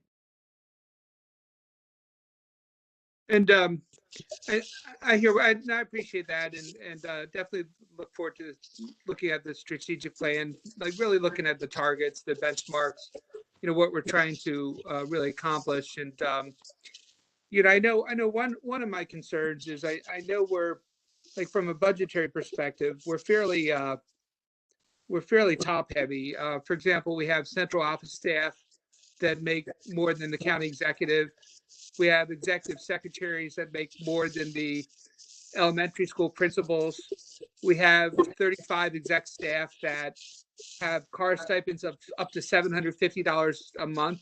Speaker 21: And I hear, I appreciate that, and definitely look forward to looking at the strategic plan, like really looking at the targets, the benchmarks, what we're trying to really accomplish. And I know one of my concerns is I know we're, like, from a budgetary perspective, we're fairly top heavy. For example, we have central office staff that make more than the county executive. We have executive secretaries that make more than the elementary school principals. We have 35 exec staff that have car stipends of up to $750 a month.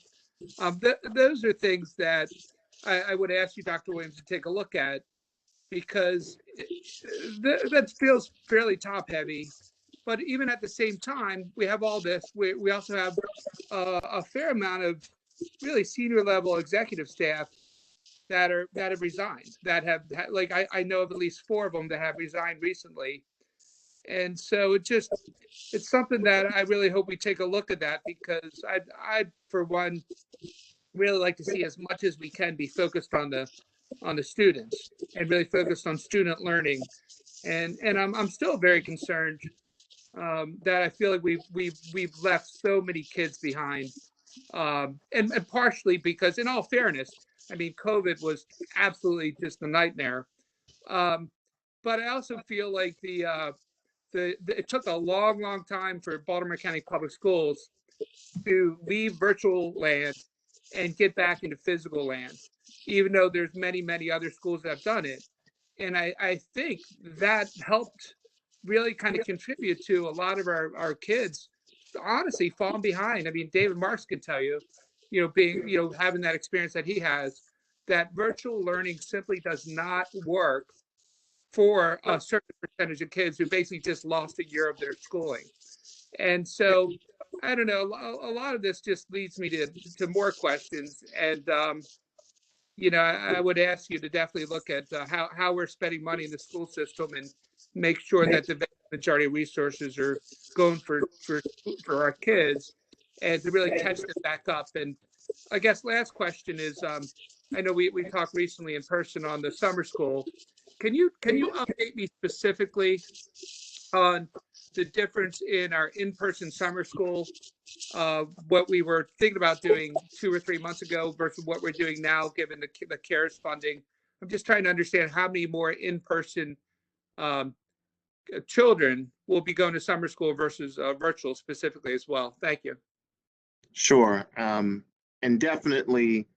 Speaker 21: Those are things that I would ask you, Dr. Williams, to take a look at, because that feels fairly top heavy. But even at the same time, we have all this. We also have a fair amount of really senior level executive staff that have resigned, that have, like, I know of at least 4 of them that have resigned recently. And so it's something that I really hope we take a look at that, because I'd for one really like to see as much as we can be focused on the students and really focused on student learning. And I'm still very concerned that I feel like we've left so many kids behind, and partially because, in all fairness, I mean, COVID was absolutely just a nightmare. But I also feel like it took a long time for Baltimore County Public Schools to leave virtual land and get back into physical land, even though there's many other schools that have done it. And I think that helped really kind of contribute to a lot of our kids honestly falling behind. I mean, David Marks can tell you, being, having that experience that he has, that virtual learning simply does not work for a certain percentage of kids who basically just lost a year of their schooling. And so, I don't know, a lot of this just leads me to more questions. And I would ask you to definitely look at how we're spending money in the school system and make sure that the vast majority of resources are going for our kids, and to really catch them back up. And I guess last question is, I know we talked recently in person on the summer school. Can you update me specifically on the difference in our in-person summer school, what we were thinking about doing 2 or 3 months ago versus what we're doing now, given the CARES funding? I'm just trying to understand how many more in-person children will be going to summer school versus virtual specifically as well. Thank you.
Speaker 15: Sure. And definitely,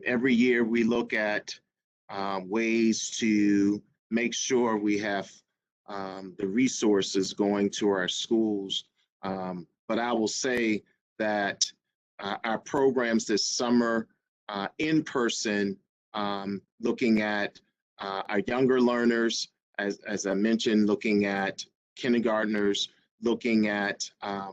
Speaker 15: every year we look at ways to make sure we have the resources going to our schools. But I will say that our programs this summer in person, looking at our younger learners, as I mentioned, looking at kindergartners, looking at our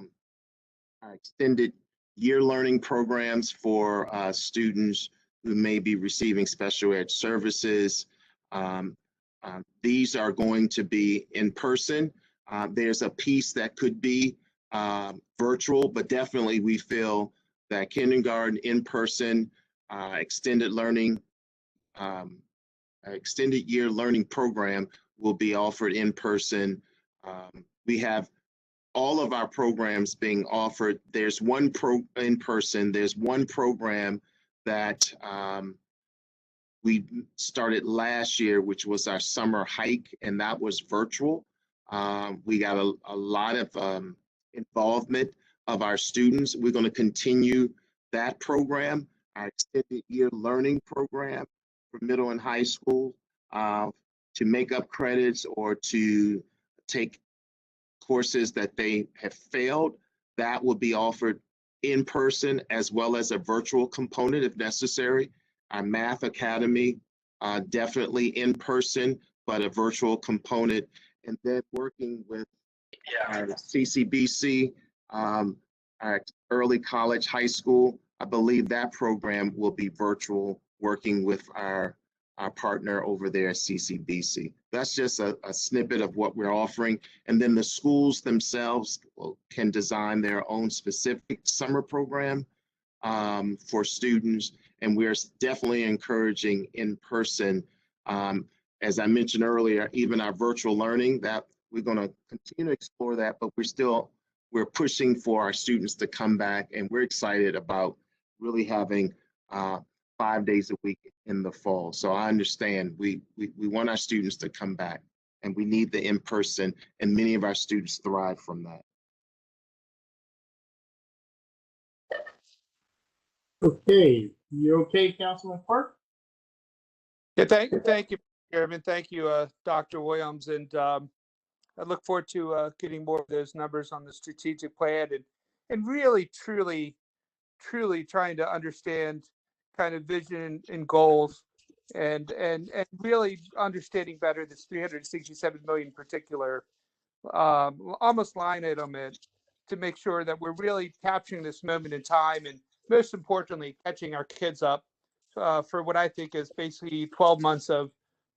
Speaker 15: extended year learning programs for students who may be receiving special ed services. These are going to be in person. There's a piece that could be virtual, but definitely we feel that kindergarten in person, extended year learning program will be offered in person. We have all of our programs being offered. There's one in person. There's one program that we started last year, which was our summer hike, and that was virtual. We got a lot of involvement of our students. We're going to continue that program, our extended year learning program for middle and high school, to make up credits or to take courses that they have failed. That will be offered in person as well as a virtual component if necessary. Our Math Academy, definitely in person, but a virtual component. And then working with our CCBC, our early college, high school, I believe that program will be virtual, working with our partner over there at CCBC. That's just a snippet of what we're offering. And then the schools themselves can design their own specific summer program for students. And we're definitely encouraging in person. As I mentioned earlier, even our virtual learning, that we're going to continue to explore that, but we're pushing for our students to come back, and we're excited about really having 5 days a week in the fall. So I understand we want our students to come back, and we need the in-person, and many of our students thrive from that.
Speaker 1: Okay, you okay, Councilman Quirk?
Speaker 21: Yeah, thank you, Chairman. Thank you, Dr. Williams. And I look forward to getting more of those numbers on the strategic plan and really, truly trying to understand kind of vision and goals and really understanding better this 367 million in particular, almost line item it, to make sure that we're really capturing this moment in time and most importantly, catching our kids up for what I think is basically 12 months of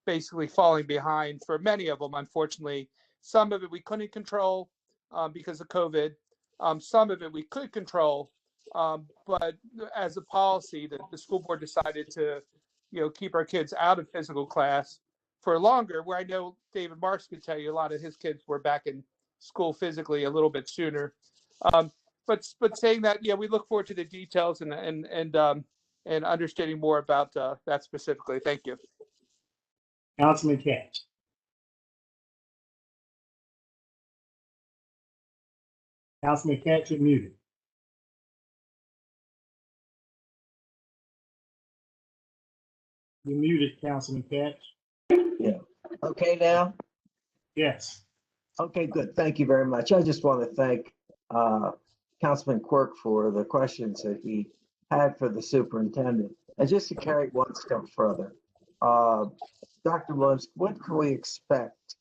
Speaker 21: basically falling behind for many of them, unfortunately. Some of it we couldn't control because of COVID. Some of it we could control, but as a policy, the school board decided to, keep our kids out of physical class for longer. Where I know David Marks could tell you a lot of his kids were back in school physically a little bit sooner. But saying that, yeah, we look forward to the details and understanding more about that specifically. Thank you.
Speaker 1: Councilman Katz. Councilman Katz, you're muted. You're muted, Councilman Katz.
Speaker 13: Yeah. Okay now?
Speaker 1: Yes.
Speaker 13: Okay, good. Thank you very much. I just want to thank Councilman Quirk for the questions that he had for the superintendent. And just to carry it one step further, Dr. Williams, what can we expect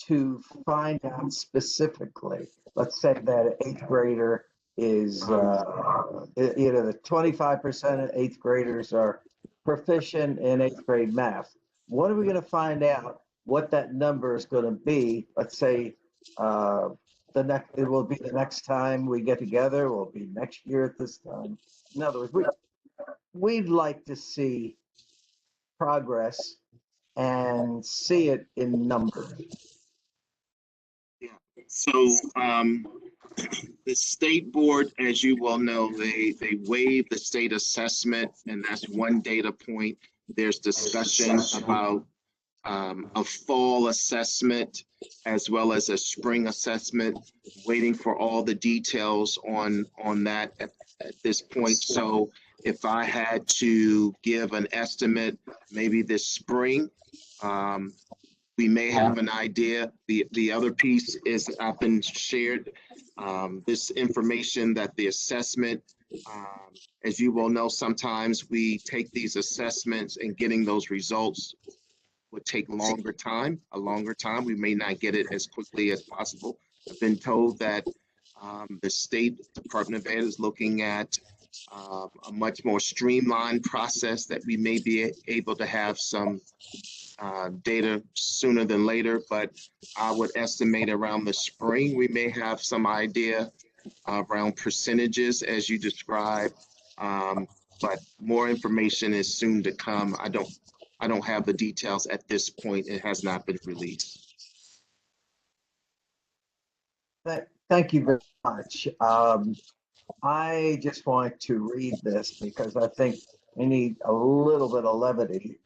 Speaker 13: to find out specifically? Let's say that an eighth grader is, the 25% of eighth graders are proficient in 8th grade math. When are we going to find out what that number is going to be? Let's say it will be the next time we get together, it will be next year at this time. In other words, we'd like to see progress and see it in numbers.
Speaker 15: So the state board, as you well know, they waive the state assessment, and that's one data point. There's discussion about a fall assessment as well as a spring assessment, waiting for all the details on that at this point. So if I had to give an estimate, maybe this spring, we may have an idea. The other piece is I've been shared this information that the assessment, as you will know, sometimes we take these assessments and getting those results would take a longer time. We may not get it as quickly as possible. I've been told that the State Department of Ed is looking at a much more streamlined process that we may be able to have some data sooner than later, but I would estimate around the spring, we may have some idea around percentages as you described, but more information is soon to come. I don't have the details at this point. It has not been released.
Speaker 13: Thank you very much. I just want to read this because I think we need a little bit of levity.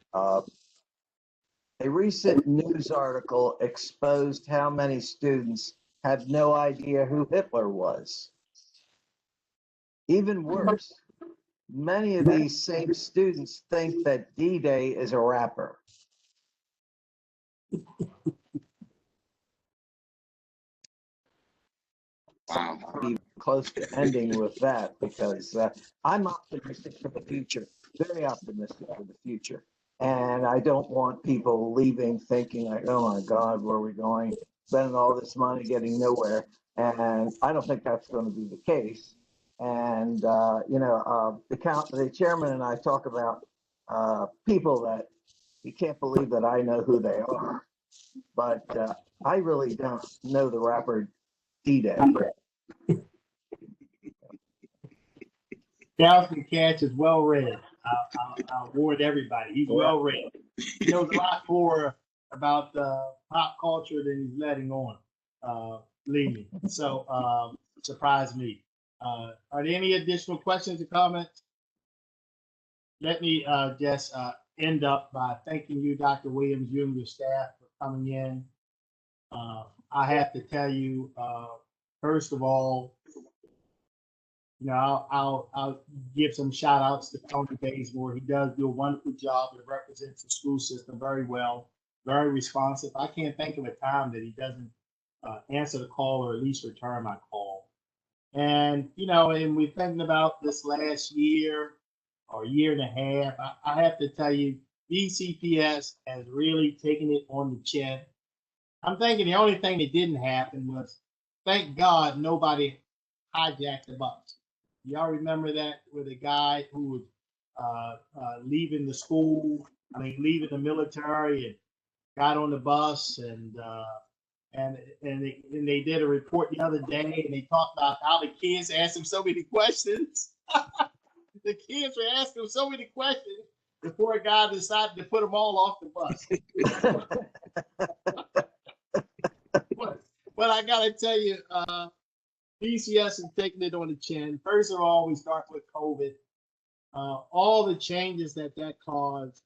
Speaker 13: A recent news article exposed how many students had no idea who Hitler was. Even worse, many of these same students think that D-Day is a rapper.
Speaker 15: Wow.
Speaker 13: Be close to ending with that because I'm optimistic for the future, very optimistic for the future. And I don't want people leaving thinking like, oh my God, where are we going? Spending all this money, getting nowhere. And I don't think that's going to be the case. And, the chairman and I talk about people that you can't believe that I know who they are. But I really don't know the rapper D-Day.
Speaker 1: Councilman Cash is well read. I'll warn everybody. He's well read. He knows a lot more about pop culture than he's letting on. Believe me. So surprised me. Are there any additional questions or comments? Let me just end up by thanking you, Dr. Williams, you and your staff for coming in. I have to tell you, first of all, I'll give some shout outs to Tony Bazemore. He does do a wonderful job and represents the school system very well, very responsive. I can't think of a time that he doesn't answer the call or at least return my call. And, and we're thinking about this last year or year and a half. I have to tell you, DCPS has really taken it on the chin. I'm thinking the only thing that didn't happen was, thank God, nobody hijacked the bus. Y'all remember that with a guy who was leaving the military and got on the bus and they did a report the other day and they talked about how the kids asked him so many questions. The kids were asking him so many questions before a guy decided to put them all off the bus. But I gotta tell you, DCS is taking it on the chin. First of all, we start with COVID. All the changes that caused,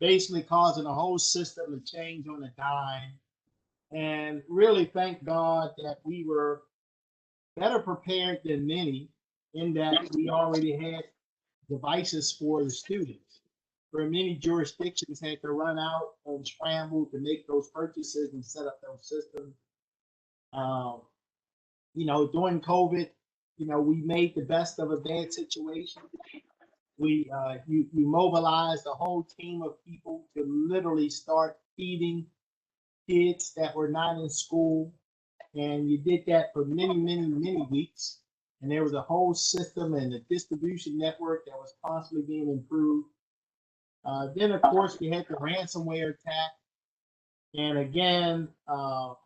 Speaker 1: basically causing the whole system to change on a dime. And really thank God that we were better prepared than many in that we already had devices for the students. Where many jurisdictions had to run out and scramble to make those purchases and set up those systems. During COVID, we made the best of a bad situation. You mobilized a whole team of people to literally start feeding kids that were not in school. And you did that for many, many, many weeks. And there was a whole system and a distribution network that was constantly being improved. Then, of course, we had the ransomware attack. And again, all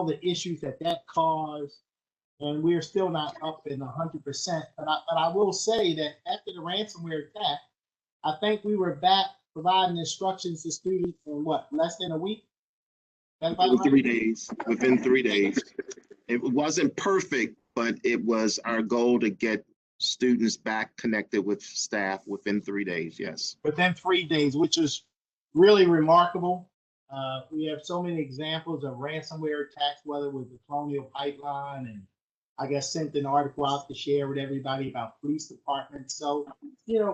Speaker 1: the issues that caused, and we're still not up in 100%. But I will say that after the ransomware attack, I think we were back providing instructions to students in what, less than a week?
Speaker 15: Within 3 days. Within 3 days. It wasn't perfect, but it was our goal to get students back connected with staff within 3 days. Yes.
Speaker 1: Within 3 days, which is really remarkable. We have so many examples of ransomware attacks, whether it was the Colonial Pipeline, and I guess sent an article out to share with everybody about police departments. So,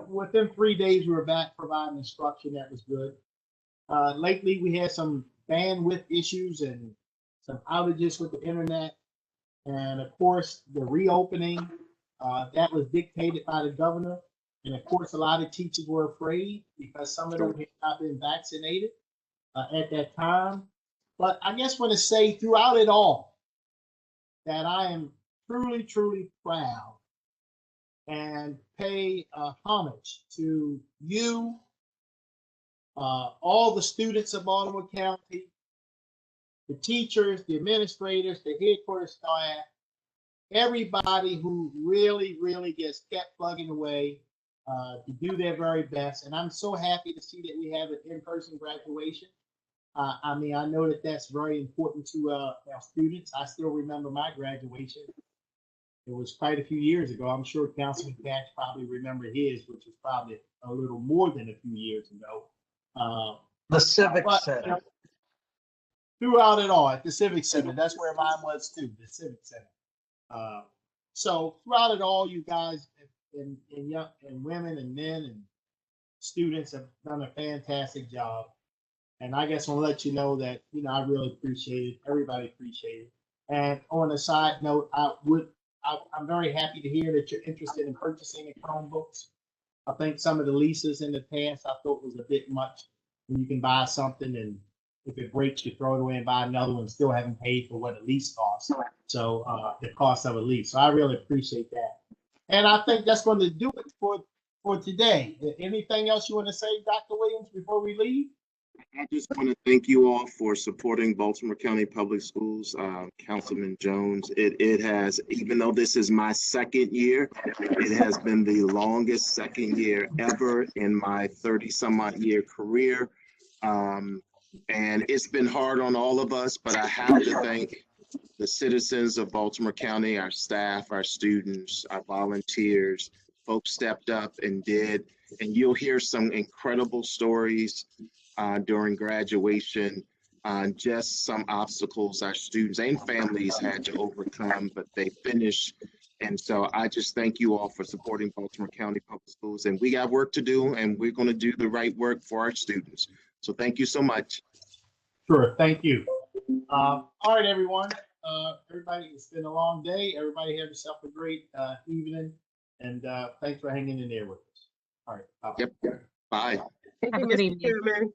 Speaker 1: within 3 days, we were back providing instruction. That was good. Lately, we had some bandwidth issues and some outages with the internet. And of course, the reopening, that was dictated by the governor. And of course, a lot of teachers were afraid because some of them had not been vaccinated at that time. But I just want to say throughout it all that I am truly, truly proud and pay homage to you, all the students of Baltimore County, the teachers, the administrators, the headquarters staff, everybody who really, really just kept plugging away to do their very best. And I'm so happy to see that we have an in-person graduation. I mean, I know that that's very important to our students. I still remember my graduation. It was quite a few years ago. I'm sure Councilman Cash probably remember his, which was probably a little more than a few years ago.
Speaker 13: The Civic Center.
Speaker 1: Throughout it all, at the Civic Center. That's where mine was too, the Civic Center. So throughout it all, you guys and young and women and men and students have done a fantastic job. And I guess I'll let you know that, I really appreciate it. Everybody appreciate it. And on a side note, I'm very happy to hear that you're interested in purchasing the Chromebooks. I think some of the leases in the past I thought was a bit much when you can buy something and if it breaks, you throw it away and buy another one, still haven't paid for what a lease costs. So the cost of a lease. So I really appreciate that. And I think that's going to do it for today. Anything else you want to say, Dr. Williams, before we leave?
Speaker 15: I just want to thank you all for supporting Baltimore County Public Schools, Councilman Jones. It has, even though this is my second year, it has been the longest second year ever in my 30-some-odd year career. And it's been hard on all of us, but I have to thank the citizens of Baltimore County, our staff, our students, our volunteers. Folks stepped up and did, and you'll hear some incredible stories during graduation, just some obstacles our students and families had to overcome, but they finished. And so I just thank you all for supporting Baltimore County Public Schools. And we got work to do, and we're going to do the right work for our students. So thank you so much.
Speaker 1: Sure, thank you. All right, everyone. Everybody, it's been a long day. Everybody have yourself a great evening, and thanks for hanging in there with us. All right, bye-bye.
Speaker 15: Yep. Bye.
Speaker 11: Thank you, Mr. Chairman.